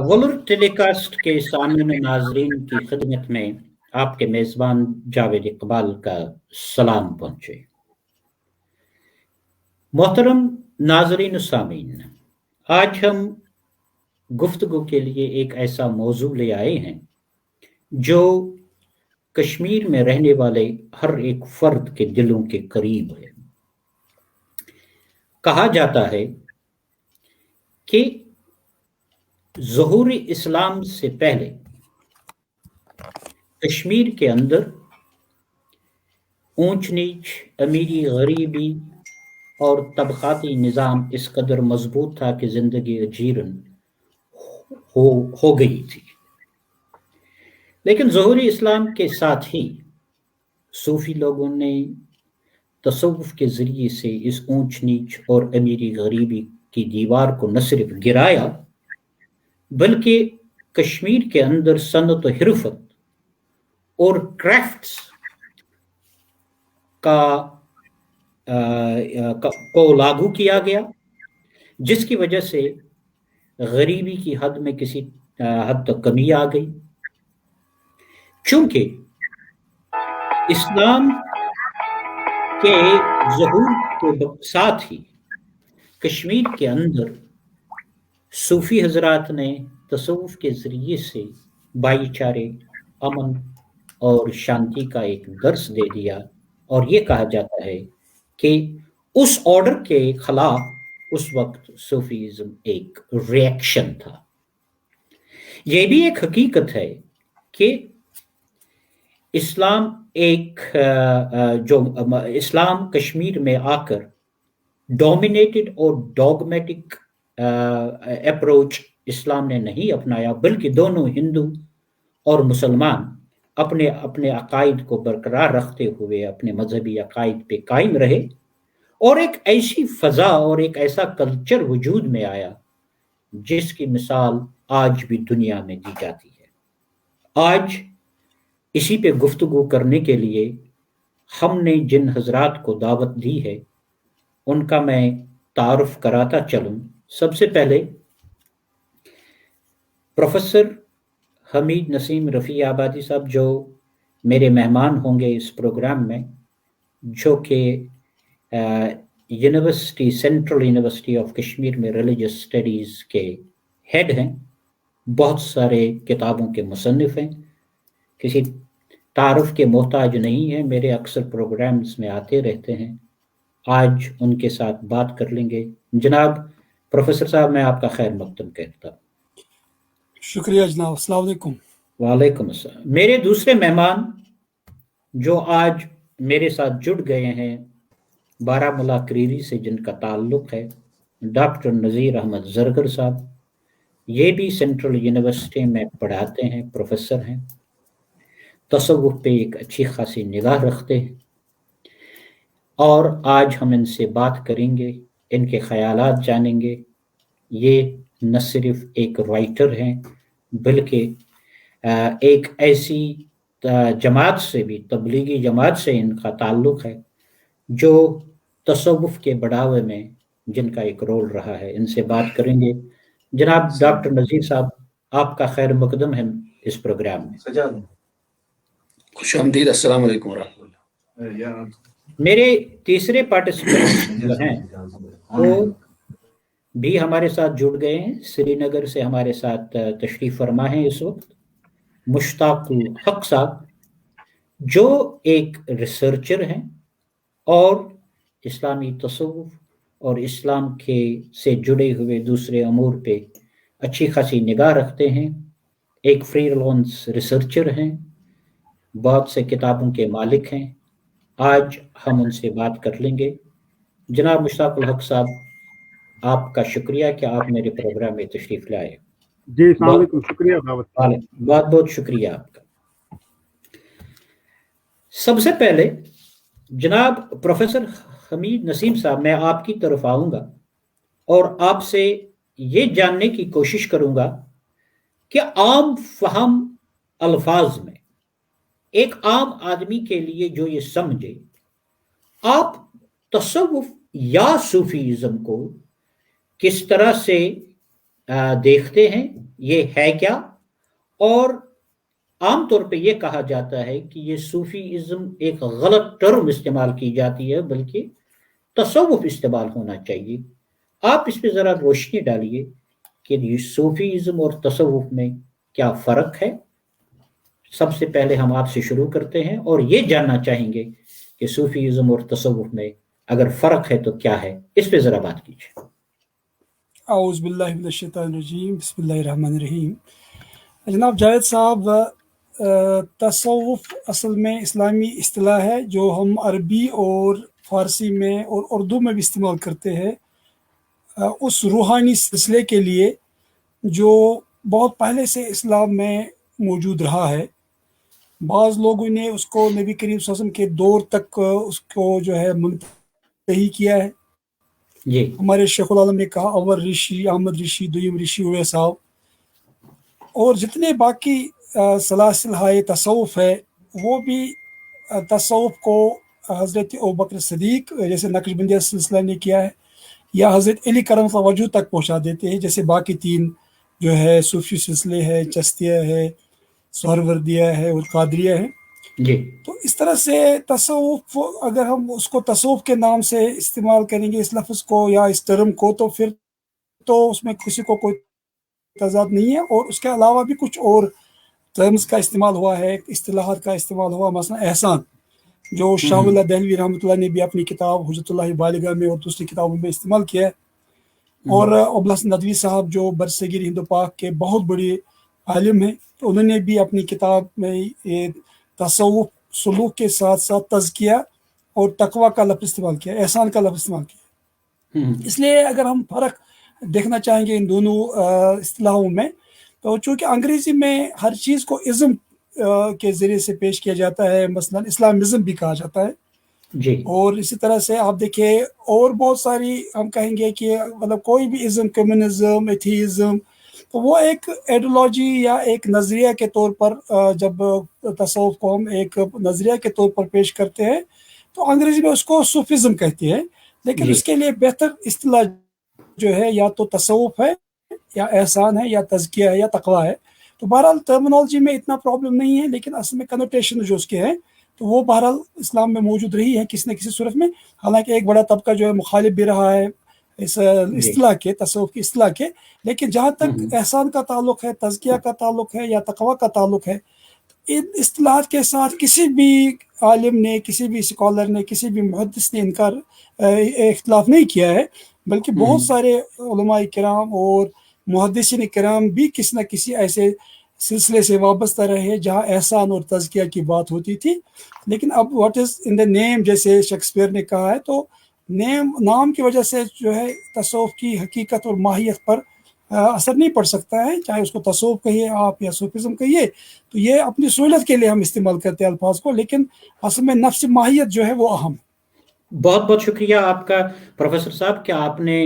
वलर टेलीकास्ट के सामने नाजरीन की खिदमत में आपके मेज़बान जावेद इकबाल का सलाम पहुंचे। मोहतरम नाजरीन सामीन, आज हम गुफ्तगू के लिए एक ऐसा मौजू ले आए हैं जो कश्मीर में रहने वाले हर एक फर्द के दिलों के करीब है। कहा जाता है कि ज़ुहूर इस्लाम से पहले कश्मीर के अंदर ऊंच नीच, अमीरी, गरीबी और तबकाती निज़ाम इस कदर मजबूत था कि ज़िंदगी अजीरन हो गई थी। लेकिन ज़ुहूर इस्लाम के साथ ही सूफी लोगों ने तसव्वुफ के ज़रिए से इस ऊंच नीच और अमीरी गरीबी की दीवार को न सिर्फ गिराया बल्कि कश्मीर के अंदर सनत हिरफत और क्राफ्ट्स को लागू किया गया, जिसकी वजह से गरीबी की हद में किसी हद तक कमी आ गई। चूंकि इस्लाम के ज़हूर के साथ ही कश्मीर के अंदर सूफी हजरात ने तसव्वुफ के ज़रिए से भाईचारे, अमन और शांति का एक दर्स दे दिया, और ये कहा जाता है कि उस ऑर्डर के खिलाफ उस वक्त सूफीज़्म एक रिएक्शन था। ये भी एक हकीकत है कि इस्लाम कश्मीर में आकर डोमिनेटेड और डॉगमेटिक अप्रोच इस्लाम ने नहीं अपनाया, बल्कि दोनों हिंदू और मुसलमान अपने अपने अकायद को बरकरार रखते हुए अपने मजहबी अकायद पे कायम रहे, और एक ऐसी फजा और एक ऐसा कल्चर वजूद में आया जिसकी मिसाल आज भी दुनिया में दी जाती है। आज इसी पे गुफ्तगू करने के लिए हमने जिन हजरात को दावत दी है उनका मैं तारुफ कराता चलूं। सबसे पहले प्रोफेसर हमीद नसीम रफ़ी आबादी साहब, जो मेरे मेहमान होंगे इस प्रोग्राम में, जो कि university, central university of Kashmir में रिलीजियस स्टडीज़ के हेड हैं, बहुत सारे किताबों के मुसन्निफ हैं, किसी तारुफ के मोहताज नहीं है, मेरे अक्सर प्रोग्राम्स में आते रहते हैं। आज उनके साथ बात कर लेंगे। जनाब प्रोफेसर साहब, मैं आपका खैर मकदम कहता हूँ। शुक्रिया जनाब। अस्सलाम वालेकुम। वालेकुम अस्सलाम। मेरे दूसरे मेहमान जो आज मेरे साथ जुड़ गए हैं बारामूला क्रीरी से, जिनका ताल्लुक है, डॉक्टर नज़ीर अहमद ज़रगर साहब। ये भी सेंट्रल यूनिवर्सिटी में पढ़ाते हैं, प्रोफेसर हैं, तसव्वुफ पे एक अच्छी खासी निगाह रखते हैं, और आज हम इनसे बात करेंगे, इनके ख़यालात जानेंगे। ये न सिर्फ एक राइटर हैं बल्कि एक ऐसी जमात से भी, तबलीगी जमात से इनका ताल्लुक है जो तसव्वुफ के बढ़ावे में जिनका एक रोल रहा है। इनसे बात करेंगे। जनाब डॉक्टर नज़ीर साहब, आपका खैर मुकदम है इस प्रोग्राम में। खुशामदीद। अस्सलाम वालेकुम रहमतुल्लाह। मेरे तीसरे पार्टिसिपेंट जो हैं वो भी हमारे साथ जुड़ गए हैं, श्रीनगर से हमारे साथ तशरीफ फरमा है इस वक्त, मुश्ताकुल हक साहब, जो एक रिसर्चर हैं और इस्लामी तसव्वुफ और इस्लाम के से जुड़े हुए दूसरे अमूर पे अच्छी खासी निगाह रखते हैं। एक फ्रीलांस रिसर्चर हैं, बहुत से किताबों के मालिक हैं। आज हम उनसे बात कर लेंगे। जनाब मुश्ताकुल हक साहब, आपका शुक्रिया कि आप मेरे प्रोग्राम में तशरीफ लाए। जी, अस्सलाम वालेकुम। शुक्रिया दावत का। बहुत बहुत शुक्रिया आपका। सबसे पहले जनाब प्रोफेसर हमीद नसीम साहब, मैं आपकी तरफ आऊंगा और आपसे ये जानने की कोशिश करूंगा कि आम फहम अल्फाज में एक आम आदमी के लिए जो ये समझे, आप तसव्वुफ या सूफीज़्म को किस तरह से देखते हैं, یہ ہے کیا؟ اور عام طور پہ یہ کہا جاتا ہے کہ یہ صوفی ازم ایک غلط ٹرم استعمال کی جاتی ہے، بلکہ تصوف استعمال ہونا چاہیے۔ آپ اس پہ ذرا روشنی ڈالیے کہ یہ صوفی ازم اور تصوف میں کیا فرق ہے۔ سب سے پہلے ہم آپ سے شروع کرتے ہیں اور یہ جاننا چاہیں گے کہ صوفی ازم اور تصوف میں اگر فرق ہے تو کیا ہے، اس پہ ذرا بات کیجیے۔ اعوذ باللہ من الشیطان الرجیم، بسم اللہ الرحمن الرحیم۔ جناب جاوید صاحب، تصوف اصل میں اسلامی اصطلاح ہے جو ہم عربی اور فارسی میں اور اردو میں بھی استعمال کرتے ہیں اس روحانی سلسلے کے لیے جو بہت پہلے سے اسلام میں موجود رہا ہے۔ بعض لوگوں نے اس کو نبی کریم صلی اللہ علیہ وسلم کے دور تک اس کو جو ہے منتہی کیا ہے۔ جی، ہمارے شیخ العالم نے کہا اول رشی احمد رشی، دویم رشی اویس صاحب، اور جتنے باقی سلاسل ہائے تصوف ہے وہ بھی تصوف کو حضرت ابوبکر صدیق جیسے نقش بندیہ سلسلہ نے کیا ہے، یا حضرت علی کرم اللہ وجہ تک پہنچا دیتے ہیں، جیسے باقی تین جو ہے صوفی سلسلے ہے، چشتیہ ہے، سہروردیہ ہے اور قادریہ ہے۔ جی، تو اس طرح سے تصوف، اگر ہم اس کو تصوف کے نام سے استعمال کریں گے اس لفظ کو یا اس ٹرم کو، تو پھر تو اس میں کسی کو کوئی تضاد نہیں ہے۔ اور اس کے علاوہ بھی کچھ اور ٹرمز کا استعمال ہوا ہے، اصطلاحات کا استعمال ہوا، مثلا احسان جو شاہ اللہ دہلوی رحمۃ اللہ نے بھی اپنی کتاب حجت اللہ بالغہ میں اور دوسری کتابوں میں استعمال کیا ہے، اور ابو الحسن ندوی صاحب جو برصغیر ہند و پاک کے بہت بڑے عالم ہیں، تو انہوں نے بھی اپنی کتاب میں یہ تصوف سلوک کے ساتھ ساتھ تزکیہ اور تقوی کا لفظ استعمال کیا، احسان کا لفظ استعمال کیا۔ اس لیے اگر ہم فرق دیکھنا چاہیں گے ان دونوں اصطلاحوں میں، تو چونکہ انگریزی میں ہر چیز کو ازم کے ذریعے سے پیش کیا جاتا ہے، مثلا اسلامزم بھی کہا جاتا ہے، جی، اور اسی طرح سے آپ دیکھیں اور بہت ساری ہم کہیں گے کہ مطلب کوئی بھی ازم، کمیونزم، ایتھیزم، تو وہ ایک ایڈیولوجی یا ایک نظریہ کے طور پر جب تصوف کو ہم ایک نظریہ کے طور پر پیش کرتے ہیں تو انگریزی میں اس کو صوفیزم کہتے ہیں، لیکن جی، اس کے لیے بہتر اصطلاح جو ہے یا تو تصوف ہے یا احسان ہے یا تزکیہ ہے یا تقوی ہے۔ تو بہرحال ٹرمنالوجی میں اتنا پرابلم نہیں ہے، لیکن اصل میں کنوٹیشن جو اس کے ہیں تو وہ بہرحال اسلام میں موجود رہی ہے کسی نہ کسی صورت میں، حالانکہ ایک بڑا طبقہ جو ہے مخالف بھی رہا ہے اس اصطلاح کے، تصوف کی اصطلاح کے، لیکن جہاں تک احسان کا تعلق ہے، تزکیہ کا تعلق ہے یا تقوی کا تعلق ہے، ان اصطلاحات کے ساتھ کسی بھی عالم نے، کسی بھی اسکالر نے، کسی بھی محدث نے اختلاف نہیں کیا ہے، بلکہ بہت سارے علماء کرام اور محدثین کرام بھی کسی نہ کسی ایسے سلسلے سے وابستہ رہے جہاں احسان اور تزکیہ کی بات ہوتی تھی۔ لیکن اب واٹ از ان دا نیم، جیسے شیکسپیئر نے کہا ہے، تو نام کی وجہ سے جو ہے تصوف کی حقیقت اور ماہیت پر اثر نہیں پڑ سکتا ہے، چاہے اس کو تصوف کہیے آپ یا صوفیزم کہیے، تو یہ اپنی سہولت کے لیے ہم استعمال کرتے ہیں الفاظ کو، لیکن اصل میں نفس ماہیت جو ہے وہ اہم۔ بہت بہت شکریہ آپ کا پروفیسر صاحب کہ آپ نے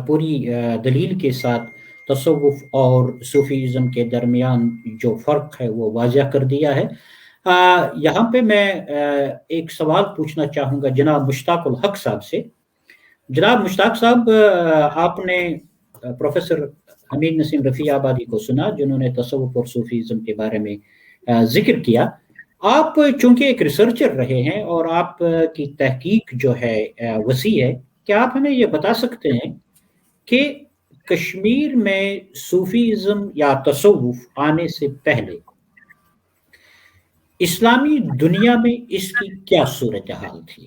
پوری دلیل کے ساتھ تصوف اور صوفیزم کے درمیان جو فرق ہے وہ واضح کر دیا ہے۔ یہاں پہ میں ایک سوال پوچھنا چاہوں گا جناب مشتاق الحق صاحب سے۔ جناب مشتاق صاحب، آپ نے پروفیسر حمید نسیم رفیع آبادی کو سنا جنہوں نے تصوف اور صوفیزم کے بارے میں ذکر کیا۔ آپ چونکہ ایک ریسرچر رہے ہیں اور آپ کی تحقیق جو ہے وسیع ہے، کیا آپ ہمیں یہ بتا سکتے ہیں کہ کشمیر میں صوفیزم یا تصوف آنے سے پہلے اسلامی دنیا میں اس کی کیا صورتحال تھی؟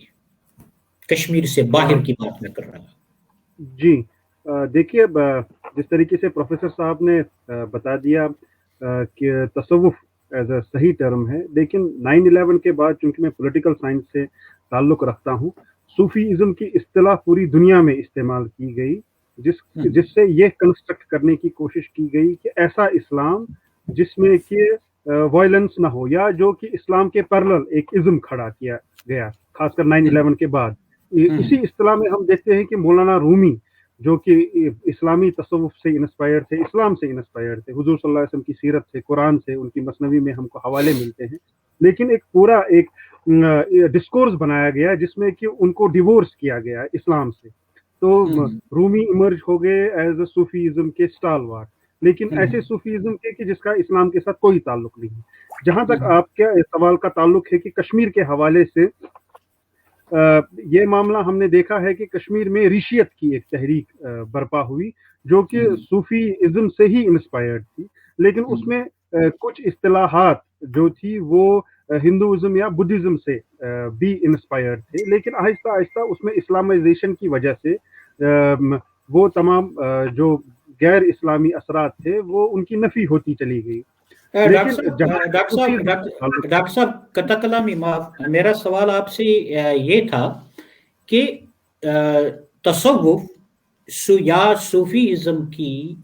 کشمیر سے باہر کی بات میں کر رہا ہوں۔ جی، دیکھیے، جس طریقے سے پروفیسر صاحب نے بتا دیا کہ تصوف ایز اے صحیح ٹرم ہے، لیکن 9/11 کے بعد چونکہ میں پولیٹیکل سائنس سے تعلق رکھتا ہوں، صوفیزم کی اصطلاح پوری دنیا میں استعمال کی گئی، جس سے یہ کنسٹرکٹ کرنے کی کوشش کی گئی کہ ایسا اسلام جس میں کہ وائلنس نہ ہو، یا جو کہ اسلام کے پیرلل ایک ازم کھڑا کیا گیا، خاص کر 9/11 کے بعد۔ اسی اصطلاح میں ہم دیکھتے ہیں کہ مولانا رومی جو کہ اسلامی تصوف سے انسپائر تھے، اسلام سے انسپائر تھے، حضور صلی اللہ علیہ وسلم کی سیرت سے، قرآن سے، ان کی مثنوی میں ہم کو حوالے ملتے ہیں، لیکن ایک پورا ایک ڈسکورس بنایا گیا جس میں کہ ان کو ڈیورس کیا گیا اسلام سے۔ تو رومی ایمرج ہو گئے ایز اے صوفیزم کے اسٹالوارٹ، लेकिन ऐसे सूफीज़म के कि जिसका इस्लाम के साथ कोई ताल्लुक नहीं है। जहाँ तक आपके सवाल का ताल्लुक है कि कश्मीर के हवाले से ये मामला हमने देखा है कि कश्मीर में रिशियत की एक तहरीक बर्पा हुई जो कि सूफीइज्म से ही इंस्पायर्ड थी, लेकिन उसमें कुछ इस्तिलाहात जो थी वो हिंदुइज्म या बुद्धिज्म से भी इंस्पायर्ड थे, लेकिन आहिस्ता आहिस्ता उसमें इस्लामाइजेशन की वजह से वो तमाम जो गैर इस्लामी असरात थे वो उनकी नफी होती चली गई। डॉक्टर साहब कता कलामी माफ, मेरा सवाल आपसे ये था कि तसव्वुफ या सूफीइज्म की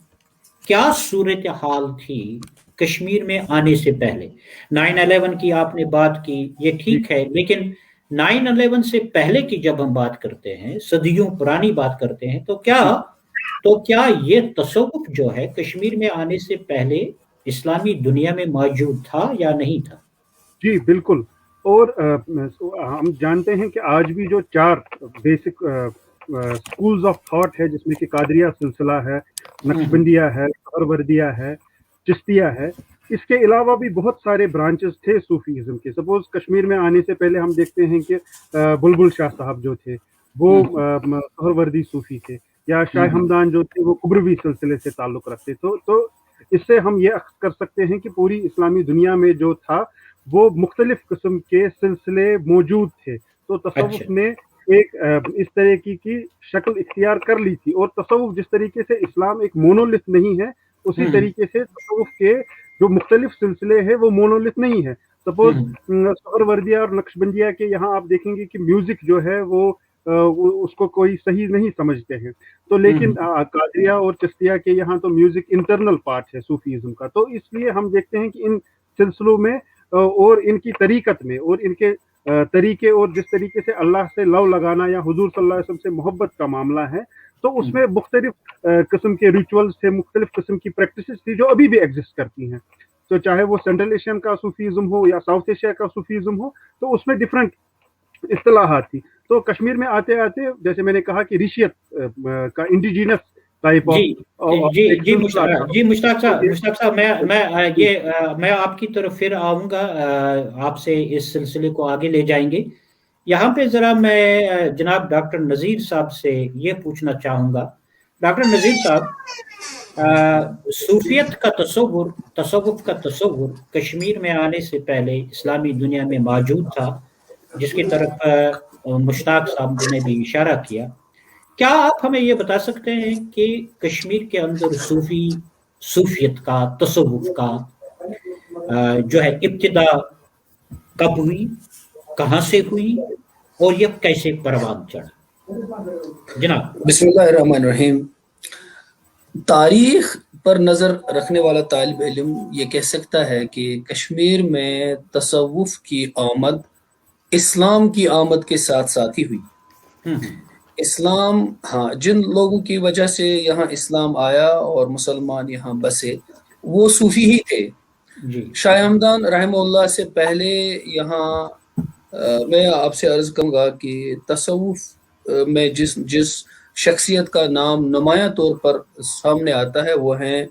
क्या सूरत हाल थी कश्मीर में आने से पहले? 9/11 की आपने बात की, ये ठीक है, लेकिन 9/11 से पहले की जब हम बात करते हैं, सदियों पुरानी बात करते हैं, तो क्या ये तसव्वुफ जो है कश्मीर में आने से पहले इस्लामी दुनिया में मौजूद था या नहीं था? जी बिल्कुल, और हम जानते हैं कि आज भी जो 4 बेसिक स्कूल्स ऑफ थॉट है, जिसमें कि कादरिया सिलसिला है, नक्शबंदिया है, सहरवर्दिया है, चिश्तिया है, इसके अलावा भी बहुत सारे ब्रांचेस थे सूफीइज्म के। सपोज कश्मीर में आने से पहले हम देखते हैं कि बुलबुल शाह साहब जो थे वो सहरवर्दी सूफी थे, या शाह हमदान जो थे वो कुबरवी सिलसिले से ताल्लुक रखते। तो इससे हम ये कर सकते हैं कि पूरी इस्लामी दुनिया में जो था वो मुख्तलिफ किस्म के सिलसिले मौजूद थे। तो तसव्वुफ ने एक इस तरह की शक्ल इख्तियार कर ली थी, और तसव्वुफ जिस तरीके से इस्लाम एक मोनोलिथ नहीं है, उसी तरीके से तसव्वुफ के जो मुख्तलिफ सिलसिले हैं वो मोनोलिथ नहीं है। सपोज सहरवर्दिया और नक्शबंदिया के यहाँ आप देखेंगे कि म्यूजिक जो है वो उसको कोई सही नहीं समझते हैं, तो लेकिन कादरिया और चिश्तिया के यहाँ तो म्यूजिक इंटरनल पार्ट है सूफीइज्म का। तो इसलिए हम देखते हैं कि इन सिलसिलों में और इनकी तरीकत में और इनके तरीके और जिस तरीके से अल्लाह से लव लगाना या हुजूर सल्लल्लाहु अलैहि वसल्लम से मोहब्बत का मामला है, तो उसमें मुख्तलिफ किस्म के रिचुअल्स थे, मुख्तलिफ किस्म की प्रैक्टिसेस थी जो अभी भी एग्जिस्ट करती हैं। तो चाहे वो सेंट्रल एशियन का सूफीइज्म हो या साउथ एशिया का सूफीइज्म हो, तो उसमें डिफरेंट इस्तिलाहात थी। तो कश्मीर में आते आते जैसे मैंने कहा कि रिशियत का इंडिजिनस टाइप ऑफ जी मुश्ताक साहब मैं आपकी तरफ फिर आऊंगा, आपसे इस सिलसिले को आगे ले जाएंगे। यहाँ पे जरा मैं जनाब डॉक्टर नज़ीर साहब से ये पूछना चाहूँगा। डॉक्टर नज़ीर साहब, सूफियत का तसव्वुफ का तसव्वुर कश्मीर में आने से पहले इस्लामी दुनिया में मौजूद था, जिसकी तरफ मुश्ताक साहब ने भी इशारा किया। क्या आप हमें ये बता सकते हैं कि कश्मीर के अंदर सूफियत का तसव्वुफ का जो है इब्तिदा कब हुई, कहाँ से हुई और ये कैसे परवान चढ़ा? जनाब। बिस्मिल्लाहिर्रहमानिर्रहीम। तारीख पर नज़र रखने वाला तालिब इल्म ये कह सकता है कि कश्मीर में तसव्वुफ की आमद इस्लाम की आमद के साथ साथ ही हुई। इस्लाम, हाँ, जिन लोगों की वजह से यहाँ इस्लाम आया और मुसलमान यहाँ बसे वो सूफी ही थे। शाह हमदान रहमहुल्लाह से पहले यहाँ मैं आपसे अर्ज करूँगा कि तसव्वुफ में जिस शख्सियत का नाम नुमाया तौर पर सामने आता है वो हैं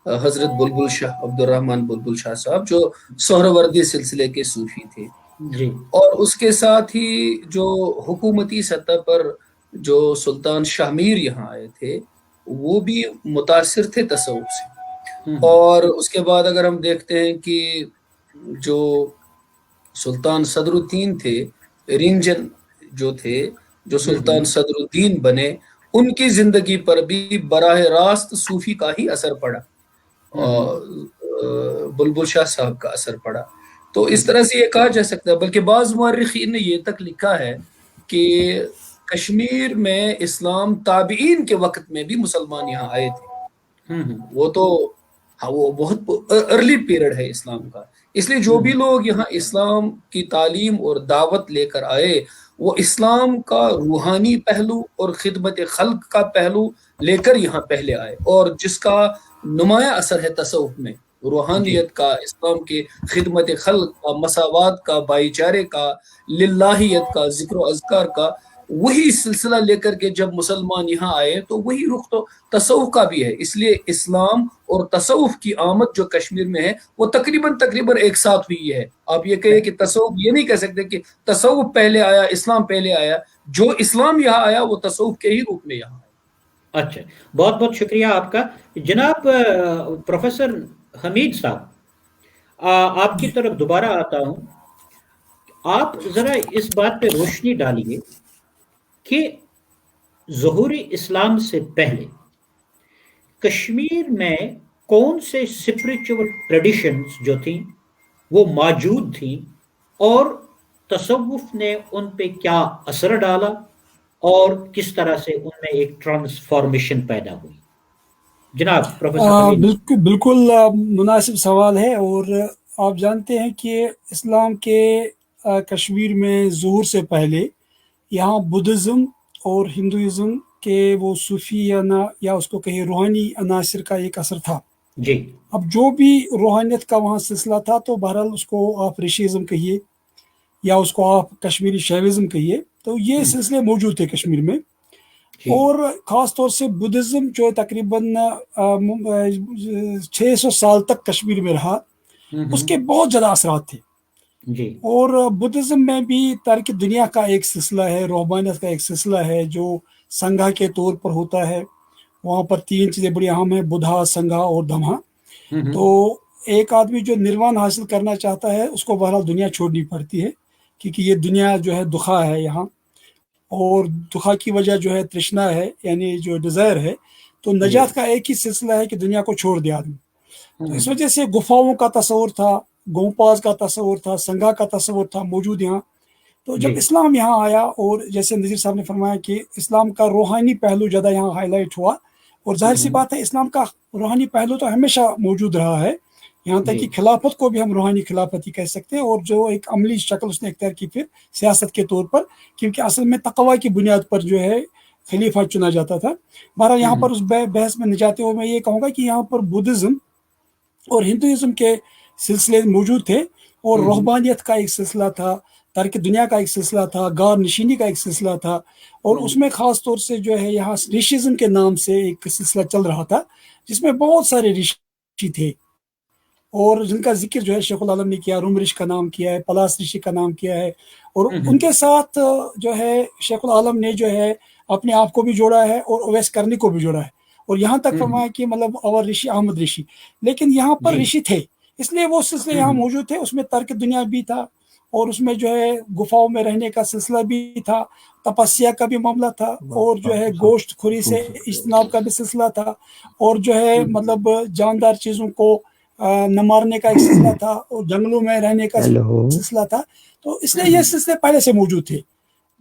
हजरत बुलबुल शाह, अब्दुर्रहमान बुलबुल शाह साहब, जो सोहरवर्दी सिलसिले के सूफी थे जी। और उसके साथ ही जो हुकूमती सतह पर जो सुल्तान शाहमीर यहाँ आए थे वो भी मुतासिर थे तसव्वुफ से। और उसके बाद अगर हम देखते हैं कि जो सुल्तान सदरुद्दीन थे, रिंजन जो थे, जो सुल्तान सदरुद्दीन बने, उनकी जिंदगी पर भी बराह रास्त सूफी का ही असर पड़ा और बुलबुल शाह साहब का असर पड़ा। तो इस तरह से ये कहा जा सकता है। बल्कि बाज़ मुअर्रिखीन ने ये तक लिखा है कि कश्मीर में इस्लाम ताबीन के वक्त में भी मुसलमान यहाँ आए थे। वो तो हाँ, वो बहुत अर्ली पीरियड है इस्लाम का। इसलिए जो भी लोग यहाँ इस्लाम की तालीम और दावत लेकर आए वो इस्लाम का रूहानी पहलू और खिदमत खल्क का पहलू लेकर यहाँ पहले आए, और जिसका नुमाया असर है तसव्वुफ में, रूहानियत का, इस्लाम के खिदमत खल्क का, मसावात का, भाईचारे का, लिल्लाहियत का, जिक्र अज़कार का, وہی سلسلہ لے کر کے جب مسلمان یہاں آئے تو وہی رخ تو تصوف کا بھی ہے. اس لیے اسلام اور تصوف کی آمد جو کشمیر میں ہے وہ تقریباً ایک ساتھ ہوئی ہے. آپ یہ کہیں کہ تصوف، یہ نہیں کہہ سکتے کہ تصوف پہلے آیا اسلام پہلے آیا. جو اسلام یہاں آیا وہ تصوف کے ہی روپ میں یہاں آیا. اچھا، بہت بہت شکریہ آپ کا. جناب پروفیسر حمید صاحب، آپ کی طرف دوبارہ آتا ہوں. آپ ذرا اس بات پہ روشنی ڈالیے کہ ظہور اسلام سے پہلے کشمیر میں کون سے اسپریچول ٹریڈیشنز جو تھیں وہ موجود تھیں، اور تصوف نے ان پہ کیا اثر ڈالا، اور کس طرح سے ان میں ایک ٹرانسفارمیشن پیدا ہوئی. جناب پروفیسر حمید. بالکل مناسب سوال ہے. اور آپ جانتے ہیں کہ اسلام کے کشمیر میں ظہور سے پہلے یہاں بدھزم اور ہندوازم کے وہ صوفیانہ یا اس کو کہے روحانی عناصر کا ایک اثر تھا. جی. اب جو بھی روحانیت کا وہاں سلسلہ تھا تو بہرحال اس کو آپ رشیزم کہیے یا اس کو آپ کشمیری شیوزم کہیے، تو یہ سلسلے موجود تھے کشمیر میں. اور خاص طور سے بدھزم جو تقریباً 600 سال تک کشمیر میں رہا، اس کے بہت زیادہ اثرات تھے. جی. اور بدھزم میں بھی ترک دنیا کا ایک سلسلہ ہے، روحانیت کا ایک سلسلہ ہے جو سنگھا کے طور پر ہوتا ہے. وہاں پر 3 چیزیں بڑی اہم ہیں، بدھا، سنگھا اور دھما. تو ایک آدمی جو نروان حاصل کرنا چاہتا ہے اس کو بہرحال دنیا چھوڑنی پڑتی ہے، کیونکہ یہ دنیا جو ہے دکھا ہے یہاں، اور دکھا کی وجہ جو ہے ترشنا ہے، یعنی جو ڈیزائر ہے. تو نجات کا ایک ہی سلسلہ ہے کہ دنیا کو چھوڑ دے آدمی. تو اس وجہ سے گفاؤں کا تصور تھا، گومپاز کا تصور تھا، سنگھا کا تصور تھا موجود یہاں. تو جب اسلام یہاں آیا، اور جیسے نذیر صاحب نے فرمایا کہ اسلام کا روحانی پہلو زیادہ یہاں ہائی لائٹ ہوا، اور ظاہر سی بات ہے اسلام کا روحانی پہلو تو ہمیشہ موجود رہا ہے، یہاں تک کہ خلافت کو بھی ہم روحانی خلافت ہی کہہ سکتے ہیں. اور جو ایک عملی شکل اس نے اختیار کی پھر سیاست کے طور پر، کیونکہ اصل میں تقوی کی بنیاد پر جو ہے خلیفہ چنا جاتا تھا. بہرحال یہاں پر اس بحث میں نہ جاتے ہوئے میں یہ کہوں گا کہ یہاں پر بدھزم اور ہندوازم کے سلسلے موجود تھے، اور رہبانیت کا ایک سلسلہ تھا، ترک دنیا کا ایک سلسلہ تھا، غار نشینی کا ایک سلسلہ تھا. اور اس میں خاص طور سے جو ہے یہاں رشیزم کے نام سے ایک سلسلہ چل رہا تھا، جس میں بہت سارے رشی تھے، اور جن کا ذکر جو ہے شیخ العالم نے کیا. روم رشی کا نام کیا ہے، پلاس رشی کا نام کیا ہے، اور ان کے ساتھ جو ہے شیخ العالم نے جو ہے اپنے آپ کو بھی جوڑا ہے اور اویس کرنی کو بھی جوڑا ہے. اور یہاں تک فرمایا کہ مطلب اور رشی احمد رشی، لیکن یہاں پر رشی تھے، اس لیے وہ سلسلے یہاں موجود تھے. اس میں ترک دنیا بھی تھا، اور اس میں جو ہے گفاؤں میں رہنے کا سلسلہ بھی تھا، تپسیا کا بھی معاملہ تھا، اور جو ہے گوشت خوری سے اجتناب کا بھی سلسلہ تھا، اور جو ہے مطلب جاندار چیزوں کو نہ مارنے کا ایک سلسلہ تھا، اور جنگلوں میں رہنے کا سلسلہ تھا. تو اس لیے یہ سلسلے پہلے سے موجود تھے.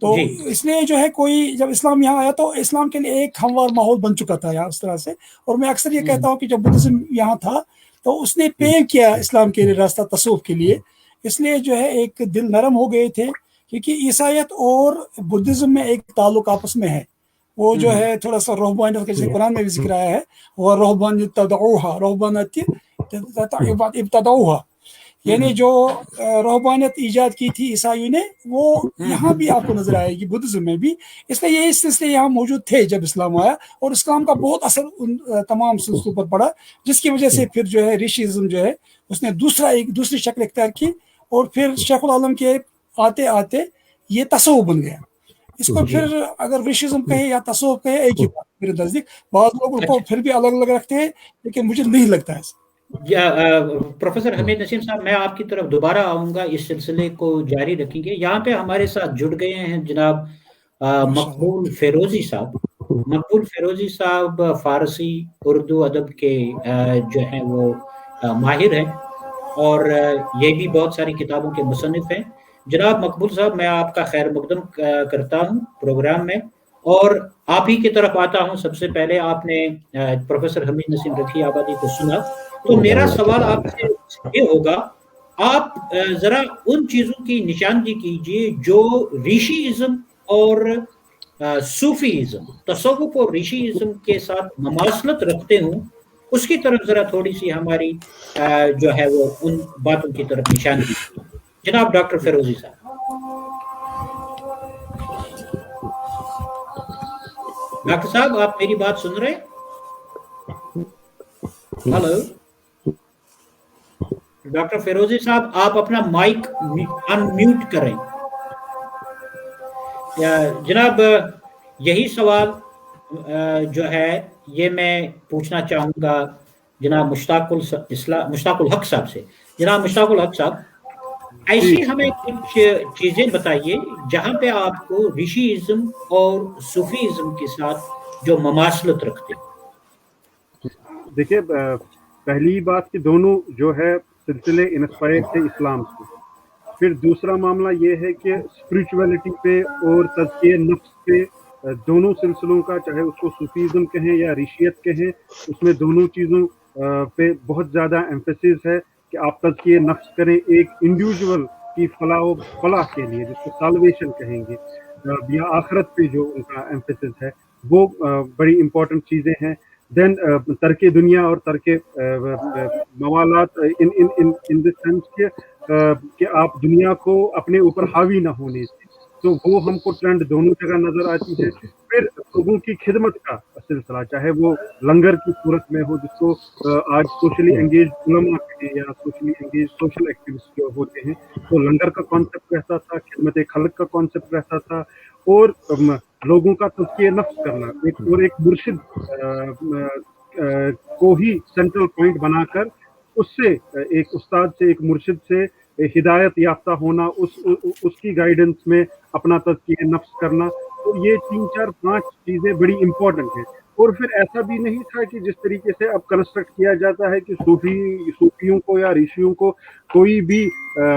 تو اس لیے جو ہے کوئی جب اسلام یہاں آیا تو اسلام کے لیے ایک ہموار ماحول بن چکا تھا یہاں اس طرح سے. اور میں اکثر یہ کہتا ہوں کہ جب بدھزم یہاں تھا تو اس نے پے کیا اسلام کے لیے راستہ تصوف کے لیے، اس لیے جو ہے ایک دل نرم ہو گئے تھے، کیونکہ عیسائیت اور بدھزم میں ایک تعلق آپس میں ہے. وہ جو ہے تھوڑا سا رہبانیت کا جیسے قرآن میں بھی ذکر آیا ہے، وہ رہبانیت تدعوها، رہبانیت ابتدعوها، یعنی جو رہبانیت ایجاد کی تھی عیسائیوں نے وہ یہاں بھی آپ کو نظر آئے گی بدھزم میں بھی. اس لیے یہ سلسلے یہاں موجود تھے جب اسلام آیا، اور اسلام کا بہت اثر ان تمام سلسلوں پر پڑا، جس کی وجہ سے پھر جو ہے رشیزم جو ہے اس نے دوسری شکل اختیار کی. اور پھر شیخ العالم کے آتے آتے یہ تصوف بن گیا. اس کو پھر اگر رشیزم کہے یا تصوف کہے ایک ہی بات میرے نزدیک. بعض لوگ ان کو پھر بھی الگ الگ رکھتے ہیں، لیکن مجھے نہیں لگتا ہے. پروفیسر حمید نسیم صاحب، میں آپ کی طرف دوبارہ آؤں گا، اس سلسلے کو جاری رکھیں گے. یہاں پہ ہمارے ساتھ جڑ گئے ہیں جناب مقبول فیروزی صاحب. مقبول فیروزی صاحب فارسی اردو ادب کے جو ہیں وہ ماہر ہیں، اور یہ بھی بہت ساری کتابوں کے مصنف ہیں. جناب مقبول صاحب، میں آپ کا خیر مقدم کرتا ہوں پروگرام میں، اور آپ ہی کی طرف آتا ہوں. سب سے پہلے آپ نے پروفیسر حمید نسیم رکھی آبادی کو سنا، تو میرا سوال آپ سے یہ ہوگا، آپ ذرا ان چیزوں کی نشاندہی کیجیے جو ریشی ازم اور صوفی ازم، تصوف اور ریشی ازم کے ساتھ مماثلت رکھتے ہوں. اس کی طرف ذرا تھوڑی سی ہماری جو ہے وہ ان باتوں کی طرف نشاندہی. جناب ڈاکٹر فیروزی صاحب. डॉक्टर साहब आप मेरी बात सुन रहे हैं? हेलो डॉक्टर फिरोजी साहब, आप अपना माइक अनम्यूट करें। जनाब, यही सवाल जो है ये मैं पूछना चाहूँगा जनाब मुश्ताकुल हक साहब से। जनाब मुश्ताकुल हक साहब, ऐसी हमें कुछ चीज़ें बताइए जहाँ पे आपको ऋषिइज्म और सूफीइज्म के साथ जो ममासलत रखते हैं। देखिए, पहली बात कि दोनों जो है सिलसिले इंस्पायर थे इस्लाम से। फिर दूसरा मामला ये है कि स्पिरिचुअलिटी पे और तज़किए नफ्स पे दोनों सिलसिलों का, चाहे उसको सूफीज़्म कहें या ऋषियत कहें, उसमें दोनों चीज़ों पे बहुत ज़्यादा एम्फेसिस है कि आप तज़किए नफ्स करें एक इंडिविजुअल की फलाह के लिए, जिसको साल्वेशन कहेंगे, या आखिरत पे जो उनका एम्फेसिस है, वो बड़ी इंपॉर्टेंट चीज़ें हैं। देन तर्के दुनिया और तर्के मवालात इन द सेंस कि आप दुनिया को अपने ऊपर हावी ना होने दें, तो वो हमको ट्रेंड दोनों जगह नजर आती है। फिर लोगों की खिदमत का सिलसिला, चाहे वो लंगर की सूरत में हो, जिसको आज सोशली एंगेज उलमा कहें या सोशली एंगेज सोशल एक्टिविस्ट जो होते हैं, तो लंगर का कॉन्सेप्ट रहता था, खिदमत खल्क का कॉन्सेप्ट रहता था, और लोगों का तज़किए नफ्स करना एक मुर्शिद को ही सेंट्रल पॉइंट बनाकर उससे एक उस्ताद से, एक मुर्शिद से हिदायत याफ्ता होना, उसकी गाइडेंस में अपना तज़किए नफ्स करना। तो ये 3, 4, 5 चीज़ें बड़ी इंपॉर्टेंट हैं। और फिर ऐसा भी नहीं था कि जिस तरीके से अब कंस्ट्रक्ट किया जाता है कि सूफियों को या ऋषियों को कोई भी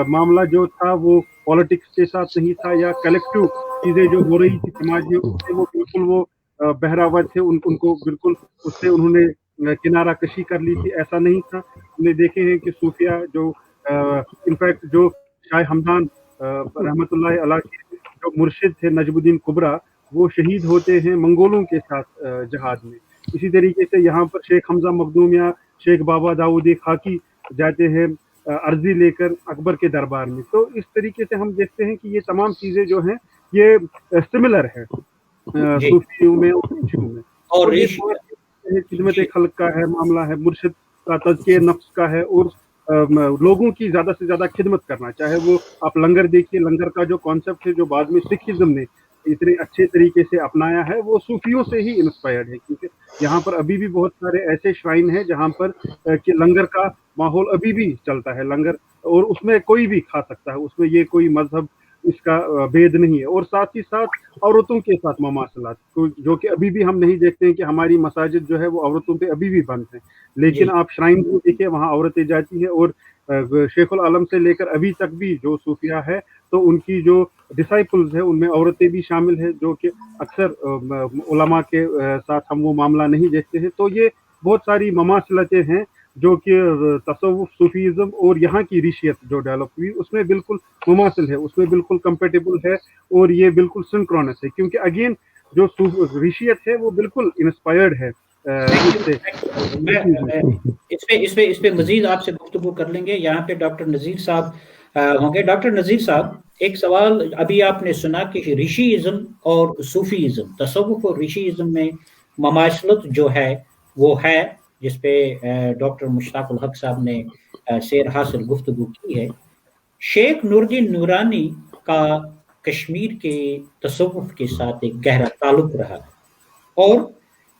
मामला जो था वो पॉलिटिक्स के साथ नहीं था, या कलेक्टिव चीज़ें जो हो रही थी समाज में उससे वो बिल्कुल वो बहरावर थे, उनको बिल्कुल उससे उन्होंने किनारा कशी कर ली थी। ऐसा नहीं था। हमने देखे हैं कि सूफिया जो इनफैक्ट जो शाह हमदान रहमतुल्लाह अलैह के जो मुर्शिद थे नजमुद्दीन कुबरा, वो शहीद होते हैं मंगोलों के साथ जहाद में। इसी तरीके से यहाँ पर शेख हमजा मखदूम या शेख बाबा दाऊद खाकी जाते हैं अर्जी लेकर अकबर के दरबार में। तो इस तरीके से हम देखते हैं कि ये तमाम चीज़ें जो हैं ये सिमिलर है सूफियों में और ऋषियों में। और ये खिदमत खल्क का है मामला है, मुर्शिद का तज़किए नफ्स का है, और लोगों की ज़्यादा से ज़्यादा खिदमत करना। चाहे वो आप लंगर देखिए, लंगर का जो कॉन्सेप्ट है जो बाद में सिखिज्म ने इतने अच्छे तरीके से अपनाया है, वो सूफियों से ही इंस्पायर्ड है। क्योंकि यहाँ पर अभी भी बहुत सारे ऐसे श्राइन हैं जहाँ पर कि लंगर का माहौल अभी भी चलता है, लंगर, और उसमें कोई भी खा सकता है, उसमें ये कोई मजहब इसका भेद नहीं है। और साथ ही साथ औरतों के साथ ममासलात, जो कि अभी भी हम नहीं देखते हैं कि हमारी मसाजिद जो है वो औरतों पे अभी भी बंद है, लेकिन आप श्राइन को देखिए, वहाँ औरतें जाती हैं। और शेखुल आलम से लेकर अभी तक भी जो सूफिया है, तो उनकी जो डिसाइपल्स है उनमें औरतें भी शामिल है, जो कि अक्सर उलमा के साथ हम वो मामला नहीं देखते हैं। तो ये बहुत सारी ममासलतें हैं जो कि तसव्वुफ, सूफीज़्म और यहाँ की ऋषियत जो डेवलप हुई उसमें बिल्कुल मुमासिल है, उसमें बिल्कुल कंपेटेबल है, और ये बिल्कुल सिंक्रोनस है। क्योंकि अगेन जो ऋषियत है वो बिल्कुल इंस्पायर्ड है। इस पे मजीद आपसे गुफ्तगू कर लेंगे। यहाँ पे डॉक्टर नज़ीर साहब होंगे। डॉक्टर नज़ीर साहब, एक सवाल अभी आपने सुना कि ऋषिइज्म और सूफीइज्म, तसव्वुफ और ऋषिइज्म में ममासलत जो है वो है, जिसपे डॉक्टर मुश्ताकुल हक साहब ने शेर हासिल गुफ्तगू की है। शेख नूरुद्दीन नूरानी का कश्मीर के तसव्वुफ के साथ एक गहरा ताल्लुक रहा है, और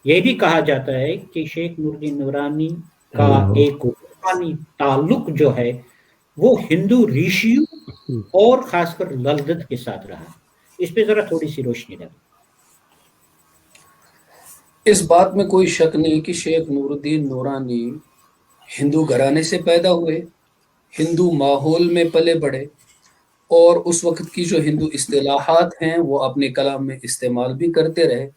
यह भी कहा जाता है कि शेख नूरुद्दीन नूरानी का एक रूहानी ताल्लुक जो है वो हिंदू ऋषियों और खासकर ललदत के साथ रहा। इस पे जरा थोड़ी सी रोशनी डालें। इस बात में कोई शक नहीं कि शेख नूरुद्दीन नूरानी हिंदू घराने से पैदा हुए, हिंदू माहौल में पले बढ़े, और उस वक्त की जो हिंदू इस्तिलाहात हैं वो अपने कलाम में इस्तेमाल भी करते रहे।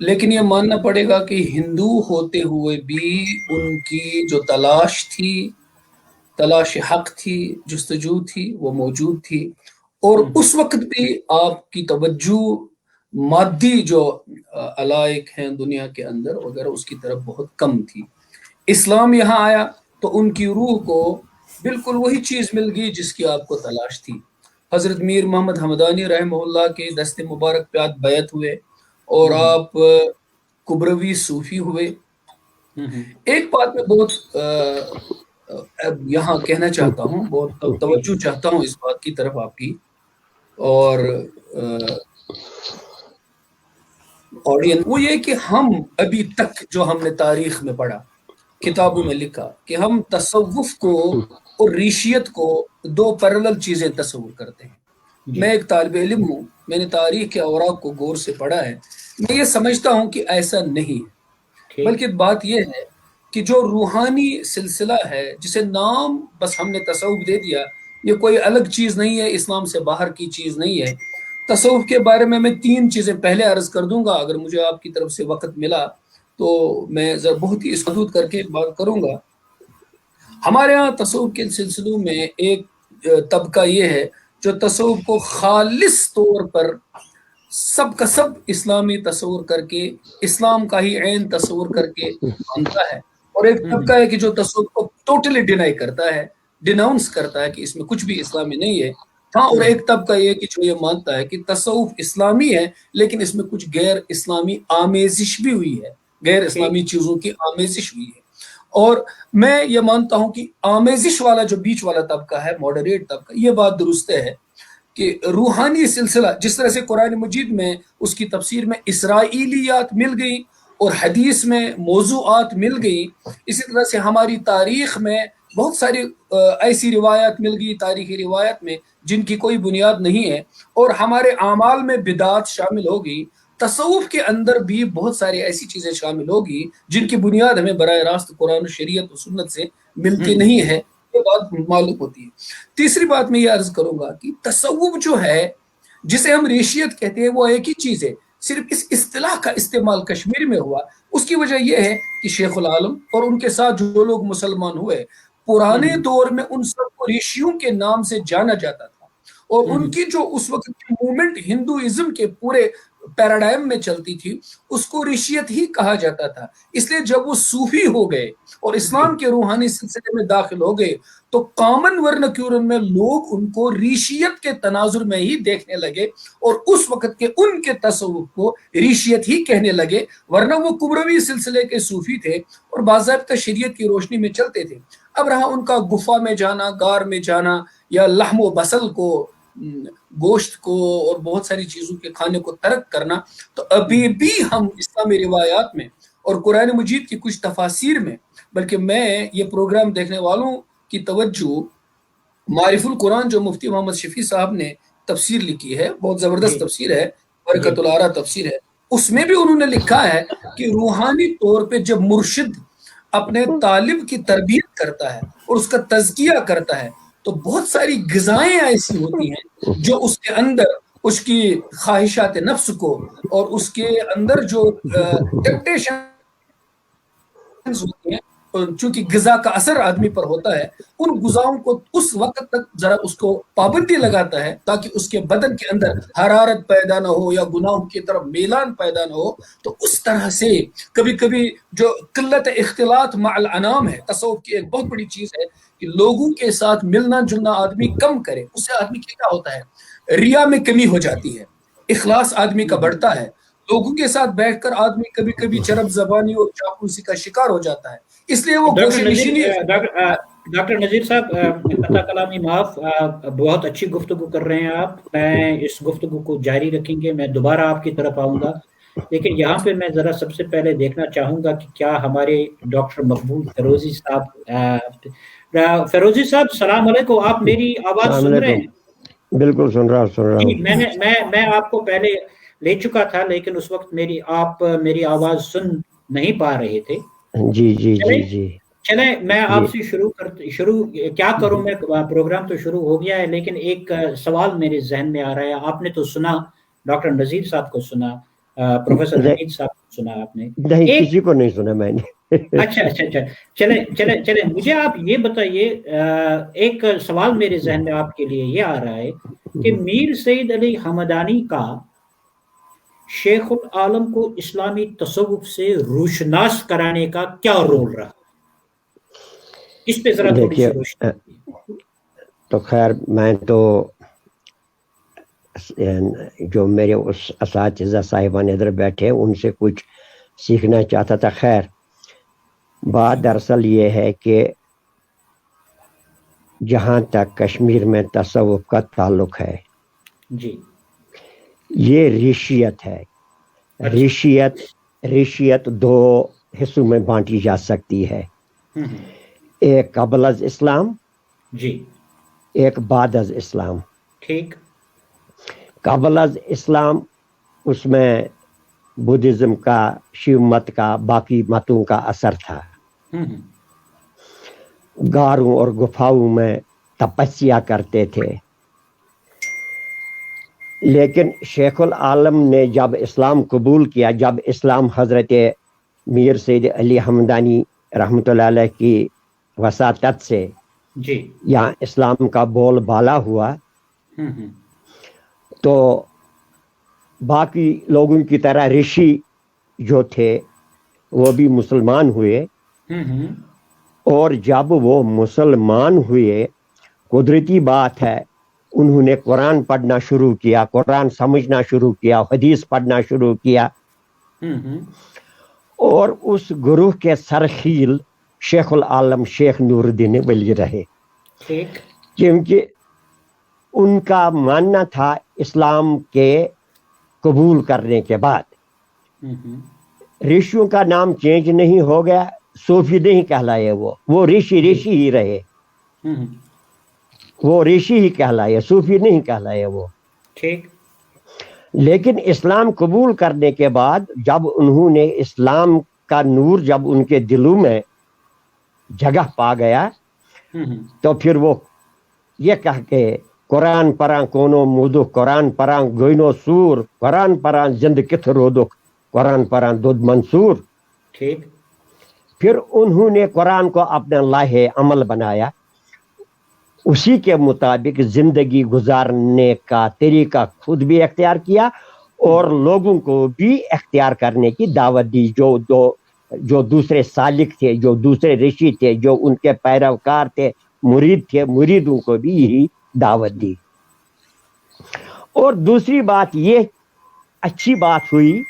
लेकिन ये मानना पड़ेगा कि हिंदू होते हुए भी उनकी जो तलाश थी, तलाश हक थी, जुस्तजू थी, वो मौजूद थी। और उस वक्त भी आपकी तवज्जो मादी जो अलाइक हैं दुनिया के अंदर वगैरह उसकी तरफ बहुत कम थी। इस्लाम यहाँ आया तो उनकी रूह को बिल्कुल वही चीज़ मिल गई जिसकी आपको तलाश थी। हज़रत मीर मोहम्मद हमदानी रहमहुल्लाह के दस्ते मुबारक पे बैत हुए, اور آپ کبروی صوفی ہوئے. ایک بات میں بہت یہاں کہنا چاہتا ہوں, بہت توجہ چاہتا ہوں اس بات کی طرف آپ کی اور آڈینس, وہ یہ کہ ہم ابھی تک جو ہم نے تاریخ میں پڑھا, کتابوں میں لکھا کہ ہم تصوف کو اور ریشیت کو دو پیرالل چیزیں تصور کرتے ہیں. میں ایک طالب علم ہوں, میں نے تاریخ کے اوراق کو غور سے پڑھا ہے, میں یہ سمجھتا ہوں کہ ایسا نہیں ہے, بلکہ بات یہ ہے کہ جو روحانی سلسلہ ہے جسے نام بس ہم نے تصوف دے دیا, یہ کوئی الگ چیز نہیں ہے, اسلام سے باہر کی چیز نہیں ہے. تصوف کے بارے میں 3 چیزیں پہلے عرض کر دوں گا, اگر مجھے آپ کی طرف سے وقت ملا تو میں بہت ہی محدود کر کے بات کروں گا. ہمارے ہاں تصوف کے سلسلوں میں ایک طبقہ یہ ہے جو تصوف کو خالص طور پر سب کا سب اسلامی تصور کر کے, اسلام کا ہی عین تصور کر کے مانتا ہے, اور ایک طبقہ ہے کہ جو تصوف کو ٹوٹلی ڈینائی کرتا ہے, ڈیناؤنس کرتا ہے کہ اس میں کچھ بھی اسلامی نہیں ہے. ہاں, اور ایک طبقہ یہ کہ جو یہ مانتا ہے کہ تصوف اسلامی ہے لیکن اس میں کچھ غیر اسلامی آمیزش بھی ہوئی ہے, غیر اسلامی چیزوں کی آمیزش ہوئی ہے. اور میں یہ مانتا ہوں کہ آمیزش والا جو بیچ والا طبقہ ہے, ماڈریٹ طبقہ, یہ بات درست ہے کہ روحانی سلسلہ جس طرح سے قرآن مجید میں اس کی تفسیر میں اسرائیلیات مل گئی اور حدیث میں موضوعات مل گئی, اسی طرح سے ہماری تاریخ میں بہت ساری ایسی روایات مل گئی, تاریخی روایات میں جن کی کوئی بنیاد نہیں ہے, اور ہمارے اعمال میں بدعات شامل ہو گئی. تصوف کے اندر بھی بہت ساری ایسی چیزیں شامل ہوگی جن کی بنیاد ہمیں براہ راست قرآن و شریعت و سنت سے ملتی نہیں ہے, یہ بات معلوم ہوتی ہے. تیسری بات میں یہ عرض کروں گا کہ تصوف جو ہے جسے ہم ریشیت کہتے ہیں وہ ایک ہی چیز ہے, صرف اس اصطلاح کا استعمال کشمیر میں ہوا. اس کی وجہ یہ ہے کہ شیخ العالم اور ان کے ساتھ جو لوگ مسلمان ہوئے, پرانے دور میں ان سب کو ریشیوں کے نام سے جانا جاتا تھا, اور ان کی جو اس وقت کی موومنٹ ہندوازم کے پورے پیراڈائم میں چلتی تھی اس کو ریشیت ہی کہا جاتا تھا. اس لیے جب وہ صوفی ہو گئے اور اسلام کے روحانی سلسلے میں داخل ہو گئے تو کامن ورنکیولر میں لوگ ان کو ریشیت کے تناظر میں ہی دیکھنے لگے, اور اس وقت کے ان کے تصوف کو ریشیت ہی کہنے لگے, ورنہ وہ کبروی سلسلے کے صوفی تھے اور باضابطہ شریعت کی روشنی میں چلتے تھے. اب رہا ان کا گفا میں جانا, غار میں جانا, یا لحم و بصل کو, گوشت کو اور بہت ساری چیزوں کے کھانے کو ترک کرنا, تو ابھی بھی ہم اسلامی روایات میں اور قرآن مجید کی کچھ تفاسیر میں, بلکہ میں یہ پروگرام دیکھنے والوں کی توجہ معرف القرآن جو مفتی محمد شفیع صاحب نے تفسیر لکھی ہے, بہت زبردست تفسیر ہے, برکت العرا تفسیر ہے, اس میں بھی انہوں نے لکھا ہے کہ روحانی طور پہ جب مرشد اپنے طالب کی تربیت کرتا ہے اور اس کا تزکیہ کرتا ہے تو بہت ساری غذائیں ایسی ہوتی ہیں جو اس کے اندر اس کی خواہشات نفس کو اور اس کے اندر جو ٹیمپٹیشن ہوتی ہیں, چونکہ غذا کا اثر آدمی پر ہوتا ہے, ان غذاؤں کو اس وقت تک ذرا اس کو پابندی لگاتا ہے تاکہ اس کے بدن کے اندر حرارت پیدا نہ ہو یا گناہوں کی طرف میلان پیدا نہ ہو. تو اس طرح سے کبھی کبھی جو قلت اختلاط مع الانام ہے, تصوف کی ایک بہت بڑی چیز ہے کہ لوگوں کے ساتھ ملنا جلنا آدمی کم کرے, اس سے آدمی کیا ہوتا ہے, ریا میں کمی ہو جاتی ہے, اخلاص آدمی کا بڑھتا ہے. لوگوں کے ساتھ بیٹھ کر آدمی کبھی کبھی چرب زبانی اور چاپلوسی کا شکار ہو جاتا ہے, اس لیے وہ گوشے نشینی. ڈاکٹر نذیر صاحب, قطع کلامی معاف, بہت اچھی گفتگو کر رہے ہیں آپ, میں اس گفتگو کو جاری رکھیں گے, میں دوبارہ آپ کی طرف آؤں گا, لیکن یہاں پہ میں ذرا سب سے پہلے دیکھنا چاہوں گا کہ کیا ہمارے ڈاکٹر مقبول فیروزی صاحب, فیروزی صاحب السلام علیکم, آپ میری آواز سن رہے ہیں؟ بالکل سن رہا ہوں. میں آپ کو پہلے لے چکا تھا لیکن اس وقت آپ میری آواز سن نہیں پا رہے تھے. جی چلیں میں آپ سے شروع کیا کروں, میں پروگرام تو شروع ہو گیا ہے لیکن ایک سوال میرے ذہن میں آ رہا ہے. آپ نے تو سنا, ڈاکٹر نذیر صاحب کو سنا, پروفیسر حمید صاحب کو سنا, آپ نے نہیں, کسی کو نہیں سنا میں نے. اچھا, چلیں مجھے آپ یہ بتائیے, ایک سوال میرے ذہن میں آپ کے لیے یہ آ رہا ہے کہ میر سید علی حمدانی کا شیخ العالم کو اسلامی تصوف سے روشناس کرانے کا کیا رول رہا, اس پہ ذرا تھوڑی سی روشنی. تو خیر, میں تو جو میرے اس اساتذہ صاحبان ادھر بیٹھے ان سے کچھ سیکھنا چاہتا تھا. خیر بات دراصل یہ ہے کہ جہاں تک کشمیر میں تصوف کا تعلق ہے جی یہ ریشیت ہے. ریشیت دو حصوں میں بانٹی جا سکتی ہے. ایک قبل از اسلام, جی ایک بعد از اسلام. ٹھیک. قبل از اسلام اس میں بدھزم کا, شیو مت کا, باقی متوں کا اثر تھا. غاروں اور گفاؤں میں تپسیا کرتے تھے. لیکن شیخ العالم نے جب اسلام قبول کیا, جب اسلام حضرت میر سید علی حمدانی رحمۃ اللہ علیہ کی وساطت سے جی یہاں اسلام کا بول بالا ہوا, تو باقی لوگوں کی طرح رشی جو تھے وہ بھی مسلمان ہوئے. اور جب وہ مسلمان ہوئے, قدرتی بات ہے انہوں نے قرآن پڑھنا شروع کیا, قرآن سمجھنا شروع کیا, حدیث پڑھنا شروع کیا. اور اس گروہ کے سرخیل شیخ العالم شیخ نور الدین ولی رہے. کیونکہ ان کا ماننا تھا اسلام کے قبول کرنے کے بعد رشیوں کا نام چینج نہیں ہو گیا, صوفی نہیں کہلائے, وہ ریشی ہی رہے, وہ ریشی ہی کہلائے, صوفی نہیں کہلائے وہ. ٹھیک. لیکن اسلام قبول کرنے کے بعد جب انہوں نے اسلام کا نور جب ان کے دلوں میں جگہ پا گیا, تو پھر وہ یہ کہہ کے قرآن پران کونو مودک, قرآن پران گوینو سور, قرآن پران زند کتھ رودک, قرآن پران دودھ منصور. ٹھیک. پھر انہوں نے قرآن کو اپنا لاہے عمل بنایا, اسی کے مطابق زندگی گزارنے کا طریقہ خود بھی اختیار کیا اور لوگوں کو بھی اختیار کرنے کی دعوت دی. جو دوسرے سالک تھے, جو دوسرے رشی تھے, جو ان کے پیروکار تھے, مرید تھے, مریدوں کو بھی یہی دعوت دی. اور دوسری بات یہ اچھی بات ہوئی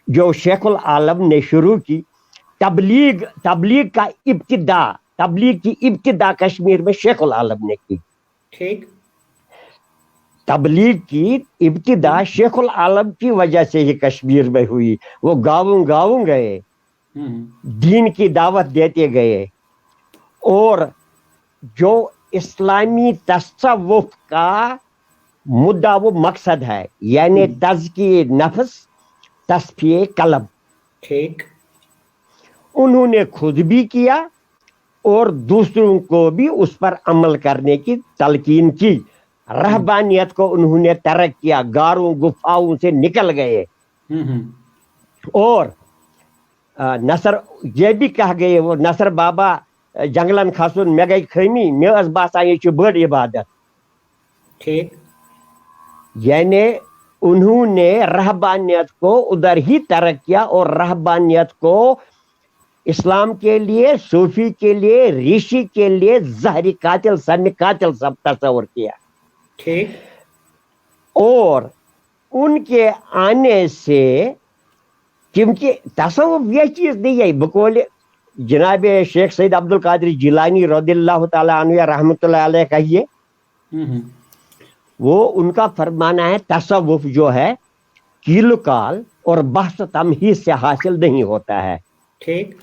جو شیخ العالم نے شروع کی, تبلیغ کی ابتدا کشمیر میں شیخ العالم نے کی. ٹھیک. تبلیغ کی ابتدا شیخ العالم کی وجہ سے ہی کشمیر میں ہوئی. وہ گاؤں گئے, دین کی دعوت دیتے گئے, اور جو اسلامی تصوف کا مدعا وہ مقصد ہے, یعنی تزکیہ نفس, تصفیہ قلب, ٹھیک, انہوں نے خود بھی کیا اور دوسروں کو بھی اس پر عمل کرنے کی تلقین کی. رہبانیت کو انہوں نے ترک کیا, غاروں گفاؤں سے نکل گئے, اور نصر یہ بھی کہہ گئے, وہ نصر بابا جنگلن کھسن میں گئی خیمی میں اس باسان یہ بڑ عبادت. ٹھیک. یعنی انہوں نے رہبانیت کو ادھر ہی ترک کیا, اور رہبانیت کو اسلام کے لیے, صوفی کے لیے, ریشی کے لیے زہری قاتل, سن قاتل سب تصور کیا. ٹھیک. اور ان کے آنے سے, کیونکہ تصوف یہ چیز نہیں ہے, بقول جناب شیخ سید عبد القادر جیلانی رضی اللہ تعالیٰ عنہ رحمۃ اللہ علیہ کہیے, وہ ان کا فرمانا ہے تصوف جو ہے کیل کال اور بحث تمہیز سے حاصل نہیں ہوتا ہے. ٹھیک.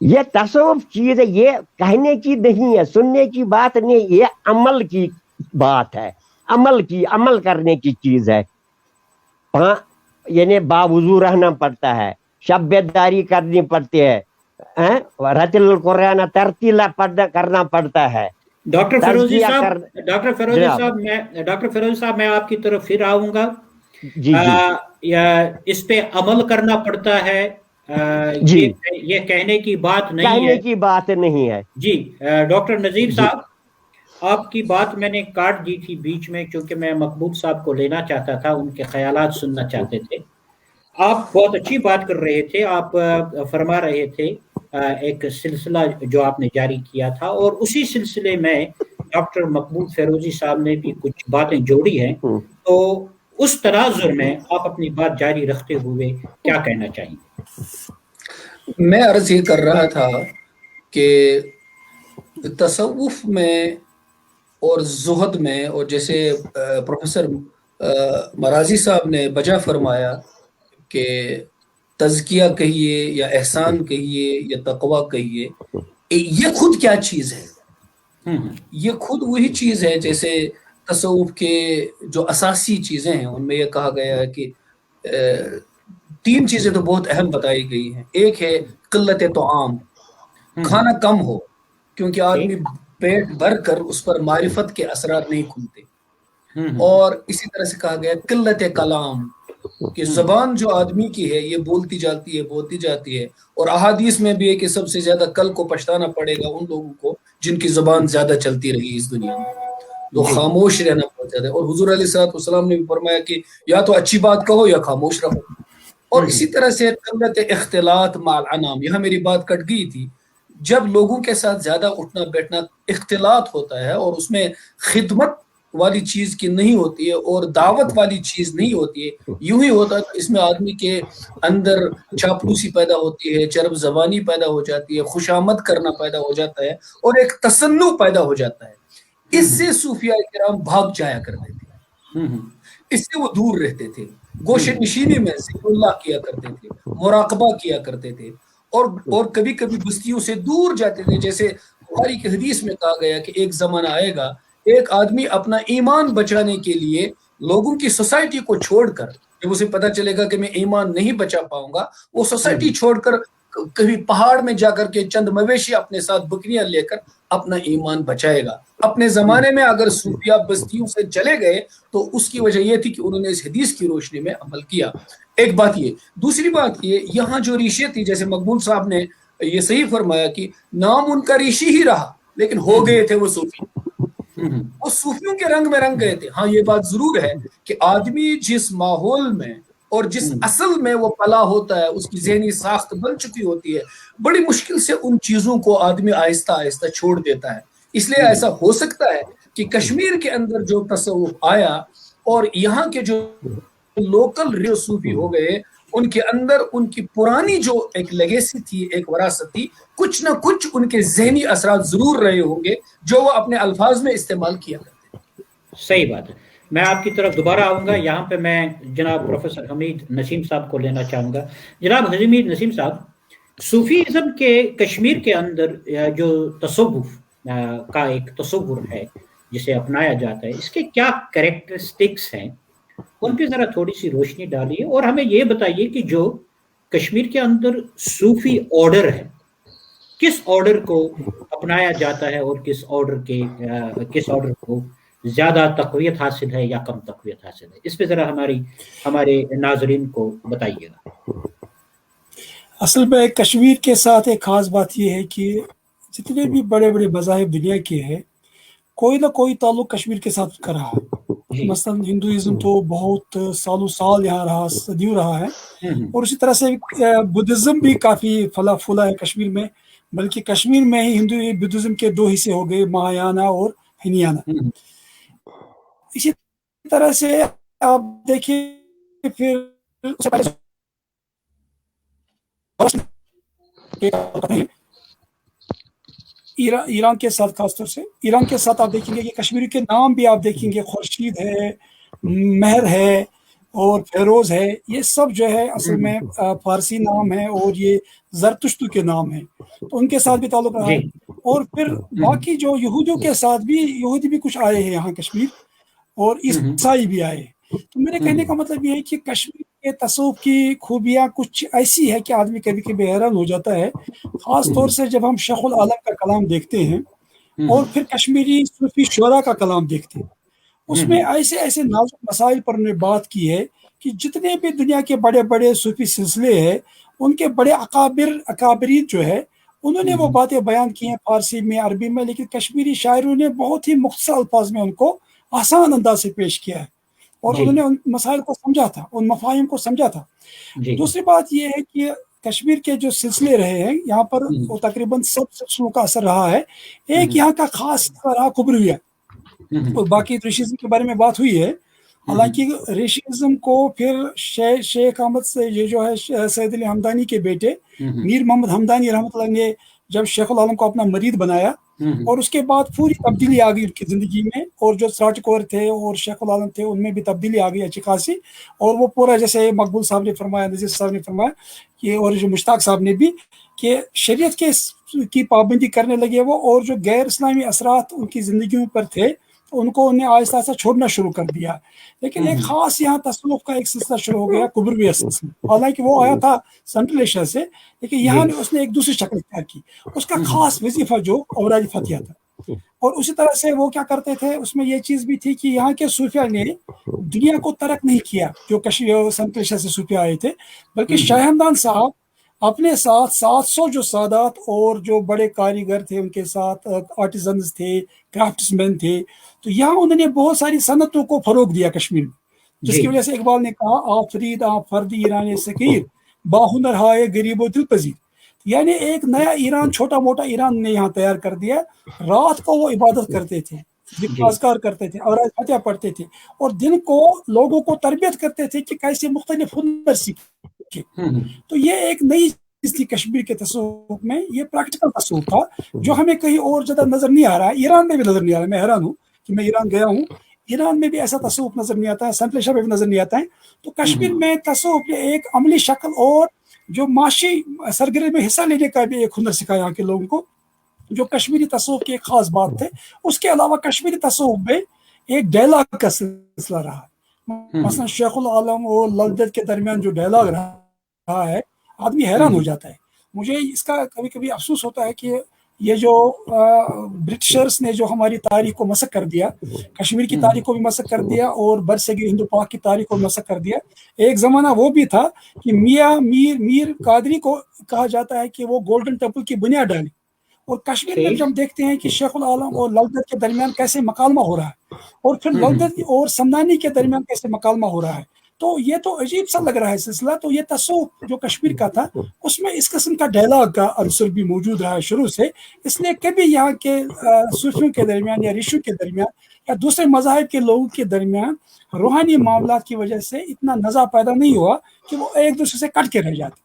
یہ تصوف چیز ہے, یہ کہنے کی نہیں ہے, سننے کی بات نہیں, یہ عمل کی بات ہے, عمل کرنے کی چیز ہے. یعنی باوضو رہنا پڑتا ہے, شب بیداری کرنی پڑتی ہے, رتل القرآن ترتیلا کرنا پڑتا ہے. ڈاکٹر فیروزی صاحب میں آپ کی طرف پھر آؤں گا. جی اس پہ عمل کرنا پڑتا ہے, جی, یہ کہنے کی بات نہیں ہے, کہنے کی بات نہیں ہے. جی ڈاکٹر نذیر صاحب, آپ کی بات میں نے کاٹ دی تھی بیچ میں, کیونکہ میں مقبول صاحب کو لینا چاہتا تھا, ان کے خیالات سننا چاہتے تھے. آپ بہت اچھی بات کر رہے تھے, آپ فرما رہے تھے ایک سلسلہ جو آپ نے جاری کیا تھا, اور اسی سلسلے میں ڈاکٹر مقبول فیروزی صاحب نے بھی کچھ باتیں جوڑی ہیں. تو تو اس تناظر میں آپ اپنی بات جاری رکھتے ہوئے کیا کہنا چاہیں گے؟ میں عرض یہ کر رہا تھا کہ تصوف میں اور زہد میں، اور جیسے پروفیسر مرازی صاحب نے بجا فرمایا کہ تزکیہ کہیے یا احسان کہیے یا تقوی کہیے، یہ خود کیا چیز ہے؟ یہ خود وہی چیز ہے جیسے تصوف کے جو اساسی چیزیں ہیں ان میں یہ کہا گیا ہے کہ 3 چیزیں تو بہت اہم بتائی گئی ہیں۔ ایک ہے قلت طعام، کھانا کم ہو، کیونکہ آدمی پیٹ بھر کر اس پر معرفت کے اثرات نہیں کھلتے۔ اور اسی طرح سے کہا گیا قلت کلام، کہ زبان جو آدمی کی ہے یہ بولتی جاتی ہے، اور احادیث میں بھی ہے کہ سب سے زیادہ کل کو پچھتانا پڑے گا ان لوگوں کو جن کی زبان زیادہ چلتی رہی اس دنیا میں، تو خاموش رہنا بہت زیادہ ہے۔ اور حضور علیہ السلام نے بھی فرمایا کہ یا تو اچھی بات کہو یا خاموش رہو۔ اور اسی طرح سے قلت اختلاط مع الانام، یہاں میری بات کٹ گئی تھی، جب لوگوں کے ساتھ زیادہ اٹھنا بیٹھنا اختلاط ہوتا ہے اور اس میں خدمت والی چیز کی نہیں ہوتی ہے اور دعوت والی چیز نہیں ہوتی ہے، یوں ہی ہوتا ہے، تو اس میں آدمی کے اندر چاپلوسی پیدا ہوتی ہے، چرب زبانی پیدا ہو جاتی ہے، خوشامد کرنا پیدا ہو جاتا ہے، اور ایک تصنع پیدا ہو جاتا ہے۔ اس سے صوفیاء کرام بھاگ جایا کرتے تھے، اس سے وہ دور رہتے تھے، گوشے نشینی میں ذکر اللہ کیا کرتے تھے، مراقبہ کیا کرتے تھے، اور کبھی کبھی بستیوں سے دور جاتے تھے۔ جیسے بخاری کی حدیث میں کہا گیا کہ ایک زمانہ آئے گا، ایک آدمی اپنا ایمان بچانے کے لیے لوگوں کی سوسائٹی کو چھوڑ کر، جب اسے پتا چلے گا کہ میں ایمان نہیں بچا پاؤں گا، وہ سوسائٹی چھوڑ کر کبھی پہاڑ میں جا کر کے چند مویشی اپنے ساتھ بکریاں لے کر اپنا ایمان بچائے گا۔ اپنے زمانے میں اگر صوفیاء بستیوں سے چلے گئے تو اس کی وجہ یہ تھی کہ انہوں نے اس حدیث کی روشنی میں عمل کیا۔ ایک بات یہ، دوسری بات یہ، یہاں جو ریشے تھی، جیسے مقبول صاحب نے یہ صحیح فرمایا کہ نام ان کا ریشی ہی رہا، لیکن ہو گئے تھے وہ صوفی، وہ صوفیوں کے رنگ میں رنگ گئے تھے۔ ہاں یہ بات ضرور ہے کہ آدمی جس ماحول میں اور جس اصل میں وہ پلا ہوتا ہے، اس کی ذہنی ساخت بن چکی ہوتی ہے، بڑی مشکل سے ان چیزوں کو آدمی آہستہ آہستہ چھوڑ دیتا ہے۔ اس لیے ایسا ہو سکتا ہے کہ کشمیر کے اندر جو تصوف آیا اور یہاں کے جو لوکل صوفی ہو گئے، ان کے اندر ان کی پرانی جو ایک لیگیسی تھی، ایک وراثت تھی، کچھ نہ کچھ ان کے ذہنی اثرات ضرور رہے ہوں گے جو وہ اپنے الفاظ میں استعمال کیا کرتے ہیں۔ صحیح بات ہے۔ میں آپ کی طرف دوبارہ آؤں گا، یہاں پہ میں جناب پروفیسر حمید نسیم صاحب کو لینا چاہوں گا۔ جناب حمید نسیم صاحب، صوفیزم کے کشمیر کے اندر جو تصوف کا ایک تصور ہے جسے اپنایا جاتا ہے، اس کے کیا کریکٹرسٹکس ہیں، ان پہ ذرا تھوڑی سی روشنی ڈالیے، اور ہمیں یہ بتائیے کہ جو کشمیر کے اندر صوفی آرڈر ہے، کس آرڈر کو اپنایا جاتا ہے اور کس آرڈر کو زیادہ تقویت حاصل ہے یا کم تقویت حاصل ہے، اس پہ ذرا ہمارے ناظرین کو بتائیے گا۔ اصل میں کشمیر کے ساتھ ایک خاص بات یہ ہے کہ جتنے بھی بڑے بڑے مذاہب دنیا کے ہیں، کوئی نہ کوئی تعلق کشمیر کے ساتھ کا رہا ہے۔ مثلا ہندوازم تو بہت سالوں سال یہاں رہا، صدیوں رہا ہے، اور اسی طرح سے بدھزم بھی کافی پھلا پھولا ہے کشمیر میں، بلکہ کشمیر میں ہی ہندو بدھزم کے 2 حصے ہو گئے، مہایانا اور ہینیانا۔ اسی طرح سے آپ دیکھیں پھر ایران کے ساتھ، خاص طور سے ایران کے ساتھ آپ دیکھیں گے کہ کشمیری کے نام بھی آپ دیکھیں گے، خورشید ہے، مہر ہے اور فیروز ہے، یہ سب جو ہے اصل میں فارسی نام ہے اور یہ زرتشتو کے نام ہیں، تو ان کے ساتھ بھی تعلق رہا ہے۔ اور پھر باقی جو یہودیوں کے ساتھ بھی، یہودی بھی کچھ آئے ہیں یہاں کشمیر، اور عیسائی بھی آئے۔ تو میرے کہنے کا مطلب یہ ہے کہ کشمیر کے تصوف کی خوبیاں کچھ ایسی ہے کہ آدمی کبھی کبھی حیران ہو جاتا ہے، خاص طور سے جب ہم شیخ العالم کا کلام دیکھتے ہیں اور پھر کشمیری صوفی شعراء کا کلام دیکھتے ہیں، اس میں ایسے ایسے نازک مسائل پر انہوں نے بات کی ہے کہ جتنے بھی دنیا کے بڑے بڑے صوفی سلسلے ہیں، ان کے بڑے اکابرین جو ہے، انہوں نے وہ باتیں بیان کی ہیں فارسی میں، عربی میں، لیکن کشمیری شاعروں نے بہت ہی مختصر الفاظ میں ان کو آسان انداز سے پیش کیا ہے، اور انہوں نے ان مسائل کو سمجھا تھا، ان مفاہیم کو سمجھا تھا۔ دوسری بات یہ ہے کہ کشمیر کے جو سلسلے رہے ہیں یہاں پر، وہ تقریباً سب سلسلوں کا اثر رہا ہے۔ ایک یہاں کا خاص رہا کبرویہ، اور باقی ریشیزم کے بارے میں بات ہوئی ہے، हालांकि रेशिज्म को फिर शेख अहमद से ये जो है सैयद अली हमदानी के बेटे मीर मोहम्मद हमदानी रहमतुल्लाह ने जब शेख उल आलम को अपना मरीद बनाया और उसके बाद पूरी तब्दीली आ गई उनकी ज़िंदगी में, और जो सराटकोर थे और शेख उल आलम थे उनमें भी तब्दीली आ गई अच्छी खासी, और वो पूरा जैसे मकबूल साहब ने फरमाया, नज़ीर साहब ने फरमाया कि, और जो मुश्ताक साहब ने भी, कि शरीयत के की पाबंदी करने लगे वो, और जो गैर इस्लामी असरात उनकी ज़िंदगियों पर थे तो उनको उन्हें आहिस्ता आहिस्ता छोड़ना शुरू कर दिया। लेकिन एक ख़ास यहाँ तसव्वुफ़ का एक सिलसिला शुरू हो गया, कुबरवी सिलसिला। हालांकि वो आया था सेंट्रल एशिया से, लेकिन यहाँ उसने एक दूसरी शक्ल इख्तियार की। उसका खास वजीफा जो औराज फतिहा था, और उसी तरह से वो क्या करते थे, उसमें ये चीज़ भी थी कि यहाँ के सूफिया ने दुनिया को तर्क नहीं किया जो कश्मीर सेंट्रल एशिया से सूफिया आए थे, बल्कि शाह हमदान साहब अपने साथ 700 जो सादात और जो बड़े कारीगर थे उनके साथ, आर्टिजन्स थे, क्राफ्ट्समैन थे, तो यहाँ उन्होंने बहुत सारी सनतों को फरोग दिया कश्मीर में, जिसकी वजह से इकबाल ने कहा, आफरीद आप फर्दी ईरान सकीर बाहुनर हाय गरीबो दिल पजीर, यानी एक नया ईरान, छोटा मोटा ईरान ने यहाँ तैयार कर दिया। रात को वो इबादत करते थे, अज़कार करते थे और फतिहा पढ़ते थे, और दिन को लोगों को तरबियत करते थे कि कैसे मुख्तलिफ हुनर सीखे। तो ये एक नई चीज थी कश्मीर के तसव्वुफ में, ये प्रैक्टिकल तसव्वुफ था जो हमें कहीं और ज्यादा नजर नहीं आ रहा है, ईरान में भी नजर नहीं आ रहा है। मैं हैरान हूँ कि मैं ईरान गया हूँ, ईरान में भी ऐसा तसव्वुफ नजर नहीं आता है, सेंट्रल एशिया में भी नजर नहीं आता है। तो कश्मीर में तसव्वुफ ने एक अमली शक्ल और जो माशी सरगर्मी में हिस्सा लेने का भी एक हुनर सिखाया यहाँ के लोगों को, जो कश्मीरी तसव्वुफ की एक खास बात थे। उसके अलावा कश्मीरी तसव्वुफ में एक डायलॉग का सिलसिला रहा है, मसलन शेख उल आलम और ललदत के दरमियान जो डायलॉग रहा है, आदमी हैरान हो जाता है। मुझे इसका कभी कभी अफसोस होता है कि ये जो ब्रिटिशर्स ने जो हमारी तारीख को मसक कर दिया, कश्मीर की तारीख को भी मसक कर दिया और बरसगीर हिंदू पाक की तारीख को मसक कर दिया। एक ज़माना वो भी था कि मियाँ मीर कादरी को कहा जाता है कि वो गोल्डन टेम्पल की बुनियाद डाली, और कश्मीर में जब देखते हैं कि शेख उल आलम और ललदत के दरमियान कैसे मकालमा हो रहा है, और फिर ललदत और समदानी के दरमियान कैसे मकालमा हो रहा है, तो ये तो अजीब सा लग रहा है सिलसिला। तो ये तसव्वुफ जो कश्मीर का था, उसमें इस किस्म का डायलॉग का अंसर भी मौजूद रहा है शुरू से। इसलिए कभी यहाँ के सूफियों के दरमियान या ऋषियों के दरमियान या दूसरे मज़ाहिब के लोगों के दरमियान रूहानी मामलात की वजह से इतना नज़ा पैदा नहीं हुआ कि वो एक दूसरे से कट के रह जाते,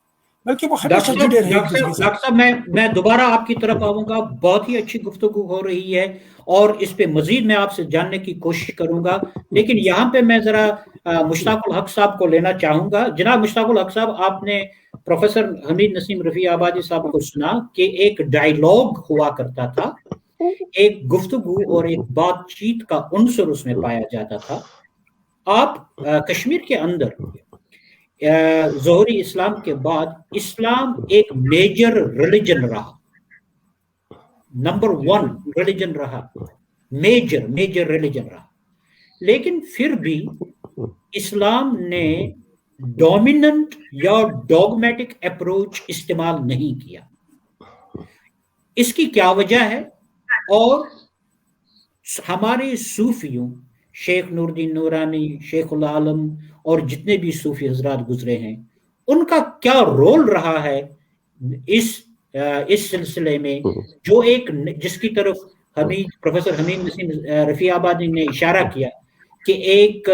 बल्कि वो हमेशा जुड़े रहे। डॉक्टर साहब मैं दोबारा आपकी तरफ आऊंगा, बहुत ही अच्छी गुफ्तगू हो रही है और इस पे मजीद मैं आपसे जानने की कोशिश करूंगा, लेकिन यहाँ पे मैं जरा मुश्ताकुल हक साहब को लेना चाहूंगा। जनाब मुश्ताकुल हक साहब, आपने प्रोफेसर हमीद नसीम रफी आबादी साहब को सुना कि एक डायलॉग हुआ करता था, एक गुफ्तगू और एक बातचीत का उन्सर उसमें पाया जाता था। आप कश्मीर के अंदर ज़ोहरी इस्लाम के बाद इस्लाम एक मेजर रिलीजन रहा, नंबर 1 रिलीजन रहा, मेजर रिलीजन रहा, लेकिन फिर भी इस्लाम ने डोमिनेंट या डॉगमेटिक अप्रोच इस्तेमाल नहीं किया। इसकी क्या वजह है? और हमारे सूफियों, शेख नूरुद्दीन नूरानी, शेख उल आलम और जितने भी सूफी हजरात गुजरे हैं, उनका क्या रोल रहा है इस सिलसिले में, जो एक जिसकी तरफ प्रोफेसर हमीद नसीम रफी आबादी ने इशारा किया कि एक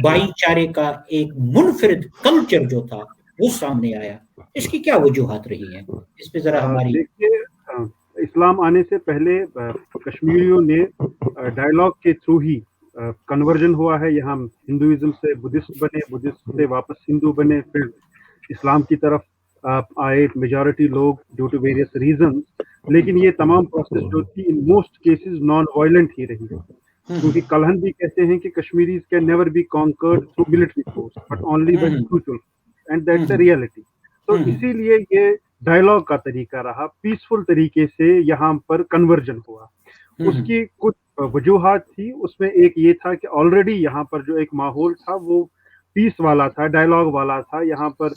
भाईचारे का एक मुनफरिद कल्चर जो था वो सामने आया। इसकी क्या वजूहात रही हैं? इस पे जरा हमारी। देखिए, इस्लाम आने से पहले कश्मीरियों ने डायलॉग के थ्रू ही कन्वर्जन हुआ है। यहाँ हिंदुइज्म से बुद्धिस्ट बने, बुद्धिस्ट से वापस हिंदू बने, फिर इस्लाम की तरफ आए मेजॉरिटी लोग ड्यू टू वेरियस रीजंस। लेकिन ये तमाम प्रोसेस जो थी in most cases non violent ही रही है, क्योंकि कलहन भी कहते हैं कि Kashmiris can never be conquered through military force but only by spiritual, and that's the reality. तो इसीलिए ये डायलॉग का तरीका रहा, पीसफुल तरीके से यहाँ पर कन्वर्जन हुआ। उसकी कुछ वजूहात थी, उसमें एक ये था कि ऑलरेडी यहाँ पर जो एक माहौल था वो पीस वाला था, डायलॉग वाला था। यहाँ पर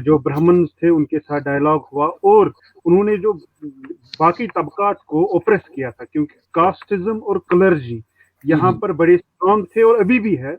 जो ब्राह्मण्स थे उनके साथ डायलॉग हुआ, और उन्होंने जो बाकी तबकात को ओप्रेस किया था, क्योंकि कास्टिज्म और क्लर्जी यहाँ पर बड़े स्ट्रॉन्ग थे और अभी भी है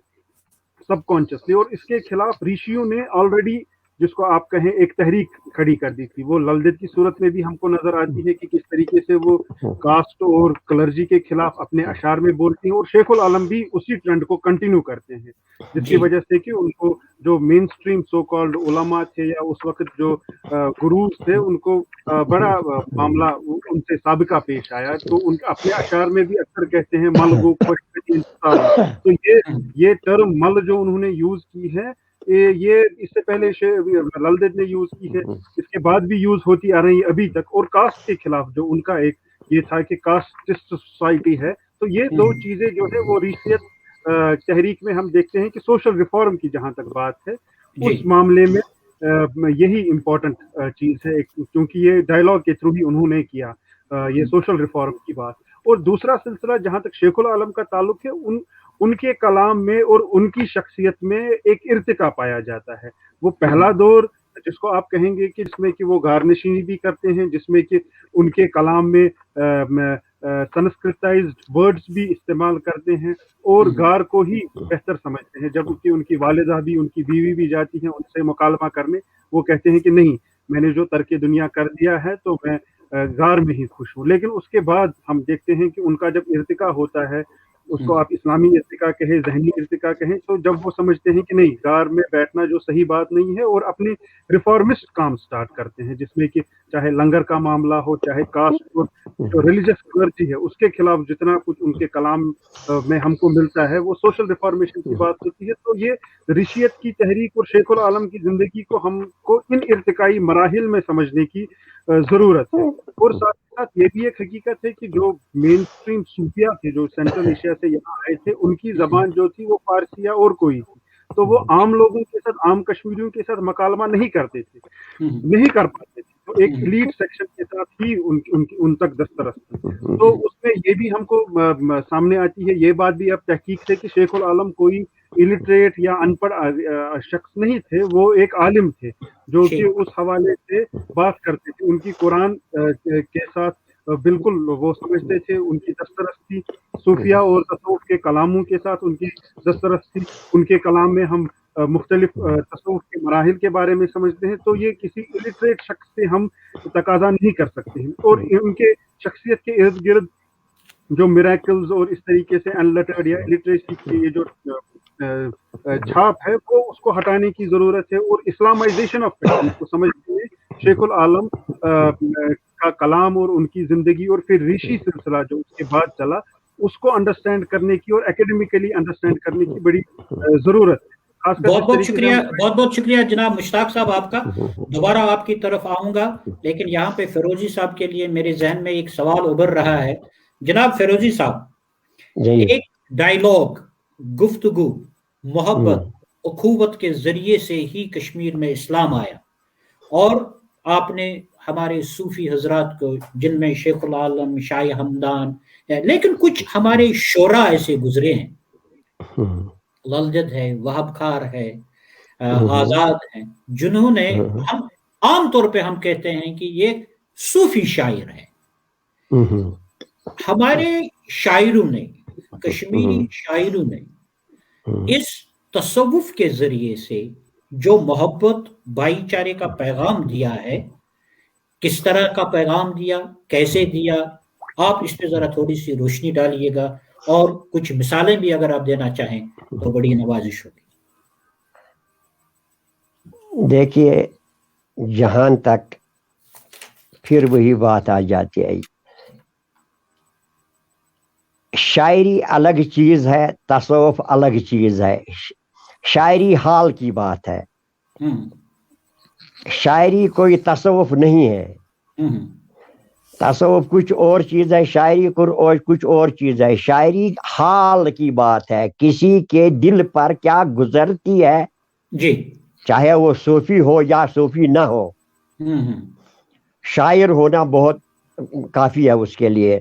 सबकॉन्शियसली, और इसके खिलाफ ऋषियों ने ऑलरेडी जिसको आप कहें एक तहरीक खड़ी कर दी थी। वो ललदत की सूरत में भी हमको नजर आती है कि किस तरीके से वो कास्ट और क्लर्जी के खिलाफ अपने अशार में बोलती हैं, और शेखुल आलम भी उसी ट्रेंड को कंटिन्यू करते हैं, जिसकी वजह से कि उनको जो मेन स्ट्रीम सो कॉल्ड उलमा थे या उस वक्त जो गुरूज थे, उनको बड़ा मामला उनसे साबिका पेश आया। तो उनके अपने अशार में भी अक्सर कहते हैं मल वो खुश। तो ये टर्म मल जो उन्होंने यूज की है, ये इससे पहले ललदत ने यूज की है, इसके बाद भी यूज होती आ रही है अभी तक। और कास्ट के खिलाफ जो उनका एक ये था कि कास्टिस्ट सोसाइटी है, तो ये दो चीजें जो है वो रीसियत तहरीक में हम देखते हैं कि सोशल रिफॉर्म की जहां तक बात है, उस मामले में यही इम्पोर्टेंट चीज है, क्योंकि ये डायलॉग के थ्रू ही उन्होंने किया ये सोशल रिफॉर्म की बात। और दूसरा सिलसिला जहां तक शेखुल आलम का ताल्लुक है, उनके कलाम में और उनकी शख्सियत में एक इर्तिका पाया जाता है। वो पहला दौर जिसको आप कहेंगे कि जिसमें कि वो गार्निशिंग भी करते हैं, जिसमें कि उनके कलाम में संस्कृताइज्ड वर्ड्स भी इस्तेमाल करते हैं और गार को ही बेहतर समझते हैं, जबकि उनकी वालिदा भी, उनकी बीवी भी जाती हैं उनसे मुकालमा करने। वो कहते हैं कि नहीं, मैंने जो तर्क दुनिया कर दिया है तो मैं गार में ही खुश हूँ। लेकिन उसके बाद हम देखते हैं कि उनका जब इर्तिका होता है, उसको आप इस्लामी इर्तिका कहें, जहनी इर्तिका कहें, तो जब वो समझते हैं कि नहीं, गार में बैठना जो सही बात नहीं है, और अपने रिफॉर्मिस्ट काम स्टार्ट करते हैं, जिसमें कि चाहे लंगर का मामला हो, चाहे कास्ट और जो रिलीजियस क्लर्जी है उसके खिलाफ जितना कुछ उनके कलाम में हमको मिलता है, वो सोशल रिफॉर्मेशन की बात होती है। तो ये रिशियत की तहरीक और शेखुल आलम की जिंदगी को हमको इन इर्तिकाई मराहिल में समझने की जरूरत है। और साथ साथ ये भी एक हकीकत है कि जो मेन स्ट्रीम सूफिया थे जो सेंट्रल एशिया से यहाँ आए थे, उनकी जबान जो थी वो फारसी या और कोई थी, तो वो आम लोगों के साथ, आम कश्मीरियों के साथ मकालमा नहीं करते थे, नहीं कर पाते थे। तो एक एलीट सेक्शन के साथ ही उन तक दस्तरस थी। तो उसमें ये भी हमको सामने आती है ये बात भी अब तहकीक से कि शेखुल आलम कोई इलिटरेट या अनपढ़ शख्स नहीं थे, वो एक आलिम थे जो कि उस हवाले से बात करते थे। उनकी कुरान के साथ बिल्कुल वो समझते थे, उनकी दस्तरस थी। सूफिया और तसव्वुफ के कलामों के साथ उनकी दस्तरस थी। उनके कलाम में हम मुख्तलिफ तसव्वुफ के मराहिल के बारे में समझते हैं। तो ये किसी इलिटरेट शख्स से हम तकाजा नहीं कर सकते हैं। और उनके शख्सियत के इर्द गिर्द जो मिरेकल्स और इस तरीके से अनलेटर्ड या इलिटरेसी की ये जो छाप है, वो उसको हटाने की जरूरत है। और इस्लामाइजेशन ऑफ फिक्शन को समझते हुए शेखुल आलम का कलाम और उनकी जिंदगी और फिर ऋषि सिलसिला जो उसके बाद चला, उसको अंडरस्टैंड करने की और एकेडमिकली अंडरस्टैंड करने की बड़ी जरूरत है। बहुत बहुत शुक्रिया जनाब मुश्ताक साहब आपका। दोबारा आपकी तरफ आऊंगा, लेकिन यहाँ पे फिरोजी साहब के लिए मेरे जहन में एक सवाल उभर रहा है। जनाब फिरोजी साहब, एक डायलॉग, गुफ्तगू, मोहब्बत, उखुवत के जरिए से ही कश्मीर में इस्लाम आया, और आपने हमारे सूफी हजरात को, जिनमें शेखुल आलम, शाह हमदान, लेकिन कुछ हमारे शोरा ऐसे गुजरे हैं, ललजद है, वहाब खार है, आजाद है, जिन्होंने, हम आम तौर पे हम कहते हैं कि ये सूफी शायर है। हमारे शायरों ने, कश्मीरी शायरों ने इस तसव्वुफ के जरिए से जो मोहब्बत, भाईचारे का पैगाम दिया है, किस तरह का पैगाम दिया, कैसे दिया, आप इस पे जरा थोड़ी सी रोशनी डालिएगा, और कुछ मिसालें भी अगर आप देना चाहें तो बड़ी नवाजिश होगी। देखिए, जहां तक फिर वही बात आ जाती है, शायरी अलग चीज है, तसव्वुफ अलग चीज है। शायरी हाल की बात है, शायरी कोई तसव्वुफ नहीं है। तसव्वुफ कुछ और चीज है, शायरी कुछ और चीज है। शायरी हाल की बात है, किसी के दिल पर क्या गुजरती है जी, चाहे वो सूफी हो या सूफी ना हो, शायर होना बहुत काफी है उसके लिए।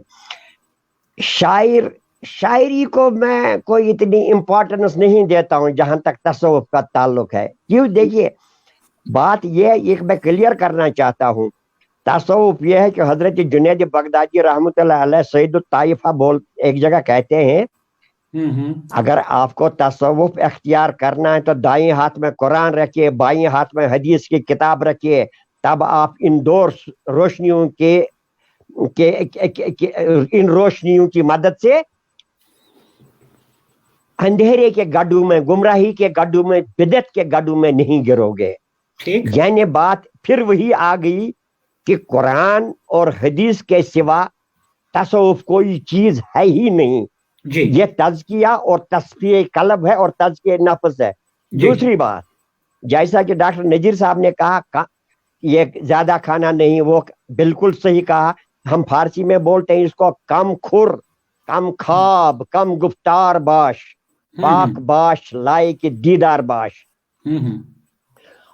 शायरी को मैं कोई इतनी इम्पोर्टेंस नहीं देता हूं जहां तक तसव्वुफ का ताल्लुक है। क्यों, देखिए बात यह एक मैं क्लियर करना चाहता हूं। तसव्वुफ यह है कि हजरत जुनैद बगदादी रहमतुल्लाह अलैह सैयद ताइफा बोल एक जगह कहते हैं अगर आपको तसव्वुफ इख्तियार करना है तो दाएं हाथ में कुरान रखिए, बाएं हाथ में हदीस की किताब रखिए, तब आप इन दो रोशनियों इन रोशनियों की मदद से अंधेरे के गड्ढों में, गुमराही के गड्ढों में, बिदअत के गड्ढों में नहीं गिरोगे। यानी बात फिर वही आ गई कि कुरान और हदीस के सिवा तसव्वुफ कोई चीज है ही नहीं जी। ये तज़किया और तस्फिये कल्ब है और तज़किये नफ्स है। दूसरी बात, जैसा कि डॉक्टर नजीर साहब ने कहा ये ज्यादा खाना नहीं, वो बिल्कुल सही कहा। हम फारसी में बोलते हैं इसको कम खुर, कम खाब, कम गुफ्तार बाश, पाक बाश लाए के दीदार बाश।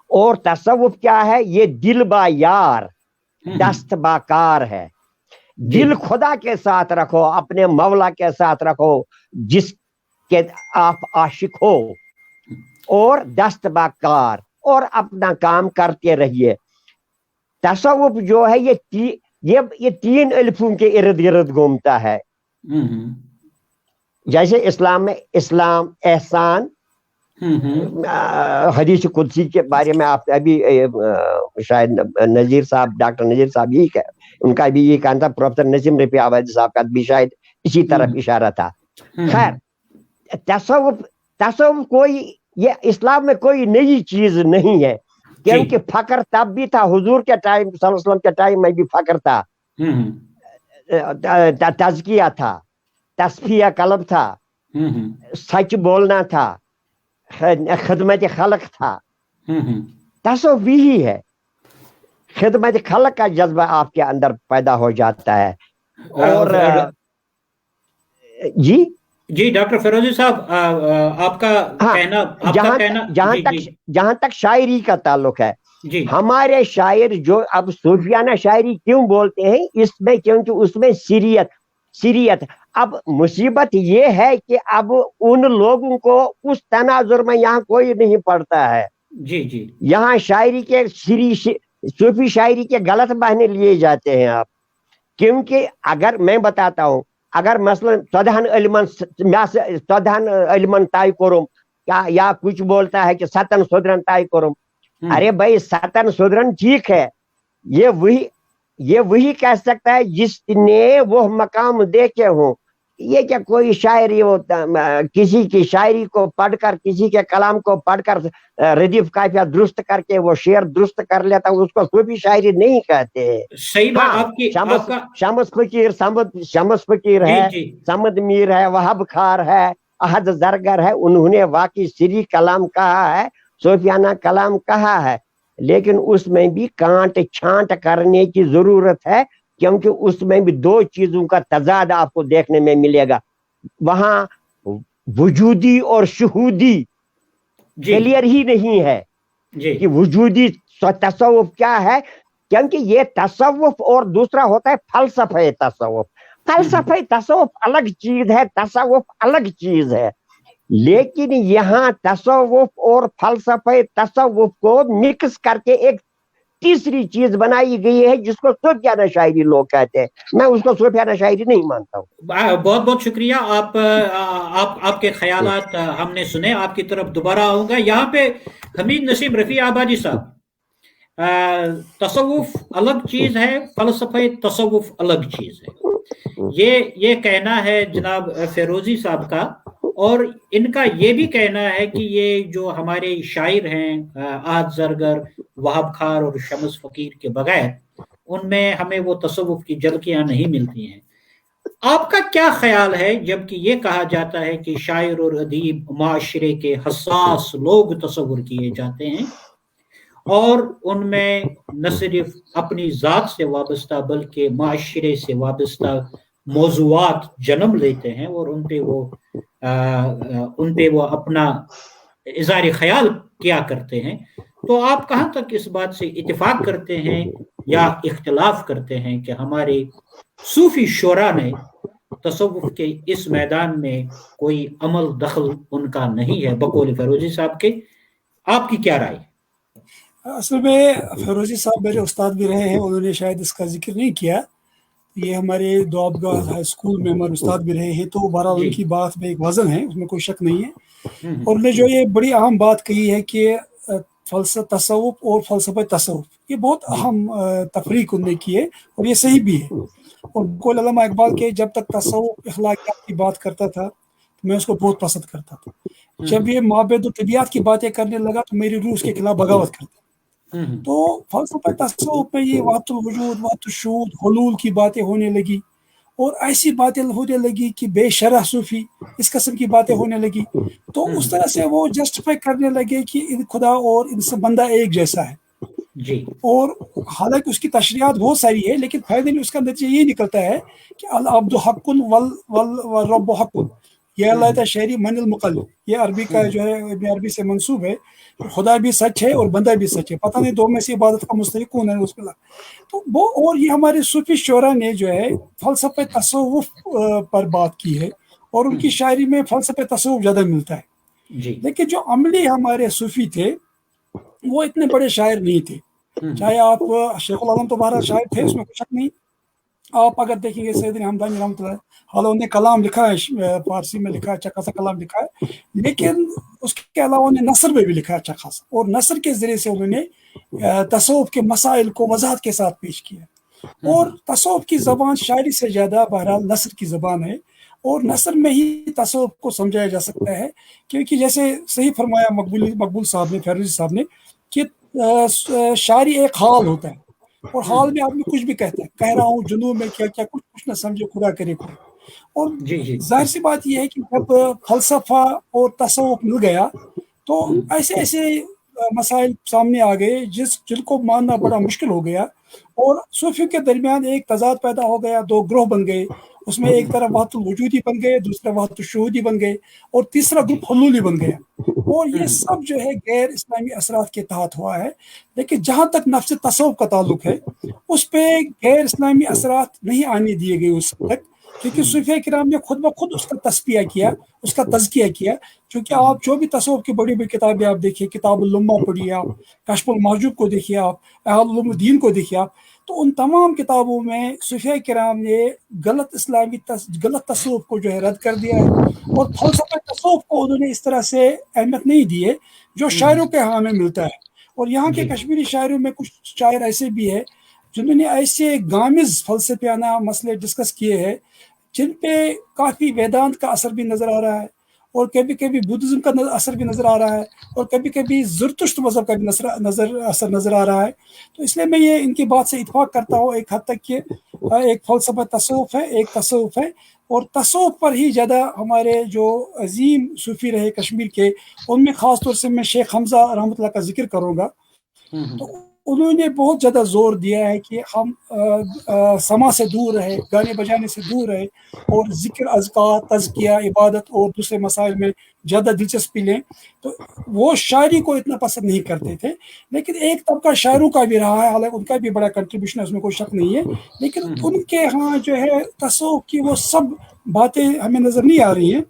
और तसव्वुफ क्या है? ये दिल बा यार, दस्त बाकार है। दिल खुदा के साथ रखो, अपने मौला के साथ रखो जिसके आप आशिक हो, और दस्त बाकार, और अपना काम करते रहिए। तसव्वुफ जो है ये तीन अल्फों के इर्द गिर्द घूमता है। जैसे इस्लाम में इस्लाम, एहसान, हदीस कुदसी के बारे में आप अभी शायद नजीर साहब, डॉक्टर नजीर साहब यही उनका भी ये कहना था, प्रोफेसर नसीम रफी आवाज़ी साहब का भी शायद इसी तरफ इशारा था। खैर, तसव्वुफ कोई, ये इस्लाम में कोई नई चीज नहीं है, क्योंकि फकर तब भी था, हुजूर के टाइम सल्लल्लाहु अलैहि वसल्लम के टाइम में भी फकर था, तज़किया था, तस्फिया कल्ब था, सच बोलना था, खिदमत खल्क था। तसव्वुफ ही है, खिदमत खल्क का जज्बा आपके अंदर पैदा हो जाता है। और जी डॉक्टर फिरोजी साहब, आपका कहना, जहां तक शायरी का ताल्लुक है जी, हमारे शायर जो अब सूफियाना शायरी क्यों बोलते हैं इसमें, क्योंकि उसमें सीरियत। अब मुसीबत ये है कि अब उन लोगों को उस तनाजुर में यहाँ कोई नहीं पढ़ता है जी जी। यहाँ शायरी के सूफी शायरी के गलत बहाने लिए जाते हैं आप। क्योंकि अगर मैं बताता हूँ, अगर मसलन सदहन अलिमन ताई करूम या कुछ बोलता है कि सतन सुधरन ताई करूम, अरे भाई सतन सुधरन ठीक है, ये वही कह सकता है जिसने वो मकाम देखे हो। ये क्या कोई शायरी होता, किसी की शायरी को पढ़कर, किसी के कलाम को पढ़कर रदीफ काफिया दुरुस्त करके वो शेर दुरुस्त कर लेता, उसको सूफी शायरी नहीं कहते। सही बात आपकी। शमस फकीर है, समद मीर है, वहाब खार है, अहद जरगर है, उन्होंने वाकई सीरी कलाम कहा है, सूफियाना कलाम कहा है, लेकिन उसमें भी कांट छांट करने की जरूरत है, क्योंकि उसमें भी दो चीजों का तजाद आपको देखने में मिलेगा। वहां वजूदी और शुहूदी क्लियर ही नहीं है कि वजूदी तसव्वुफ क्या है, क्योंकि ये तसव्वुफ और दूसरा होता है फलसफे तसव्वुफ। फलसफे तसव्वुफ अलग चीज है, तसव्वुफ अलग चीज है। लेकिन यहाँ तसव्वुफ और फलसफे तसव्वुफ को मिक्स करके एक तीसरी चीज बनाई गई है जिसको सूफियाना शायरी लोग कहते हैं। मैं उसको सूफियाना शायरी नहीं मानता हूँ। बहुत बहुत शुक्रिया। आपके ख्यालात हमने सुने, आपकी तरफ दोबारा आऊंगा। यहाँ पे हमीद नसीम रफी आबादी साहब, तसव्वुफ अलग चीज है, फलसफे तसव्वुफ अलग चीज है, ये कहना है जनाब फिरोजी साहब का। और इनका ये भी कहना है कि ये जो हमारे शायर हैं आहद जरगर, वहाब खार और शमस फकीर के बगैर उनमें हमें वो तसव्वुफ की झलकियां नहीं मिलती हैं। आपका क्या ख्याल है जबकि ये कहा जाता है कि शायर और अदीब माशरे के हसास लोग तसव्वुर किए जाते हैं और उनमें न सिर्फ अपनी ज़ात से वाबस्ता बल्कि माशरे से वाबस्ता मौज़ूआत जन्म लेते हैं और उन पे वो अपना इज़हार ख्याल किया करते हैं। तो आप कहाँ तक इस बात से इत्तेफाक करते हैं या इख्तिलाफ करते हैं कि हमारे सूफी शोरा ने तसव्वुफ के इस मैदान में कोई अमल दखल उनका नहीं है बकौल फिरोजी साहब के? आपकी क्या राय? असल में फिरोजी साहब मेरे उस्ताद भी रहे हैं, उन्होंने शायद इसका जिक्र नहीं किया। یہ ہمارے دوابگاہ ہائی اسکول میں ہمارے استاد بھی رہے ہیں، تو بہرحال ان کی بات میں ایک وزن ہے، اس میں کوئی شک نہیں ہے. اور نے جو یہ بڑی اہم بات کہی ہے کہ فلسفہ تصوف اور فلسفہ تصوف، یہ بہت اہم تفریق انہوں نے کی ہے، اور یہ صحیح بھی ہے. اور بالکل علامہ اقبال کے جب تک تصوف اخلاقیات کی بات کرتا تھا تو میں اس کو بہت پسند کرتا تھا. جب یہ مابعد و طبیعت کی باتیں کرنے لگا تو میری روح اس کے خلاف بغاوت کرتا. تو فلسفہ تصوف میں یہ وحدت الوجود، وحدت الشہود، حلول کی باتیں ہونے لگی، اور ایسی باتیں ہونے لگی کہ بے شرح صوفی اس قسم کی باتیں ہونے لگی. تو اس طرح سے وہ جسٹیفائی کرنے لگے کہ خدا اور انسان بندہ ایک جیسا ہے. جی. اور حالانکہ اس کی تشریحات بہت ساری ہے، لیکن فائنلی اس کا نتیجہ یہ نکلتا ہے کہ العبد حق والرب حق. یہ اللہ شہری من المقل، یہ عربی کا جو ہے ابن عربی سے منسوب ہے. خدا بھی سچ ہے اور بندہ بھی سچ ہے، پتہ نہیں دو میں سے عبادت کا مستحق کون ہے اس میں. تو وہ اور یہ ہمارے صوفی شعراء نے جو ہے فلسفہ تصوف پر بات کی ہے، اور ان کی شاعری میں فلسفہ تصوف زیادہ ملتا ہے. جی. لیکن جو عملی ہمارے صوفی تھے وہ اتنے بڑے شاعر نہیں تھے. چاہے آپ شیخ العالم تو بہرحال شاعر تھے، اس میں کوئی شک نہیں. آپ اگر دیکھیں گے سیدنا حمدانی رحمۃ اللہ، حالانکہ نے کلام لکھا ہے، فارسی میں لکھا ہے، اچھا خاصا کلام لکھا ہے، لیکن اس کے علاوہ انہوں نے نثر میں بھی لکھا ہے اچھا خاصا، اور نثر کے ذریعے سے انہوں نے تصوف کے مسائل کو وضاحت کے ساتھ پیش کیا. اور تصوف کی زبان شاعری سے زیادہ بہرحال نثر کی زبان ہے، اور نثر میں ہی تصوف کو سمجھایا جا سکتا ہے. کیونکہ جیسے صحیح فرمایا مقبول صاحب نے، فیروزی صاحب نے، کہ شاعری ایک حال ہوتا ہے، اور حال میں آدمی کچھ بھی کہتا ہے، کہہ رہا ہوں جنوں میں کیا کیا، کچھ نہ سمجھے خدا کرے کوئی. اور ظاہر سی بات یہ ہے کہ جب فلسفہ اور تصوف مل گیا تو ایسے ایسے مسائل سامنے آ گئے جن کو ماننا بڑا مشکل ہو گیا، اور صوفیوں کے درمیان ایک تضاد پیدا ہو گیا. دو گروہ بن گئے، اس میں ایک طرف وحدت الوجودی بن گئے، دوسرا وحدت الشہودی بن گئے، اور تیسرا گروپ حلولی بن گیا. اور یہ سب جو ہے غیر اسلامی اثرات کے تحت ہوا ہے. لیکن جہاں تک نفس تصوف کا تعلق ہے، اس پہ غیر اسلامی اثرات نہیں آنے دیے گئے اس تک، کیونکہ صوفیہ کرام نے خود بخود اس کا تصفیہ کیا، اس کا تزکیہ کیا. کیونکہ آپ جو بھی تصوف کی بڑی بڑی کتابیں آپ دیکھیے، کتاب اللمہ پڑھیے، آپ کشف المحجوب کو دیکھیے، آپ احیاء علوم الدین کو دیکھیے آپ، تو ان تمام کتابوں میں صوفیہ کرام نے غلط تصوف کو جو ہے رد کر دیا ہے، اور فلسفہ تصوف کو انہوں نے اس طرح سے اہمیت نہیں دی ہے جو شاعروں کے ہاں میں ملتا ہے. اور یہاں کے کشمیری شاعروں میں کچھ شاعر ایسے بھی ہیں جنہوں نے ایسے گامز فلسفیانہ مسئلے ڈسکس کیے ہیں جن پہ کافی ویدانت کا اثر بھی نظر آ رہا ہے، اور کبھی کبھی بدھزم کا اثر بھی نظر آ رہا ہے، اور کبھی کبھی زرتشت مذہب کا بھی اثر نظر آ رہا ہے. تو اس لیے میں یہ ان کی بات سے اتفاق کرتا ہوں ایک حد تک کہ ایک فلسفہ تصوف ہے، ایک تصوف ہے، اور تصوف پر ہی زیادہ ہمارے جو عظیم صوفی رہے کشمیر کے، ان میں خاص طور سے میں شیخ حمزہ رحمۃ اللہ کا ذکر کروں گا. تو انہوں نے بہت زیادہ زور دیا ہے کہ ہم سما سے دور رہے، گانے بجانے سے دور رہے، اور ذکر، اذکار، تزکیہ، عبادت اور دوسرے مسائل میں زیادہ دلچسپی لیں. تو وہ شاعری کو اتنا پسند نہیں کرتے تھے، لیکن ایک طبقہ شاعروں کا بھی رہا ہے، حالانکہ ان کا بھی بڑا کنٹریبیوشن ہے، اس میں کوئی شک نہیں ہے، لیکن ان کے ہاں جو ہے تصوف کی وہ سب باتیں ہمیں نظر نہیں آ رہی ہیں.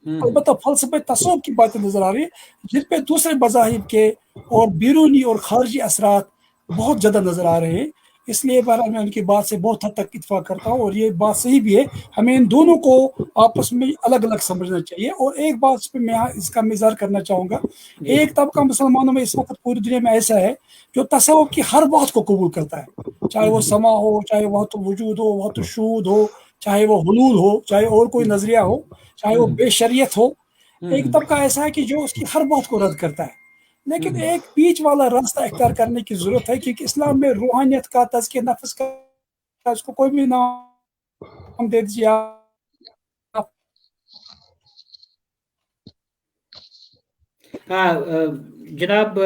البتہ فلسفہ تصوف کی باتیں نظر آ رہی ہیں جن پہ دوسرے مذاہب کے اور بیرونی اور خارجی اثرات بہت زیادہ نظر آ رہے ہیں. اس لیے بہرحال میں ان کی بات سے بہت حد تک اتفاق کرتا ہوں، اور یہ بات صحیح بھی ہے، ہمیں ان دونوں کو آپس میں الگ الگ سمجھنا چاہیے. اور ایک بات پہ میں اس کا اظہار کرنا چاہوں گا، ایک طبقہ مسلمانوں میں اس وقت پوری دنیا میں ایسا ہے جو تصوف کی ہر بات کو قبول کرتا ہے، چاہے وہ سما ہو، چاہے وحدت الوجود ہو، وحدت الشہود ہو، چاہے وہ حلول ہو، چاہے اور کوئی نظریہ ہو، چاہے وہ بے شریعت ہو. ایک طبقہ ایسا ہے کہ جو اس کی ہر بات کو رد کرتا ہے. لیکن ایک بیچ والا راستہ اختیار کرنے کی ضرورت ہے، کیونکہ اسلام میں روحانیت کا، تزکیہ نفس کا، اس کو کوئی بھی نام دے دیجیے آپ. جناب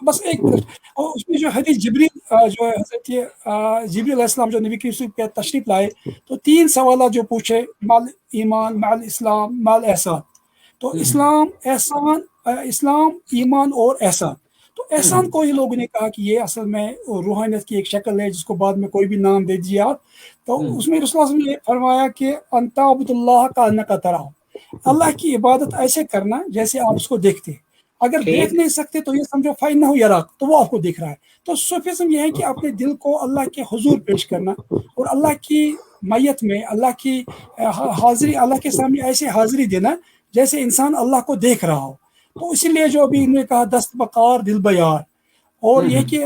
بس ایک منٹ، اور اس میں جو حدیث جبریل جو ہے حضرت جبریل علیہ السلام جو نبی کریم پہ تشریف لائے تو 3 سوالات جو پوچھے، مال ایمان، مال اسلام، مال احسان. تو اسلام، احسان، اسلام، ایمان اور احسان. تو احسان کو ہی لوگوں نے کہا کہ یہ اصل میں روحانیت کی ایک شکل ہے جس کو بعد میں کوئی بھی نام دے دیجیے آپ. تو اس میں رسول اللہ نے فرمایا کہ انت عبد اللہ کا انک تراہ، اللہ کی عبادت ایسے کرنا جیسے آپ اس کو دیکھتے ہیں. अगर देख नहीं सकते तो ये समझो फाइनहु यराक, तो वो आपको दिख रहा है। तो सूफिज्म ये है कि अपने दिल को अल्लाह के हुजूर पेश करना और अल्लाह की मैयत में अल्लाह की हाजिरी, अल्लाह के सामने ऐसे हाजिरी देना जैसे इंसान अल्लाह को देख रहा हो। तो इसीलिए जो अभी इन्होंने कहा दस्त बकार दिल बयार, और ये कि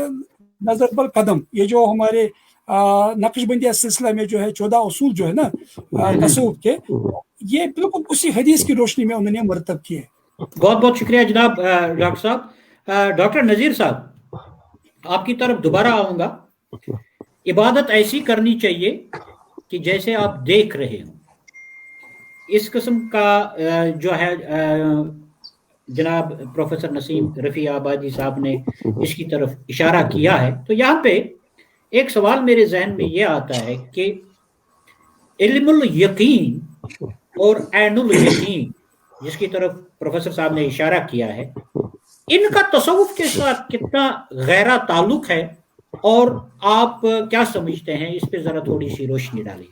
नजर बल कदम, ये जो हमारे नक्शबंदी सिलसिला में जो है 14 उसूल जो है ना तसव्वुफ के, ये बिल्कुल उसी हदीस की रोशनी में उन्होंने मरतब किए। बहुत बहुत शुक्रिया जनाब डॉक्टर साहब। डॉक्टर नज़ीर साहब, आपकी तरफ दोबारा आऊँगा। इबादत ऐसी करनी चाहिए कि जैसे आप देख रहे हो। इस किस्म का जो है जनाब प्रोफेसर नसीम रफ़ी आबादी साहब ने इसकी तरफ इशारा किया है। तो यहाँ पे एक सवाल मेरे जहन में ये आता है कि इल्मुल यकीन और ऐनुल यकीन, जिसकी तरफ प्रोफेसर साहब ने इशारा किया है, इनका तसव्वुफ के साथ कितना गहरा ताल्लुक है और आप क्या समझते हैं? इस पे जरा थोड़ी सी रोशनी डालिए।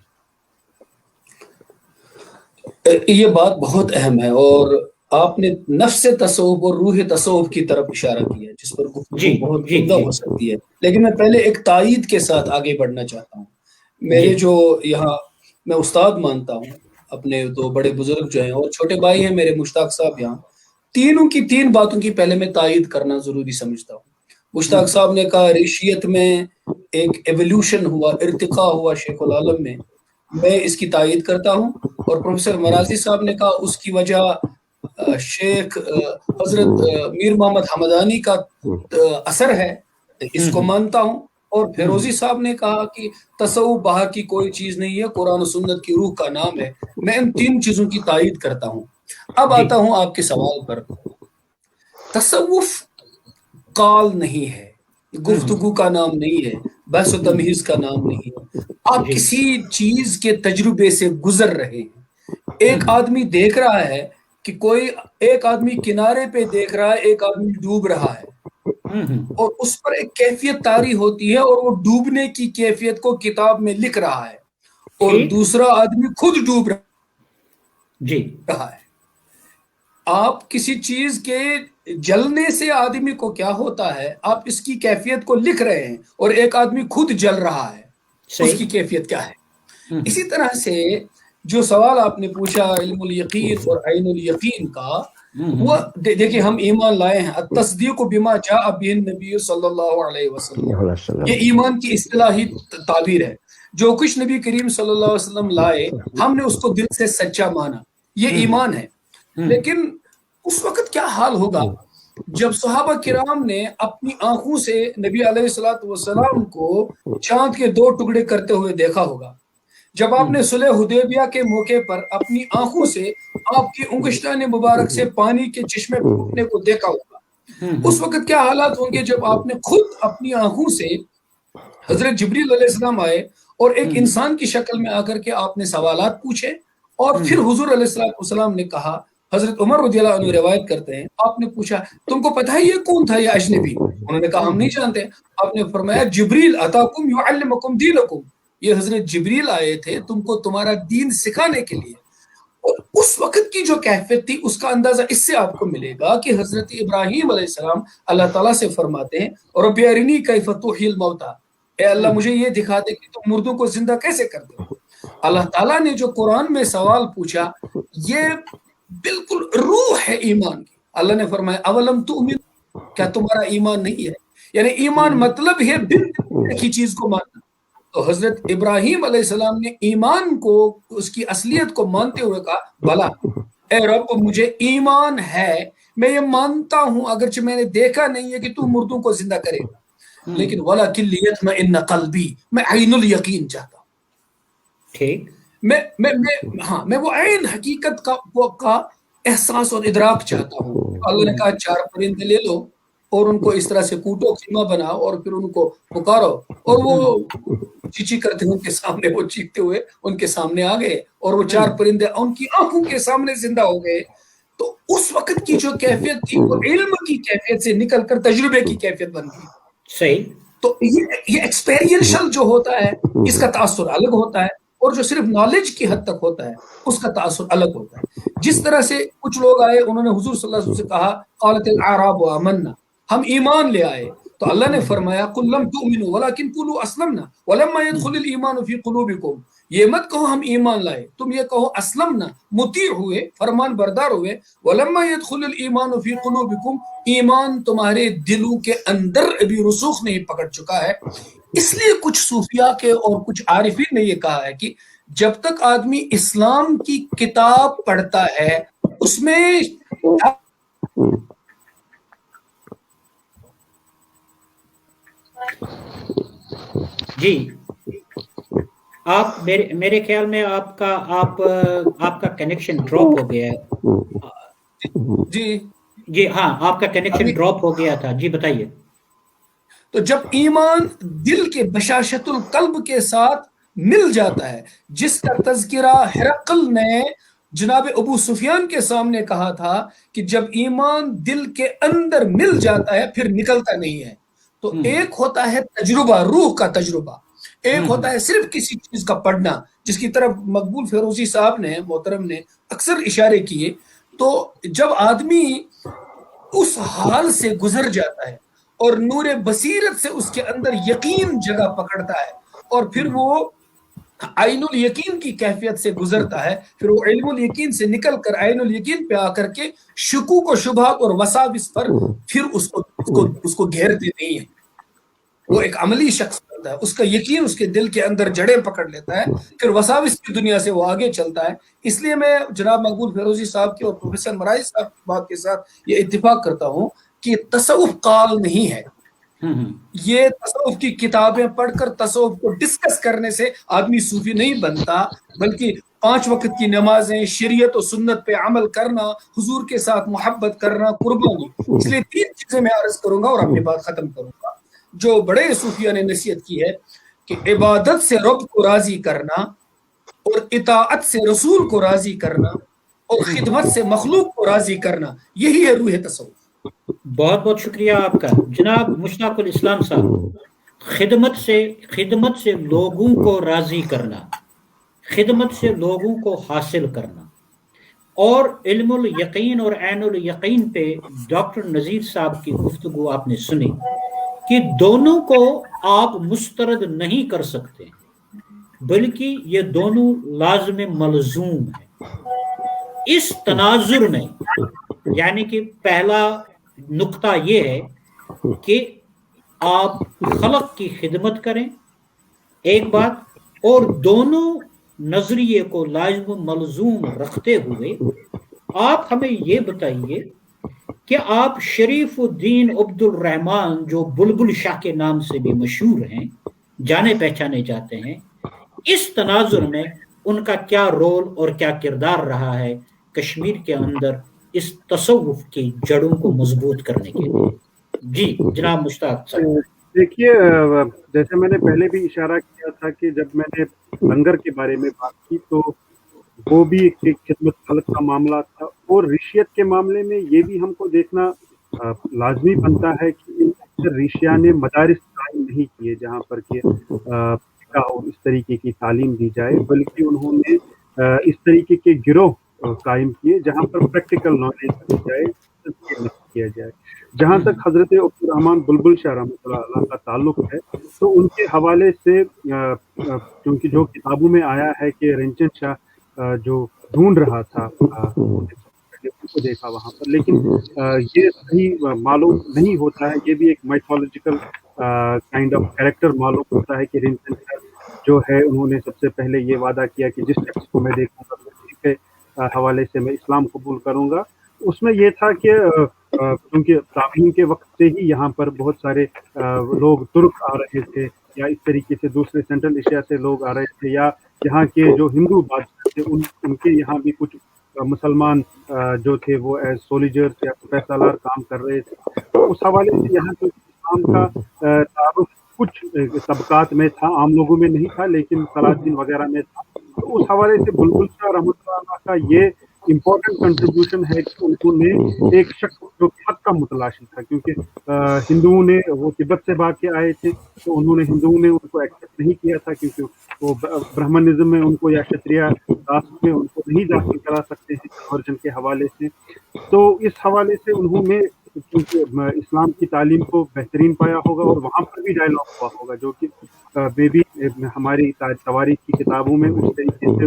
ये बात बहुत अहम है और आपने नफ्स तसव्वुफ और रूह तसव्वुफ की तरफ इशारा किया, जिस पर गुफ्तगू बहुत ज़्यादा हो सकती है। लेकिन मैं पहले एक तायीद के साथ आगे बढ़ना चाहता हूँ। मेरे जो यहाँ मैं उस्ताद मानता हूँ, अपने दो बड़े बुजुर्ग जो हैं और छोटे भाई हैं मेरे मुश्ताक साहब, यहाँ तीनों की तीन बातों की पहले मैं तायीद करना जरूरी समझता हूँ। मुश्ताक साहब ने कहा रिशियत में एक एवोल्यूशन हुआ, इर्तिका हुआ शेखुल आलम में, मैं इसकी तायीद करता हूँ। और प्रोफेसर मराजी साहब ने कहा उसकी वजह शेख हजरत मीर मोहम्मद हमदानी का असर है, इसको मानता हूँ। और फिरोजी साहब ने कहा कि तसव्वुफ बाहर की कोई चीज नहीं है, कुरान और सुन्नत की रूह का नाम है। मैं इन तीन चीजों की तायीद करता हूँ। अब आता हूँ आपके सवाल पर। तसव्वुफ काल नहीं है, गुफ्तगू का नाम नहीं है, बहस व तमहीज का नाम नहीं है। आप किसी चीज के तजुर्बे से गुजर रहे हैं। एक आदमी देख रहा है कि कोई एक आदमी किनारे पे देख रहा है, एक आदमी डूब रहा है और उस पर एक कैफियत तारी होती है और वो डूबने की कैफियत को किताब में लिख रहा है, और दूसरा आदमी खुद डूब रहा है। आप किसी चीज के जलने से आदमी को क्या होता है, आप इसकी कैफियत को लिख रहे हैं, और एक आदमी खुद जल रहा है, उसकी कैफियत क्या है। इसी तरह से जो सवाल आपने पूछा इल्मुल यकीन और ऐनुल यकीन का, वो देखिए हम ईमान लाए हैं, तस्दीक बिमा जाअ बिहिन नबी सल्लल्लाहु अलैहि वसल्लम, ये ईमान की इस्तिलाही ताबीर है। जो कुछ नबी करीम सल्लल्लाहु अलैहि वसल्लम लाए, हमने उसको दिल से सच्चा माना, ये ईमान है। लेकिन उस वक्त क्या हाल होगा जब सहाबा किराम ने अपनी आंखों से नबी अलैहिस्सलातु वस्सलाम को चांद के दो टुकड़े करते हुए देखा होगा, जब आपने सुलह हुदैबिया के मौके पर अपनी आंखों से आपकी उंगलियां मुबारक से पानी के चश्मे फूटने को देखा होगा, उस वक्त क्या हालात होंगे जब आपने खुद अपनी आंखों से हजरत जिब्रील अलैहिस्सलाम आए और एक इंसान की शक्ल में आकर के आपने सवालात पूछे, और फिर हुजूर अलैहिस्सलाम ने कहा, हजरत उमर रज़ियल्लाहु अन्हु रिवायत करते हैं, आपने पूछा तुमको पता है ये कौन था, ये अजनबी? उन्होंने कहा हम नहीं जानते। आपने फरमाया जिब्रील अताकुम युअल्लिमुकुम दीनकुम, ये हजरत जिब्रील आए थे तुमको तुम्हारा दीन सिखाने के लिए। और उस वक्त की जो कैफियत थी उसका अंदाजा इससे आपको मिलेगा कि हजरत इब्राहीम अलैहिस्सलाम अल्लाह ताला से फरमाते हैं, रब्बी अरिनी कैफ तुहिल मौता, ए अल्लाह मुझे ये दिखा दे कि तुम मुर्दों को जिंदा कैसे करते हो। अल्लाह ताला ने जो कुरान में सवाल पूछा, ये बिल्कुल रूह है ईमान की। अल्लाह ने फरमाया अवलम तुमिन, क्या तुम्हारा ईमान नहीं है? यानी ईमान मतलब है बिन की चीज को मानना। तो हजरत इब्राहीम अलैहिस्सलाम ने ईमान को, उसकी असलियत को मानते हुए कहा, भला ए रब मुझे ईमान है, मैं ये मानता हूं अगरचे मैंने देखा नहीं है कि तू मुर्दों को जिंदा करेगा, लेकिन वलाकिन लियत्मइन्न क़ल्बी, मैं ऐनुल यकीन चाहता हूं। ठीक, मैं वो ऐन हकीकत का एहसास और इदराक चाहता हूँ। अल्लाह ने कहा 4 परिंदे ले लो और उनको इस तरह से कूटो, खीमा बनाओ और फिर उनको पुकारो, और वो चींची करते उनके सामने, वो चीखते हुए उनके सामने आ गए और वो 4 परिंदे उनकी आंखों के सामने जिंदा हो गए। तो उस वक्त की जो कैफियत थी वो इल्म की कैफियत से निकलकर तजुर्बे की कैफियत बन गई। सही। तो ये एक्सपीरियंशियल जो होता है इसका तासुर अलग होता है, اور جو صرف نالج کی حد تک ہوتا ہے اس کا تاثر الگ ہوتا ہے. جس طرح سے کچھ لوگ آئے, انہوں نے حضور صلی اللہ علیہ وسلم سے کہا قالت الاعراب آمنا, ہم ایمان لے آئے, تو اللہ نے فرمایا قل لم تؤمنوا ولكن قولوا اسلمنا ولما يدخل الايمان في قلوبكم, یہ مت کہو ہم ایمان لائے, تم یہ کہو اسلمنا, مطیع ہوئے, فرمان بردار ہوئے. ولما يدخل الايمان في قلوبكم, ایمان تمہارے دلوں کے اندر ابھی رسوخ نہیں پکڑ چکا ہے. اس لیے کچھ صوفیاء کے اور کچھ عارفین نے یہ کہا ہے کہ جب تک آدمی اسلام کی کتاب پڑھتا ہے اس میں جی آپ میرے خیال میں آپ کا کنیکشن ڈراپ ہو گیا ہے. جی ہاں, آپ کا کنیکشن ڈراپ ہو گیا تھا. جی بتائیے. تو جب ایمان دل کے بشاشت القلب کے ساتھ مل جاتا ہے, جس کا تذکرہ ہرقل نے جناب ابو سفیان کے سامنے کہا تھا کہ جب ایمان دل کے اندر مل جاتا ہے پھر نکلتا نہیں ہے. تو ایک ہوتا ہے تجربہ, روح کا تجربہ, ایک ہوتا ہے صرف کسی چیز کا پڑھنا, جس کی طرف مقبول فیروزی صاحب نے محترم نے اکثر اشارے کیے. تو جب آدمی اس حال سے گزر جاتا ہے اور نور بصیرت سے اس کے اندر یقین جگہ پکڑتا ہے اور پھر وہ عین الیقین کی کیفیت سے گزرتا ہے, پھر وہ علم الیقین سے نکل کر عین الیقین پہ آ کر کے شکوک و شبہات اور وساوس پر پھر اس کو گھیرتے نہیں ہیں. وہ ایک عملی شخص ہوتا ہے, اس کا یقین اس کے دل کے اندر جڑیں پکڑ لیتا ہے, پھر وساوس کی دنیا سے وہ آگے چلتا ہے. اس لیے میں جناب مقبول فیروزی صاحب کی اور پروفیسر مرائے صاحب کی بات کے ساتھ یہ اتفاق کرتا ہوں کہ تصوف قال نہیں ہے. یہ تصوف کی کتابیں پڑھ کر تصوف کو ڈسکس کرنے سے آدمی صوفی نہیں بنتا, بلکہ 5 وقت کی نمازیں, شریعت و سنت پہ عمل کرنا, حضور کے ساتھ محبت کرنا, قربانی. اس لیے 3 چیزیں میں عرض کروں گا اور اپنی بات ختم کروں گا. جو بڑے صوفیہ نے نصیحت کی ہے کہ عبادت سے رب کو راضی کرنا اور اطاعت سے رسول کو راضی کرنا اور خدمت سے مخلوق کو راضی کرنا, یہی ہے روح تصوف. بہت بہت شکریہ آپ کا جناب مشتاق الاسلام صاحب. خدمت سے لوگوں کو راضی کرنا, خدمت سے لوگوں کو حاصل کرنا, اور علم الیقین اور عین الیقین پہ ڈاکٹر نذیر صاحب کی گفتگو آپ نے سنی کہ دونوں کو آپ مسترد نہیں کر سکتے, بلکہ یہ دونوں لازم ملزوم ہیں. اس تناظر میں یعنی کہ پہلا نقطہ یہ ہے کہ آپ خلق کی خدمت کریں, ایک بات, اور دونوں نظریے کو لازم ملزوم رکھتے ہوئے آپ ہمیں یہ بتائیے کہ آپ شریف الدین عبد الرحمن جو بلبل شاہ کے نام سے بھی مشہور ہیں, جانے پہچانے جاتے ہیں, اس تناظر میں ان کا کیا رول اور کیا کردار رہا ہے کشمیر کے اندر اس تصوف کی جڑوں کو مضبوط کرنے کے لیے. جی جناب مشتاق صاحب. دیکھیے, جیسے میں نے پہلے بھی اشارہ کیا تھا کہ جب میں نے لنگر کے بارے میں بات کی تو وہ بھی ایک خدمت خلق کا معاملہ تھا, اور ریشیت کے معاملے میں یہ بھی ہم کو دیکھنا لازمی بنتا ہے کہ ریشیا نے مدارس قائم نہیں کیے جہاں پر کہ اور اس طریقے کی تعلیم دی جائے, بلکہ انہوں نے اس طریقے کے گروہ قائم کیے جہاں پر پریکٹیکل نالج دی جائے, کیا جائے. جہاں تک حضرت عبد الرحمن بلبل شاہ رحمۃ اللہ کا تعلق ہے تو ان کے حوالے سے کیونکہ جو کتابوں میں آیا ہے کہ رنچن شاہ جو ڈھونڈ رہا تھا کو دیکھا وہاں پر, لیکن یہ صحیح معلوم نہیں ہوتا ہے. یہ بھی ایک مائتھولوجیکل کائنڈ آف کیریکٹر معلوم ہوتا ہے کہ رنچن شاہ جو ہے انہوں نے سب سے پہلے یہ وعدہ کیا کہ جس شخص کو میں دیکھوں گا اسی کے حوالے سے میں اسلام قبول کروں گا. اس میں یہ تھا کہ کیونکہ تابعین کے وقت سے ہی یہاں پر بہت سارے لوگ ترک آ رہے تھے, یا اس طریقے سے دوسرے سینٹرل ایشیا سے لوگ آ رہے تھے, یا یہاں کے جو ہندو بادشاہ تھے ان کے یہاں بھی کچھ مسلمان جو تھے وہ ایز سولیجرز یا سالار کام کر رہے تھے. تو اس حوالے سے یہاں تو اسلام کا تعارف کچھ طبقات میں تھا, عام لوگوں میں نہیں تھا, لیکن سلاطین وغیرہ میں تھا. تو اس حوالے سے بلبل شاہ رحمۃ اللہ کا یہ इम्पोर्टेंट कंट्रीब्यूशन है कि उन्होंने एक शख्स जो हक का मुतलाशी था, क्योंकि हिंदुओं ने वो तिब्बत से भाग के आए थे, तो हिंदुओं ने उनको एक्सेप्ट नहीं किया था, क्योंकि वो ब्राह्मणिज्म में उनको या क्षत्रिय कास्ट में उनको नहीं दाखिल करा सकते हैं कन्वर्जन के हवाले से। तो इस हवाले से उन्होंने क्योंकि इस्लाम की तालीम को बेहतरीन पाया होगा और वहाँ पर भी डायलॉग हुआ होगा, जो कि बेबी हमारी तवारीख की किताबों में उस तरीके से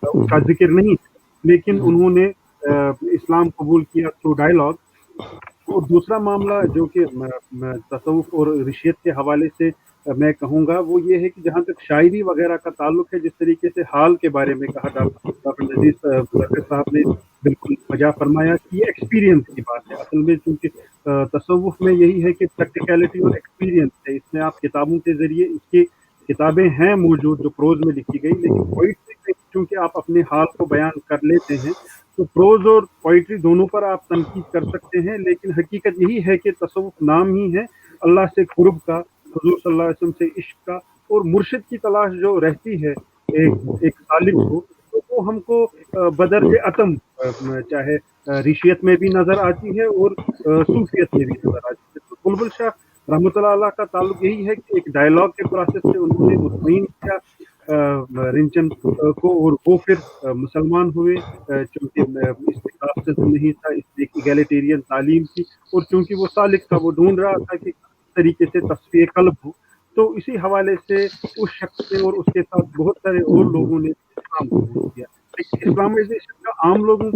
उसका जिक्र नहीं, लेकिन उन्होंने इस्लाम कबूल किया थ्रू डायलॉग। और दूसरा मामला जो कि तसव्वुफ और रिशियत के हवाले से मैं कहूँगा वो ये है कि जहाँ तक शायरी वगैरह का ताल्लुक है, जिस तरीके से हाल के बारे में कहा डॉक्टर नजीर साहब ने बिल्कुल वजह फरमाया कि ये एक्सपीरियंस की बात है। असल में चूँकि तसव्वुफ में यही है कि प्रैक्टिकलिटी और एक्सपीरियंस है, इसमें आप किताबों के जरिए, इसकी किताबें हैं मौजूद जो प्रोज में लिखी गई, लेकिन पोइट्री में चूँकि आप अपने हाल को बयान कर लेते हैं तो प्रोज और पोइट्री दोनों पर आप तनकीद कर सकते हैं। लेकिन हकीकत यही है कि तसव्वुफ नाम ही है अल्लाह से कुर्ब का, हुजूर सल्लल्लाहु अलैहि वसल्लम से इश्क का, और मुर्शिद की तलाश जो रहती है एक तालिब को, तो वो हमको बदर अतम चाहे रिशियत में भी नजर आती है और सूफियत में भी नजर आती है। तो बुलबुल शाह रहमतुल्लाह अलैह का ताल्लुक यही है कि एक डायलॉग के प्रोसेस से उन्होंने मुतमईन किया रिंचन को, और वो फिर मुसलमान हुए, चूँकि इसमें कास्टिज्म नहीं था, इसमें एक इगैलिटेरियन तालीम थी, और चूँकि वो सालिक था, वो ढूंढ रहा था कि किस तरीके से तस्फीए कल्ब हो। तो इसी हवाले से उस शख्स से और उसके साथ बहुत सारे और लोगों ने इस्लाम कबूल किया। इस्लामाइजेशन का आम लोगों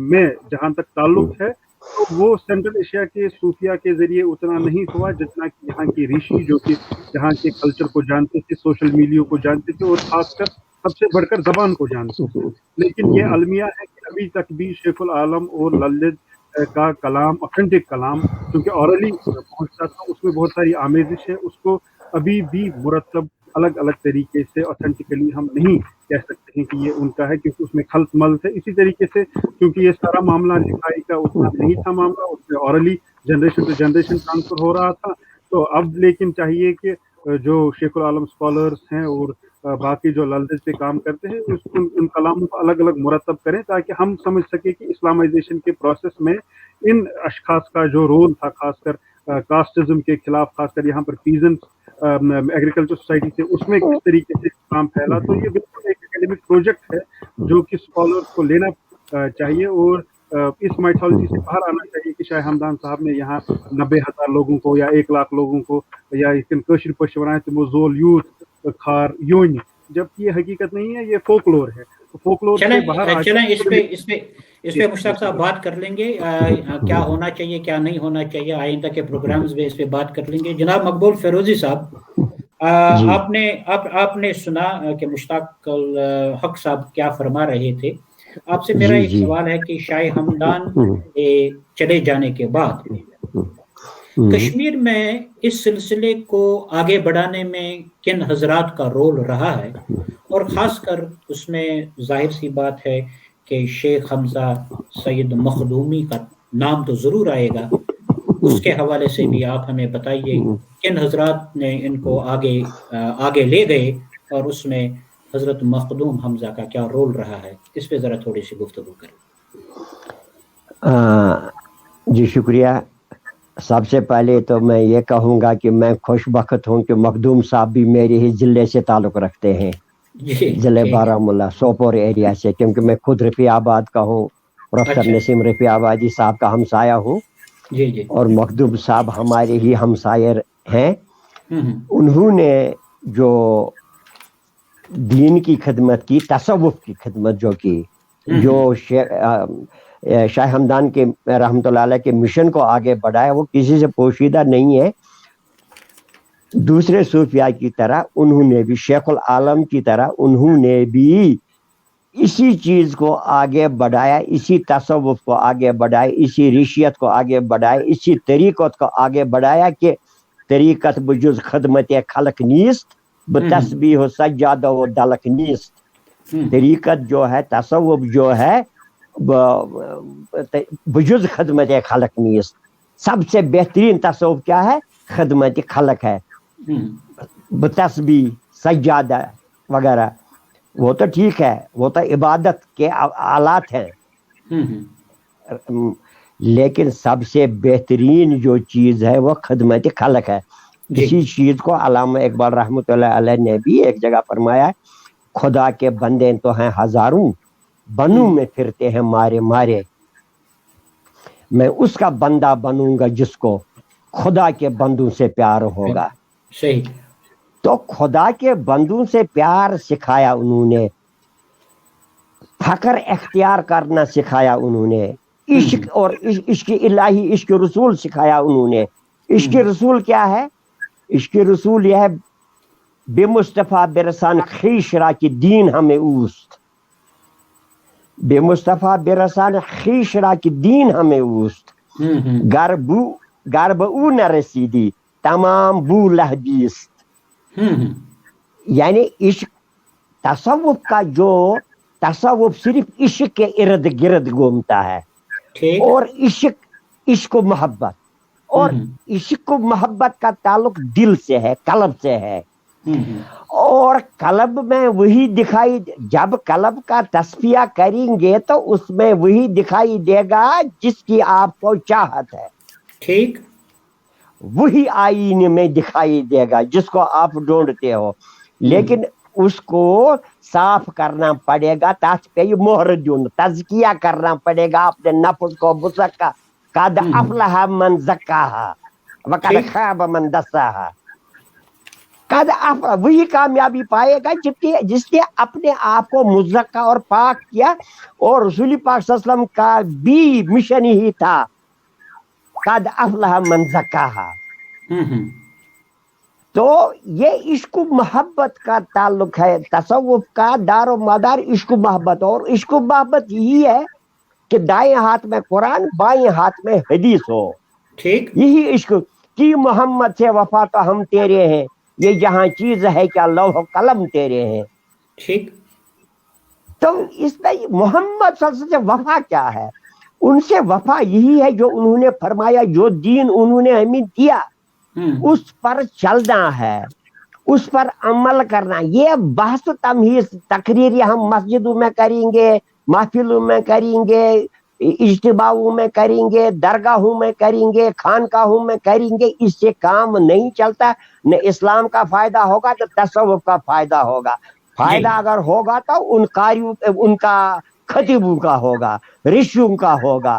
में जहाँ तक ताल्लुक है, तो वो सेंट्रल एशिया के सूफिया के जरिए उतना नहीं हुआ जितना कि यहाँ की ऋषि, जो कि जहाँ के कल्चर को जानते थे, सोशल मीडिया को जानते थे, और खासकर सबसे बढ़कर जबान को जानते थे। लेकिन ये अलमिया है कि अभी तक भी शेखुल आलम और लल्लद का कलाम, ऑथेंटिक कलाम, क्योंकि ऑरली पहुँचता था, उसमें बहुत सारी आमेजिश है, उसको अभी भी मुरतब अलग अलग तरीके से ऑथेंटिकली हम नहीं कह सकते हैं कि ये उनका है, क्योंकि उसमें खल्त मल्त है। इसी तरीके से क्योंकि ये सारा मामला लिखाई का उतना नहीं था मामला, उसमें orally generation to generation transfer हो रहा था। तो अब लेकिन चाहिए कि जो शेखुल आलम स्कॉलर्स हैं और बाकी जो लल्दज पे काम करते हैं, उन कलामों को अलग अलग मुरतब करें, ताकि हम समझ सके कि इस्लामाइजेशन के प्रोसेस में इन अशखास का जो रोल था, खासकर कास्टिज्म के खिलाफ, खासकर यहाँ पर पीजेंट एग्रीकल्चर सोसाइटी से, उसमें किस तरीके से काम फैला। तो ये बिल्कुल एक एकेडमिक प्रोजेक्ट है जो कि स्कॉलर्स को लेना चाहिए, और इस माइथोलॉजी से बाहर आना चाहिए कि शाह हमदान साहब ने यहाँ 90,000 लोगों को या 1 लाख लोगों को या कशिर पश बनाए तो वो जोल यूथ खार यून, जबकि ये हकीकत नहीं है, ये फोकलोर है। तो फोकलोर से बाहर चलें इस पे मुश्ताक साहब बात कर लेंगे, क्या होना चाहिए क्या नहीं होना चाहिए, आइंदा के प्रोग्राम्स में इस पे बात कर लेंगे। जनाब मकबूल फिरोजी साहब, आपने सुना कि मुश्ताक हक साहब क्या फरमा रहे थे। आपसे मेरा एक सवाल है कि शाह हमदान के चले जाने के बाद कश्मीर में इस सिलसिले को आगे बढ़ाने में किन हजरात का रोल रहा है, और ख़ासकर उसमें जाहिर सी बात है कि शेख हमजा सैयद मखदूमी का नाम तो ज़रूर आएगा, उसके हवाले से भी आप हमें बताइए किन हजरात ने इनको आगे ले गए, और उसमें हज़रत मखदूम हमजा का क्या रोल रहा है, इस पे ज़रा थोड़ी सी गुफ्तगू करें। जी शुक्रिया। सबसे पहले तो मैं ये कहूँगा कि मैं खुशबख्त हूँ कि मखदूम साहब भी मेरे ही ज़िले से ताल्लुक़ रखते हैं, ज़िले बारामूला सोपोर एरिया से, क्योंकि मैं खुद रफ़ियाबाद का हूँ, प्रोफेसर नसीम रफ़ियाबादी साहब का हमसाया हूँ, और मखदूम साहब हमारे ही हमसायर हैं। उन्होंने जो दीन की खिदमत की, तसव्वुफ की खिदमत जो की, जो शाह हमदान के रहमतुल्लाह अलैह के मिशन को आगे बढ़ाया, वो किसी से पोशीदा नहीं है। दूसरे सूफिया की तरह उन्होंने भी, शेखुल आलम की तरह उन्होंने भी इसी चीज को आगे बढ़ाया, इसी तसव्वुफ को आगे बढ़ाया, इसी रिशियत को आगे बढ़ाया, इसी तरीक़त को आगे बढ़ाया कि तरीक़त बजुज़ खदमत खलक नीस्त बतस्बीह सज्जादा व दलक नीस्त। तरीक़त जो है, तसव्वुफ जो है, बजुज़ खदमत खलक नीस्त। सबसे बेहतरीन तसव्वुफ क्या है? खदमत खलक है, बतस्बीह सज्जादा वगैरह। وہ تو ٹھیک ہے, وہ تو عبادت کے آلات ہیں, لیکن سب سے بہترین جو چیز ہے وہ خدمت خلق ہے. اسی چیز کو علامہ اقبال رحمۃ اللہ علیہ نے بھی ایک جگہ فرمایا, خدا کے بندے تو ہیں ہزاروں, بنوں میں پھرتے ہیں مارے مارے, میں اس کا بندہ بنوں گا جس کو خدا کے بندوں سے پیار ہوگا. صحیح. تو خدا کے بندوں سے پیار سکھایا انہوں نے, فخر اختیار کرنا سکھایا انہوں نے, عشق اور عشق الہی, عشق رسول سکھایا انہوں نے. عشق رسول کیا ہے؟ عشق رسول یہ ہے بے مصطفیٰ برسان خویش را کی دین ہمیں اوست, بے مصطفیٰ برسان خویش را کی دین ہمیں اوست, گرب او نرسیدی تمام بو لہبیست. یعنی عشق, تصوف کا جو تصوف صرف عشق کے ارد گرد گھومتا ہے, اور عشق و محبت, اور عشق و محبت کا تعلق دل سے ہے, قلب سے ہے. اور قلب میں وہی دکھائی, جب قلب کا تصفیہ کریں گے تو اس میں وہی دکھائی دے گا جس کی آپ کو چاہت ہے. ٹھیک. وہی آئینے میں دکھائی دے گا جس کو آپ ڈھونڈتے ہو, لیکن اس کو صاف کرنا پڑے گا, تاج پہ مہر دون, تزکیہ کرنا پڑے گا اپنے نفس کو. بزکا قد افلح من زکاہا وقد خاب من دساہا. قد افلح وہی کامیابی پائے گا جس نے اپنے آپ کو مزکا اور پاک کیا, اور رسول پاک صلی اللہ علیہ وسلم کا بھی مشن ہی تھا قد افلح من زکاہا. تو یہ عشق و محبت کا تعلق ہے, تصوف کا دار و مدار عشق و محبت. اور عشق و محبت یہی ہے کہ دائیں ہاتھ میں قرآن, بائیں ہاتھ میں حدیث ہو. ٹھیک. یہی عشق کی محمد سے وفا تو ہم تیرے ہیں, یہ جہاں چیز ہے کیا لوح و قلم تیرے ہیں. ٹھیک. تو اس میں محمد صلی اللہ علیہ وسلم سے وفا کیا ہے؟ ان سے وفا یہی ہے جو انہوں نے فرمایا, جو دین انہوں نے ہمیں دیا اس پر چلنا ہے, اس پر عمل کرنا. یہ بحث تمہیز تقریر ہم مسجدوں میں کریں گے, محفلوں میں کریں گے, اجتماعوں میں کریں گے, درگاہوں میں کریں گے, خانقاہوں میں کریں گے, اس سے کام نہیں چلتا. نہ اسلام کا فائدہ ہوگا نہ تصوف کا فائدہ ہوگا. فائدہ اگر ہوگا تو ان قاریوں, ان کا خطیبوں کا ہوگا, رشیوں کا ہوگا,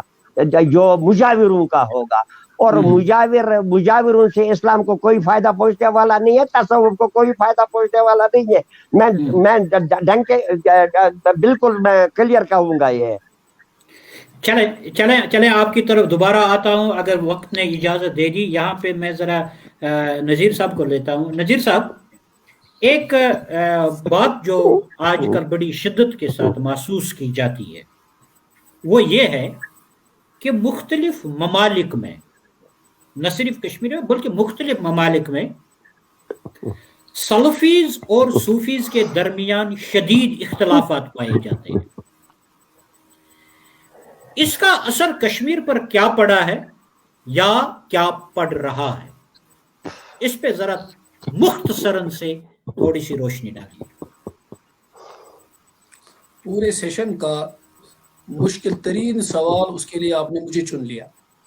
جو مجاوروں کا ہوگا. اور مجاوروں سے اسلام کو کوئی فائدہ پہنچنے والا نہیں ہے, تصوف کو کوئی فائدہ پہنچنے والا نہیں ہے. میں ڈھنگ کے بالکل میں کلیئر کہوں گا. یہ چلیں آپ کی طرف دوبارہ آتا ہوں اگر وقت نے اجازت دے دی. یہاں پہ میں ذرا نذیر صاحب کو لیتا ہوں. نذیر صاحب, ایک بات جو آج کل بڑی شدت کے ساتھ محسوس کی جاتی ہے وہ یہ ہے کہ مختلف ممالک میں, نہ صرف کشمیر میں بلکہ مختلف ممالک میں سلفیز اور صوفیز کے درمیان شدید اختلافات پائے جاتے ہیں. اس کا اثر کشمیر پر کیا پڑا ہے یا کیا پڑ رہا ہے, اس پہ ذرا مختصراً سے تھوڑی سی روشنی ڈالیے. پورے سیشن کا مشکل ترین سوال, اس کے لیے آپ نے مجھے چن لیا.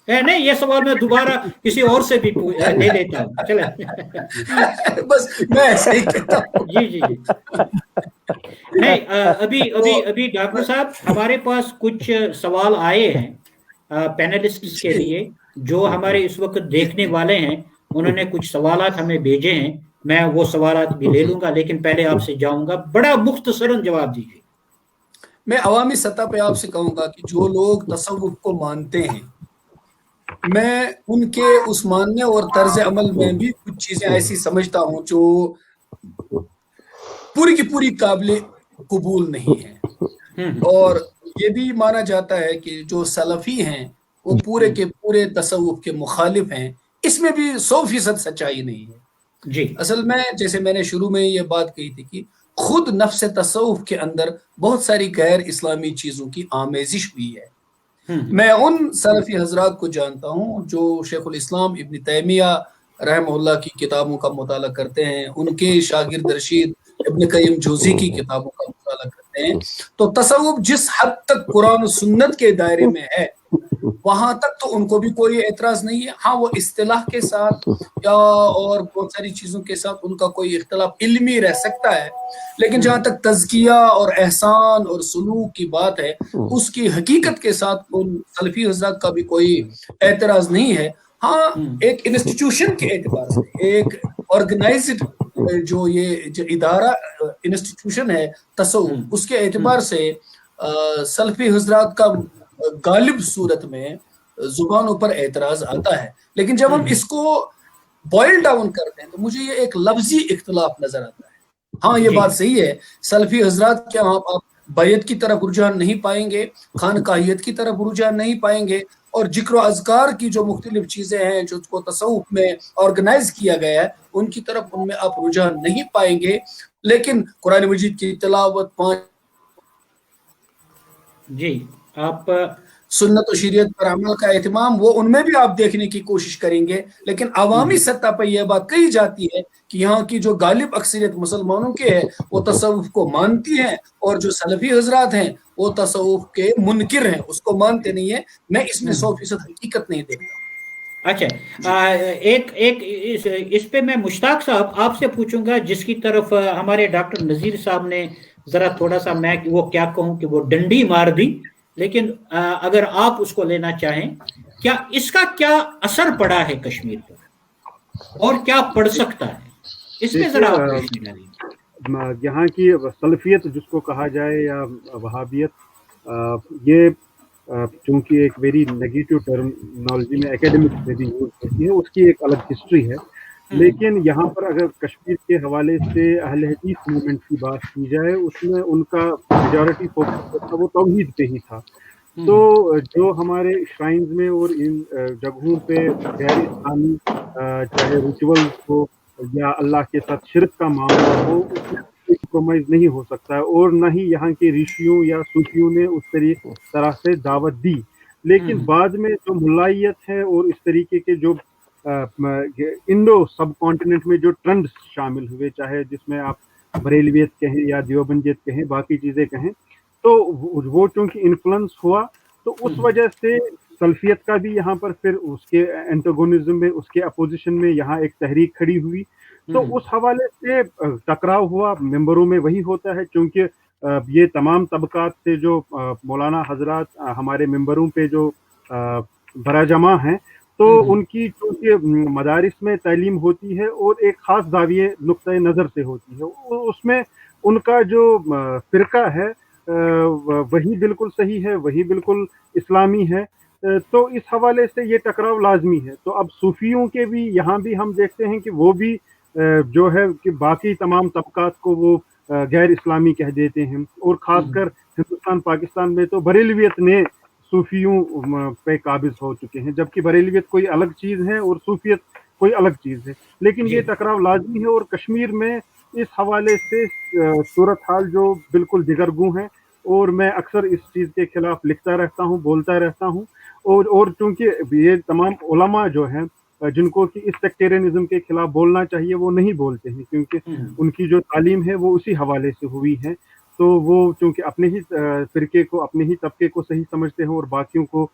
نہیں, یہ سوال میں دوبارہ کسی اور سے بھی لے لیتا ہوں. چلیں بس میں ایسا ہی کہتا ہوں. جی. نہیں, ابھی ڈاکٹر صاحب ہمارے پاس کچھ سوال آئے ہیں پینلسٹس کے لیے, جو ہمارے اس وقت دیکھنے والے ہیں. انہوں نے کچھ سوالات ہمیں بھیجے ہیں, میں وہ سوالات بھی لے لوں گا, لیکن پہلے آپ سے جاؤں گا, بڑا مختصراً جواب دیجیے. میں عوامی سطح پہ آپ سے کہوں گا کہ جو لوگ تصوف کو مانتے ہیں, میں ان کے اس ماننے اور طرز عمل میں بھی کچھ چیزیں ایسی سمجھتا ہوں جو پوری کی پوری قابل قبول نہیں ہے. اور یہ بھی مانا جاتا ہے کہ جو سلفی ہیں وہ پورے کے پورے تصوف کے مخالف ہیں. اس میں بھی 100% سچائی نہیں ہے. جی, اصل میں جیسے میں نے شروع میں یہ بات کہی تھی کہ خود نفس تصوف کے اندر بہت ساری غیر اسلامی چیزوں کی آمیزش بھی ہے. میں ان سلفی حضرات کو جانتا ہوں جو شیخ الاسلام ابن تیمیہ رحمہ اللہ کی کتابوں کا مطالعہ کرتے ہیں. ان کے شاگرد رشید ابن قय्यम जौज़ी की किताबों का मुताला करते हैं तो तसव्वुफ जिस हद तक कुरान और सुन्नत के दायरे में है वहां तक तो उनको भी कोई एतराज नहीं है। हाँ, वो इस्तिलाह के साथ या और बहुत सारी चीजों के साथ उनका कोई इख्तलाफ इल्मी रह सकता है, लेकिन जहां तक तज़किया और एहसान और सुलूक की बात है उसकी हकीकत के साथ उन सलफी हज़रात का भी कोई एतराज नहीं है। हाँ, एक इंस्टीट्यूशन के एतबार से, एक ऑर्गेनाइज्ड जो ये जो इदारा इंस्टीट्यूशन है तसव्वुफ, उसके एतबार से सलफी हज़रात का गालिब सूरत में जुबानों पर एतराज आता है। लेकिन जब हम इसको बॉयल डाउन करते हैं तो मुझे ये एक लफ्जी इख्तलाफ नजर आता है। हाँ, ये बात सही है, सलफी हज़रात क्या आप बैत की तरफ रुझान नहीं पाएंगे, खानकाहियत की तरफ रुझान नहीं पाएंगे, और जिक्र अज़कार की जो मुख्तलिफ चीजें हैं जो उसको तसव्वुफ में ऑर्गेनाइज किया गया है उनकी तरफ उनमें आप रुझान नहीं पाएंगे। लेकिन कुरान मजीद की तिलावत, जी आप सुन्नत और शरीयत पर अमल का एहतमाम, वो उनमें भी आप देखने की कोशिश करेंगे। लेकिन अवामी सतह पर यह बात कही जाती है कि यहाँ की जो गालिब अक्सरियत मुसलमानों के है वो तसव्वुफ को मानती हैं, और जो सलफी हज़रात हैं वो तसव्वुफ के मुनकिर हैं, उसको मानते नहीं है। मैं इसमें 100% हकीकत नहीं देखता। अच्छा, एक इस पे मैं मुश्ताक साहब आपसे पूछूंगा, जिसकी तरफ हमारे डॉक्टर नज़ीर साहब ने जरा थोड़ा सा, मैं वो क्या कहूँ कि वो डंडी मार दी, लेकिन अगर आप उसको लेना चाहें, क्या इसका क्या असर पड़ा है कश्मीर पर और क्या पड़ सकता है, इसमें जरा आप रोशनी डालिए। यहाँ की सलफियत जिसको कहा जाए या वहाबियत, ये चूंकि एक वेरी नेगेटिव टर्मिनोलॉजी में एकेडमिक में भी यूज होती है, उसकी एक अलग हिस्ट्री है। लेकिन यहाँ पर अगर कश्मीर के हवाले से अहले हदीस मूवमेंट की बात की जाए, उसमें उनका मेजॉरिटी फोकस था वो तौहीद पे ही था। तो जो हमारे श्राइन्स में और इन जगहों पे गैर इस्लामी चाहे रिचुअल्स हो या अल्लाह के साथ शिरक का मामला हो, उसमें कॉम्प्रोमाइज नहीं हो सकता है, और न ही यहाँ के ऋषियों या सूफियों ने उस तरह से दावत दी। लेकिन बाद में जो मुलायत है और इस तरीके के जो इंडो सब कॉन्टिनेंट में जो ट्रेंड्स शामिल हुए, चाहे जिसमें आप बरेलवियत कहें या देवबंदियत कहें, बाकी चीज़ें कहें, तो वो चूंकि इन्फ्लुएंस हुआ तो उस वजह से सल्फियत का भी यहाँ पर फिर उसके एंटागोनिज्म में, उसके अपोजिशन में यहाँ एक तहरीक खड़ी हुई। तो उस हवाले से टकराव हुआ मेंबरों में। वही होता है क्योंकि ये तमाम तबकात से जो मौलाना हजरात हमारे मेंबरों पे जो बराजमा हैं, तो उनकी चूँकि मदारिस में तालीम होती है और एक ख़ास जाविये नुक्ता नज़र से होती है, उसमें उनका जो फ़िरका है वही बिल्कुल सही है, वही बिल्कुल इस्लामी है। तो इस हवाले से ये टकराव लाजमी है। तो अब सूफियों के भी यहाँ भी हम देखते हैं कि वो भी जो है कि बाकी तमाम तबकात को वो गैर इस्लामी कह देते हैं, और ख़ासकर हिंदुस्तान पाकिस्तान में तो बरेलवियत ने सूफियों पे काबिज हो चुके हैं, जबकि बरेलवियत कोई अलग चीज़ है और सूफियत कोई अलग चीज़ है। लेकिन ये टकराव लाजमी है, और कश्मीर में इस हवाले से सूरत हाल जो बिल्कुल दिगरगू है, और मैं अक्सर इस चीज़ के खिलाफ लिखता रहता हूँ, बोलता रहता हूँ। और चूँकि ये तमाम उलमा जो हैं जिनको कि इस सेक्टेरियनिज्म के खिलाफ बोलना चाहिए वो नहीं बोलते हैं, क्योंकि उनकी जो तालीम है वो उसी हवाले से हुई है। तो वो चूँकि अपने ही फ़िरके को, अपने ही तबके को सही समझते हैं और बाकियों को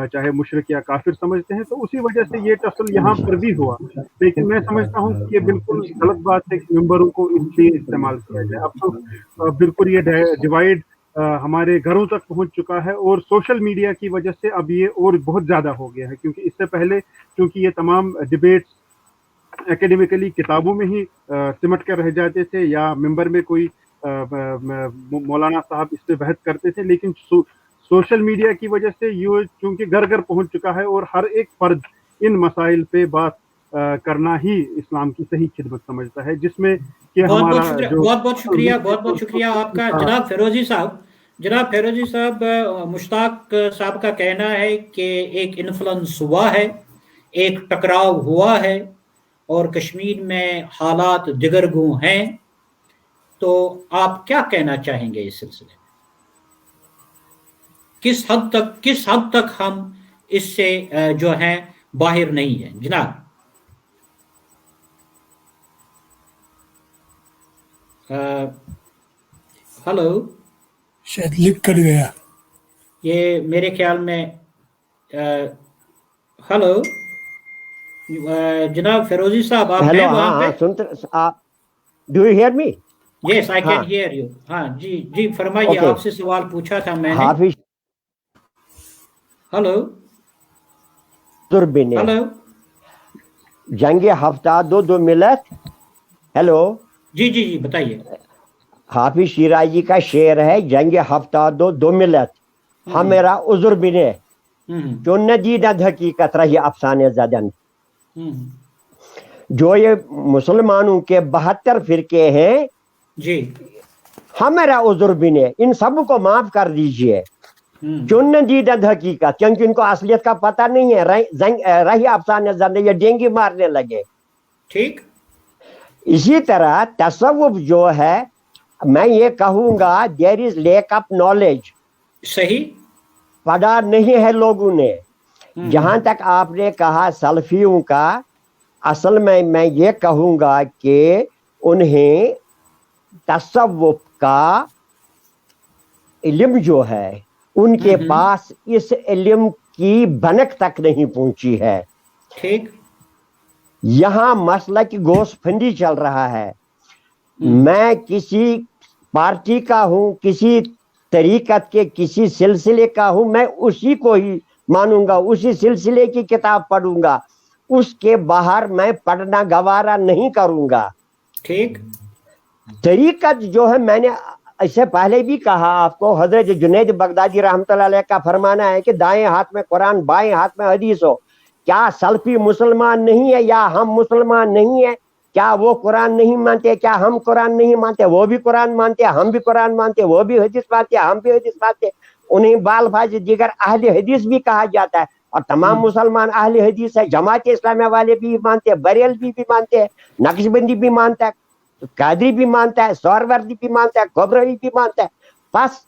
चाहे मुशरिक या काफिर समझते हैं, तो उसी वजह से ये टसल यहाँ पर भी हुआ। लेकिन मैं समझता हूँ कि ये बिल्कुल गलत बात है कि मेंबरों को इसलिए इस्तेमाल किया जाए। अब तो बिल्कुल ये डिवाइड हमारे घरों तक पहुंच चुका है, और सोशल मीडिया की वजह से अब ये और बहुत ज़्यादा हो गया है, क्योंकि इससे पहले चूँकि ये तमाम डिबेट्स एकेडमिकली किताबों में ही सिमट कर रह जाते थे, या मेंबर में कोई मौलाना साहब इस पे बहस करते थे। लेकिन सोशल मीडिया की वजह से ये चूँकि घर घर पहुंच चुका है, और हर एक फर्द इन मसाइल पे बात करना ही इस्लाम की सही खिदमत समझता है, जिसमें कि हमारा बहुत बहुत शुक्रिया आपका। जनाब फेरोजी साहब, मुश्ताक साहब का कहना है कि एक इन्फ्लुएंस हुआ है, एक टकराव हुआ है, और कश्मीर में हालात दिगरगू हैं। तो आप क्या कहना चाहेंगे इस सिलसिले में? किस हद तक हम इससे जो है बाहर नहीं है जनाब? हेलो, शायद लिप कट गया। ये मेरे ख्याल में हेलो, जनाब फिरोजी साहब, आप हेलो, हैं वहाँ हाँ पे? हाँ, सुनते आप, do you hear me? Yes, I can हाँ, हियर यू। हाँ जी जी, फरमाइए, ओके। आपसे सवाल पूछा था मैंने। हाफिज हेलो तुर्बी ने हेलो, जंग हफ्ता दो मिलत। हेलो, जी जी जी, बताइए। हाफिज शिराजी का शेर है, जंग हफ्ता दो मिलत हमेरा उजुर बिने जो नदीद हकीकत रही अफसाने जदन। जो ये मुसलमानों के 72 फिरके हैं, जी, हमेरा उजुर बिने, इन सब को माफ कर दीजिए। चुन दीदत हकीकत, क्योंकि इनको असलियत का पता नहीं है, रही अफसाने जदन, ये डेंगी मारने लगे। ठीक। इसी तरह तसव्वुफ जो है, मैं ये कहूंगा there is lack of knowledge, सही। पढ़ा नहीं है लोगों ने। जहां तक आपने कहा सल्फियों का, असल में मैं ये कहूंगा कि उन्हें तसव्वुफ का इल्म जो है, उनके पास इस इल्म की भनक तक नहीं पहुंची है। ठीक। यहां मसला की गोशफंदी चल रहा है। मैं किसी पार्टी का हूं, किसी तरीकत के किसी सिलसिले का हूं, मैं उसी को ही मानूंगा, उसी सिलसिले की किताब पढ़ूंगा, उसके बाहर मैं पढ़ना गवारा नहीं करूंगा। ठीक। तरीकत जो है, मैंने इससे पहले भी कहा आपको, हजरत जुनैद बगदादी रहमतुल्लाह अलैह का फरमाना है कि दाएं हाथ में कुरान, बाएं हाथ में हदीस हो। क्या सल्फी मुसलमान नहीं है, या हम मुसलमान नहीं है? क्या वो कुरान नहीं मानते? क्या हम कुरान नहीं मानते? वो भी कुरान मानते, हम भी कुरान मानते, वो भी हदीस मानते, हम भी हदीस मानते। उन्हें बाल भाज दिगर अहले हदीस भी कहा जाता है, और तमाम मुसलमान अहले हदीस है। जमात इस्लामिया वाले भी मानते हैं, बरेलवी भी मानते हैं, नक्शबंदी भी मानता है, कादरी भी मानता है, सौरवर्दी भी मानता है, कोबरवी भी मानता है। बस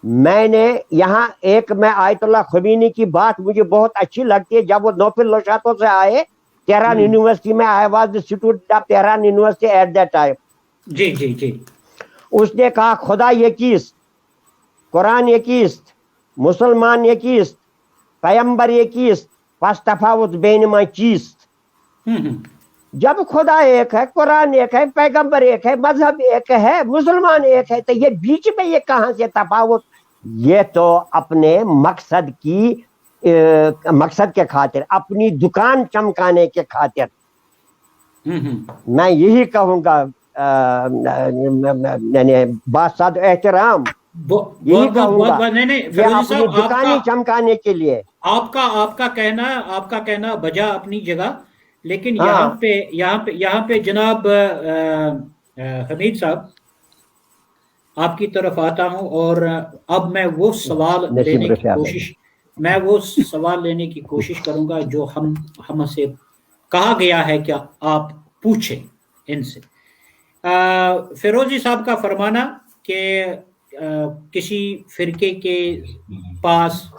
मैंने यहाँ एक, मैं आयतुल्लाह खमीनी की बात मुझे बहुत अच्छी लगती है, जब वो नोफिल लोशातों से आए तेहरान यूनिवर्सिटी में, I was the student of Tehran university at that time. जी जी जी। उसने कहा खुदा यकीस्त, कुरान यकीस्त, मुसलमान यकीस्त, पैगंबर यकीस्त, पस तफावत बैनमा चीस्त। जब खुदा एक है, कुरान एक है, पैगंबर एक है, मजहब एक है, मुसलमान एक है, तो ये बीच में ये कहां से तफावत? ये तो अपने मकसद की मकसद के खातिर, अपनी दुकान चमकाने के खातिर, मैं यही कहूंगा, बासाद एहतराम यही कहूंगा, ये अपनी दुकानें चमकाने के लिए। आपका कहना बजा अपनी जगह, लेकिन यहाँ पे जनाब हमीद साहब, आपकी तरफ आता हूं, और अब मैं वो सवाल लेने की कोशिश करूंगा जो हमसे कहा गया है कि आप पूछें इनसे। फिरोजी साहब का फरमाना कि किसी फिरके के पास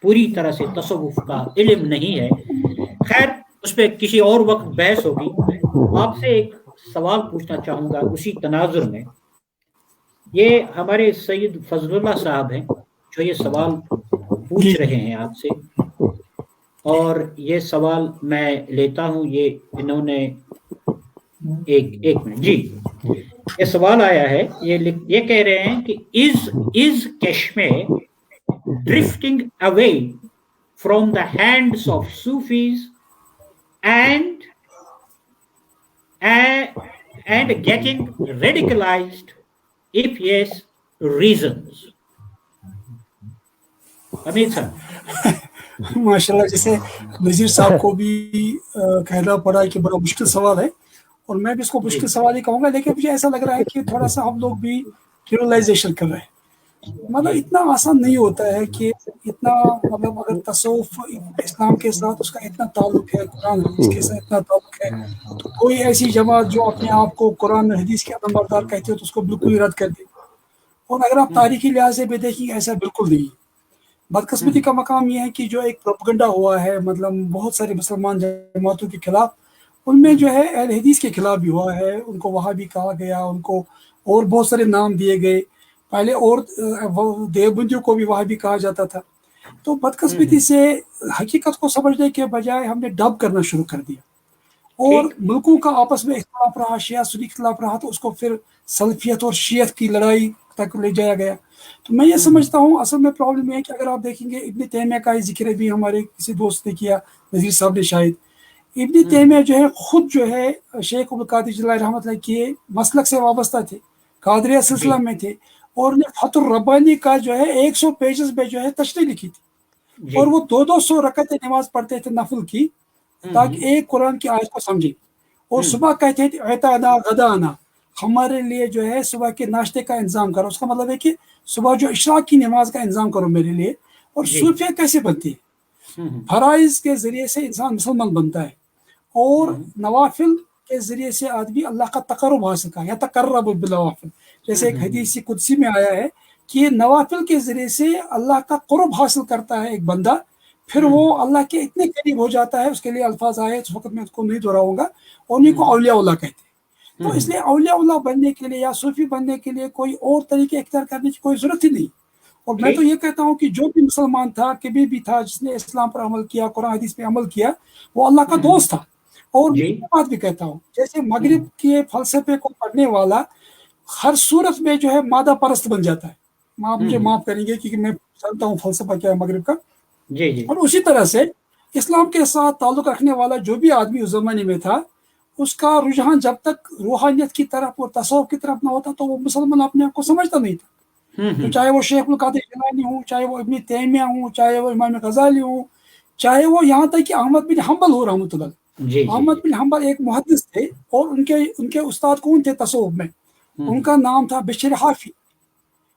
पूरी तरह से तसव्वुफ का इल्म नहीं है। खैर, उस पर किसी और वक्त बहस होगी। आपसे एक सवाल पूछना चाहूंगा उसी तनाजुर में। ये हमारे सैयद फजलुल्लाह साहब हैं जो ये सवाल पूछ रहे हैं आपसे, और ये सवाल मैं लेता हूं। ये इन्होंने एक मिनट जी, ये सवाल आया है, ये कह रहे हैं कि is Kashmir drifting away from the hands of Sufis and getting radicalized? If yes, reasons. अमीर साहब। माशाल्लाह, जैसे नजीर साहब को भी कहना पड़ा कि बड़ा मुश्किल सवाल है, और मैं भी इसको मुश्किल सवाल ही कहूँगा, लेकिन मुझे ऐसा लग रहा है कि थोड़ा सा हम लोग भी रियलाइजेशन कर रहे हैं। मतलब इतना आसान नहीं होता है कि इतना, मतलब अगर तसव्वुफ इस्लाम के साथ उसका इतना ताल्लुक है, कुरान हदीस के साथ इतना ताल्लुक है, तो कोई ऐसी जमात जो अपने आप को कुरान हदीस के अमलबरदार कहती है तो उसको बिल्कुल ही रद्द कर दे। और अगर आप तारीखी लिहाज से भी देखेंगे, ऐसा बिल्कुल नहीं। बदकिस्मती का मकाम यह है कि जो एक प्रोपेगेंडा हुआ है, मतलब बहुत सारे मुसलमान जमातों के खिलाफ, उनमें जो है अहले हदीस के खिलाफ भी हुआ है, उनको वहाँ भी कहा गया, उनको और बहुत सारे नाम दिए गए पहले, और देवबंदियों को भी वहाँ भी कहा जाता था। तो बदकिस्मती से हकीकत को समझने के बजाय हमने डब करना शुरू कर दिया, और मुल्कों का आपस में इख्तिलाफ रहा, शिया सुन्नी इख्तिलाफ रहा, तो उसको फिर सल्फियत और शियत की लड़ाई तक ले जाया गया। तो मैं ये समझता हूँ असल में प्रॉब्लम ये है कि अगर आप देखेंगे इब्न तैमिया का जिक्र भी हमारे किसी दोस्त ने किया, नज़ीर साहब ने शायद, इब्न तैमिया जो है खुद जो है शेख अब्दुल कादिर जिलानी रहमतुल्लाह के मसलक से वाबस्ता थे, कादरिया सिलसिला में थे, और ने फतुर रब्बानी का जो है 100 पेजेस में जो है तशरीह लिखी थी, और वो 200 रकअत नमाज पढ़ते थे नफल की, ताकि एक कुरान की आयत को समझे, और सुबह कहते थे ऐताना गदाना, हमारे लिए जो है सुबह के नाश्ते का इंतजाम करो। उसका मतलब है कि सुबह जो इशराक की नमाज का इंतजाम करो मेरे लिए। और सूफिया कैसे बनती है? फराइज के जरिए से इंसान मुसलमान बनता है, और नवाफिल के जरिए से आदमी अल्लाह का तकर्रुब हासिल का, या तकर्रब बिलनवाफिल, जैसे एक हदीस कुदसी में आया है कि नवाफिल के जरिए से अल्लाह का कुर्ब हासिल करता है एक बंदा, फिर वो अल्लाह के इतने करीब हो जाता है, उसके लिए अल्फाज आए उस वक्त मैं उसको नहीं दोहराऊंगा, और उन्हीं को औलिया-उल्लाह कहते हैं। तो इसलिए औलिया-उल्लाह बनने के लिए या सूफी बनने के लिए कोई और तरीके इख्तियार करने की कोई जरूरत ही नहीं। और मैं तो ये कहता हूँ कि जो भी मुसलमान था, कभी भी था, जिसने इस्लाम पर अमल किया, कुरान हदीस पे अमल किया, वो अल्लाह का दोस्त था। और मैं ये बात भी कहता हूँ, जैसे मगरिब के फलसफे को पढ़ने वाला हर सूरत में जो है मादा परस्त बन जाता है, आप मुझे माफ करेंगे क्योंकि मैं जानता हूँ फलसफा क्या है मगरिब का। और उसी तरह से इस्लाम के साथ ताल्लुक रखने वाला जो भी आदमी उस जमाने में था, उसका रुझान जब तक रूहानियत की तरफ और तसव्वुफ की तरफ ना होता, तो वो मुसलमान अपने आप को समझता नहीं था। तो चाहे वो शेख अब्दुल कादिर जिलानी हो, चाहे वो इब्न तैमिया हो, चाहे वो इमाम गजाली हो, चाहे वो यहाँ तक कि अहमद बिन हम्बल हो रहमतुल्लाह। अहमद बिन हम्बल एक मुहद्दिस थे, और उनके उस्ताद कौन थे तसव्वुफ में? उनका नाम था बिशर हाफी।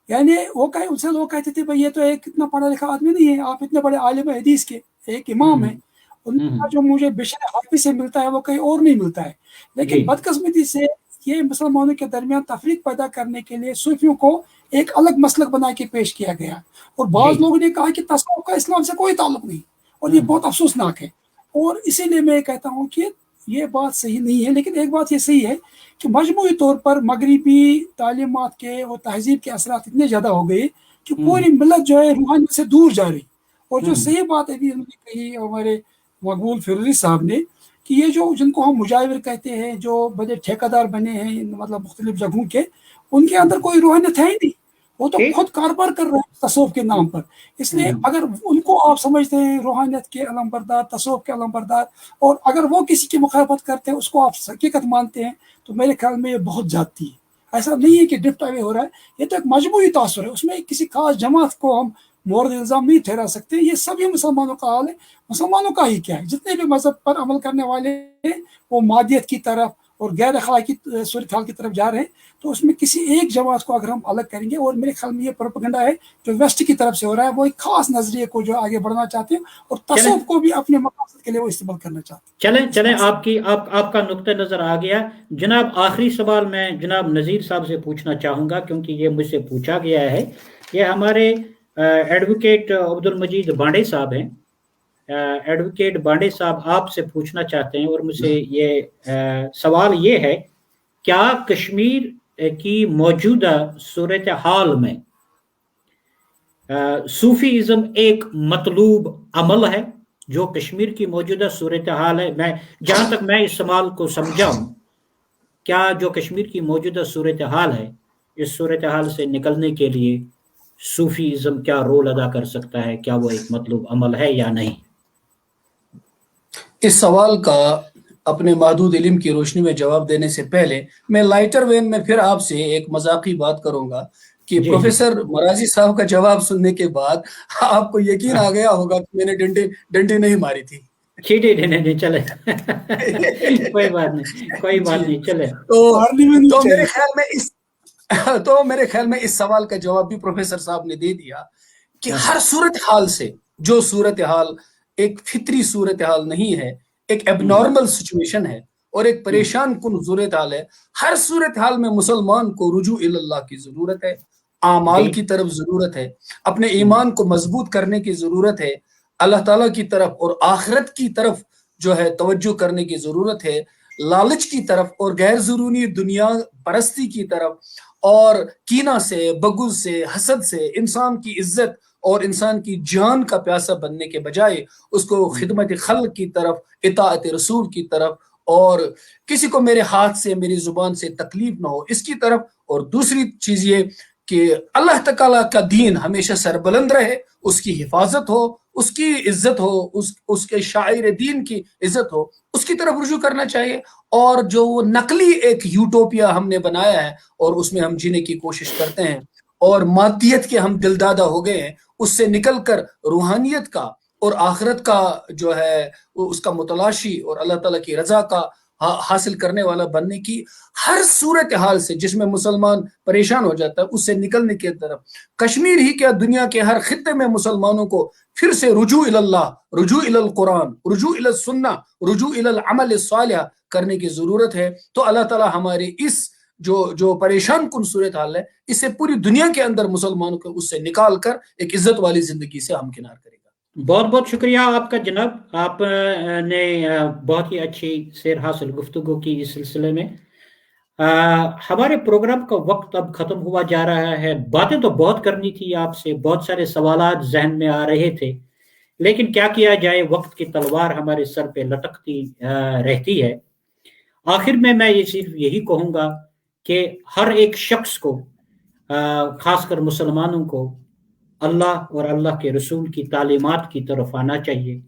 यानी वो कहे, उनसे लोग कहते थे भाई ये तो एक इतना पढ़ा लिखा आदमी नहीं है, आप इतने बड़े आलिम हदीस के एक इमाम है, उनका जो मुझे बिशर हाफी से मिलता है वो कहीं और नहीं मिलता है। लेकिन बदकिस्मती से ये मुसलमानों के दरमियान तफरीक पैदा करने के लिए सूफियों को एक अलग मसलक बना के पेश किया गया, और बाज़ लोगों ने कहा कि तस्वुफ का इस्लाम से कोई ताल्लुक नहीं, और ये बहुत अफसोसनाक है। और इसीलिए मैं कहता हूँ कि ये बात सही नहीं है। लेकिन एक बात ये सही है कि मजमूई तौर पर मगरिबी तालीमात के और तहजीब के असरात इतने ज़्यादा हो गए कि पूरी मिलत जो है रूहानियत से दूर जा रही। और जो सही बात अभी उन्होंने कही हमारे मकबूल फिरोजी साहब ने, कि ये जो जिनको हम मुजाविर कहते हैं, जो बड़े ठेकेदार बने हैं मतलब मुख्तलिफ जगहों के, उनके अंदर कोई रूहानियत है ही नहीं, वो तो खुद कारोबार कर रहे हैं तसव्वुफ के नाम पर। इसलिए अगर उनको आप समझते हैं रूहानियत के अलमबरदार, तसव्वुफ के अलमबरदार, और अगर वो किसी की मुखालफत करते हैं, उसको आप हकीकत मानते हैं, तो मेरे ख्याल में ये बहुत जाती है। ऐसा नहीं है कि ड्रिफ्ट अवे हो रहा है, ये तो एक मजबूरी तासुर है, उसमें किसी खास जमात को हम मोरद इल्ज़ाम नहीं ठहरा सकते। ये सभी मुसलमानों का हाल है, मुसलमानों का ही क्या है, जितने भी मजहब पर अमल करने वाले हैं वो मादियत की तरफ और गैर अखलाकी सूरत हाल की तरफ जा रहे हैं। तो उसमें किसी एक जमात को अगर हम अलग करेंगे, और मेरे ख्याल में ये प्रोपेगेंडा है जो वेस्ट की तरफ से हो रहा है, वो एक खास नजरिए को जो आगे बढ़ना चाहते हैं, और तसव्वुफ को भी अपने मकसद के लिए वो इस्तेमाल करना चाहते हैं। चलें आपका नुक्ता नजर आ गया जनाब। आखिरी सवाल मैं जनाब नज़ीर साहब से पूछना चाहूँगा, क्योंकि ये मुझसे पूछा गया है। ये हमारे एडवोकेट अब्दुल मजीद बांडे साहब हैं। एडवोकेट बांडे साहब आपसे पूछना चाहते हैं, और मुझसे ये सवाल ये है, क्या कश्मीर की मौजूदा सूरत हाल में सूफीज़म एक मतलूब अमल है? जो कश्मीर की मौजूदा सूरत हाल है, मैं जहाँ तक मैं इस सवाल को समझा हूँ, क्या जो कश्मीर की मौजूदा सूरत हाल है, इस सूरत हाल से निकलने के लिए सूफीज़म क्या रोल अदा कर सकता है? क्या वो एक मतलूब अमल है या नहीं? इस सवाल का अपने महदूद इल्म की रोशनी में जवाब देने से पहले मैं लाइटर वेन में फिर आपसे एक मजाकी बात करूंगा कि प्रोफेसर मराजी साहब का जवाब सुनने के बाद आपको यकीन आ गया होगा कि मैंने डंडी नहीं मारी थी। नहीं चले कोई बात नहीं चले। तो मेरे ख्याल में इस सवाल का जवाब भी प्रोफेसर साहब ने दे दिया कि हर सूरत हाल से, जो सूरत हाल एक फितरी सूरत हाल नहीं है, एक एबनॉर्मल सिचुएशन है और एक परेशान कुन सूरत हाल है, हर सूरत हाल में मुसलमान को रुजू इल्लाह की जरूरत है, आमाल की तरफ जरूरत है, अपने ईमान को मजबूत करने की जरूरत है, अल्लाह ताला की तरफ और आखिरत की तरफ جو ہے توجہ کرنے کی ضرورت ہے، لالچ کی طرف اور غیر ضروری دنیا پرستی کی طرف اور کینہ سے، بغض سے، حسد سے انسان کی عزت اور انسان کی جان کا پیاسا بننے کے بجائے اس کو خدمت خلق کی طرف، اطاعت رسول کی طرف، اور کسی کو میرے ہاتھ سے میری زبان سے تکلیف نہ ہو اس کی طرف، اور دوسری چیز یہ کہ اللہ تعالیٰ کا دین ہمیشہ سربلند رہے، اس کی حفاظت ہو، اس کی عزت ہو، اس کے شاعر دین کی عزت ہو، اس کی طرف رجوع کرنا چاہیے۔ اور جو وہ نقلی ایک یوٹوپیا ہم نے بنایا ہے اور اس میں ہم جینے کی کوشش کرتے ہیں اور مادیت کے ہم دلدادہ ہو گئے ہیں، اس سے نکل کر روحانیت کا اور آخرت کا جو ہے اس کا متلاشی اور اللہ تعالیٰ کی رضا کا حاصل کرنے والا بننے کی ہر صورتحال سے جس میں مسلمان پریشان ہو جاتا ہے اس سے نکلنے کی طرف کشمیر ہی کیا دنیا کے ہر خطے میں مسلمانوں کو پھر سے رجوع اللہ، رجوع القرآن، رجوع السنہ، رجوع العمل الصالح کرنے کی ضرورت ہے۔ تو اللہ تعالیٰ ہماری اس جو پریشان کن صورتحال ہے اسے پوری دنیا کے اندر مسلمانوں کو اس سے نکال کر ایک عزت والی زندگی سے ہمکنار کرے گا۔ بہت بہت شکریہ آپ کا جناب، آپ نے بہت ہی اچھی سیر حاصل گفتگو کی اس سلسلے میں۔ ہمارے پروگرام کا وقت اب ختم ہوا جا رہا ہے۔ باتیں تو بہت کرنی تھی آپ سے، بہت سارے سوالات ذہن میں آ رہے تھے، لیکن کیا کیا جائے، وقت کی تلوار ہمارے سر پہ لٹکتی رہتی ہے۔ آخر میں یہ صرف یہی کہوں گا کہ ہر ایک شخص کو، خاص کر مسلمانوں کو، اللہ اور اللہ کے رسول کی تعلیمات کی طرف آنا چاہیے،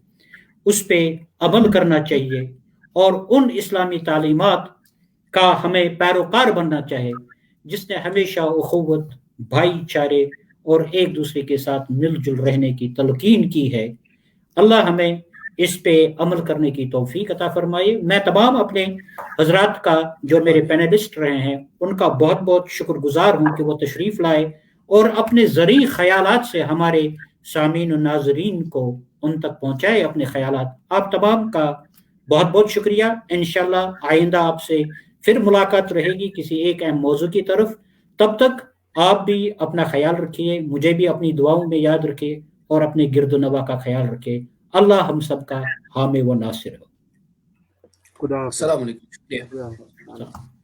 اس پہ عمل کرنا چاہیے، اور ان اسلامی تعلیمات کا ہمیں پیروکار بننا چاہیے جس نے ہمیشہ اخوت، بھائی چارے اور ایک دوسرے کے ساتھ مل جل رہنے کی تلقین کی ہے۔ اللہ ہمیں اس پہ عمل کرنے کی توفیق عطا فرمائے۔ میں تمام اپنے حضرات کا جو میرے پینلسٹ رہے ہیں ان کا بہت بہت شکر گزار ہوں کہ وہ تشریف لائے اور اپنے ذریع خیالات سے ہمارے سامعین و ناظرین کو ان تک پہنچائے اپنے خیالات۔ آپ تمام کا بہت بہت شکریہ۔ انشاءاللہ آئندہ آپ سے پھر ملاقات رہے گی کسی ایک اہم موضوع کی طرف۔ تب تک آپ بھی اپنا خیال رکھیے، مجھے بھی اپنی دعاؤں میں یاد رکھیے اور اپنے گرد و نواح کا خیال رکھیے۔ اللہ ہم سب کا حامی و ناصر ہو۔ خدا حافظ۔ السلام علیکم۔ خدا حافظ۔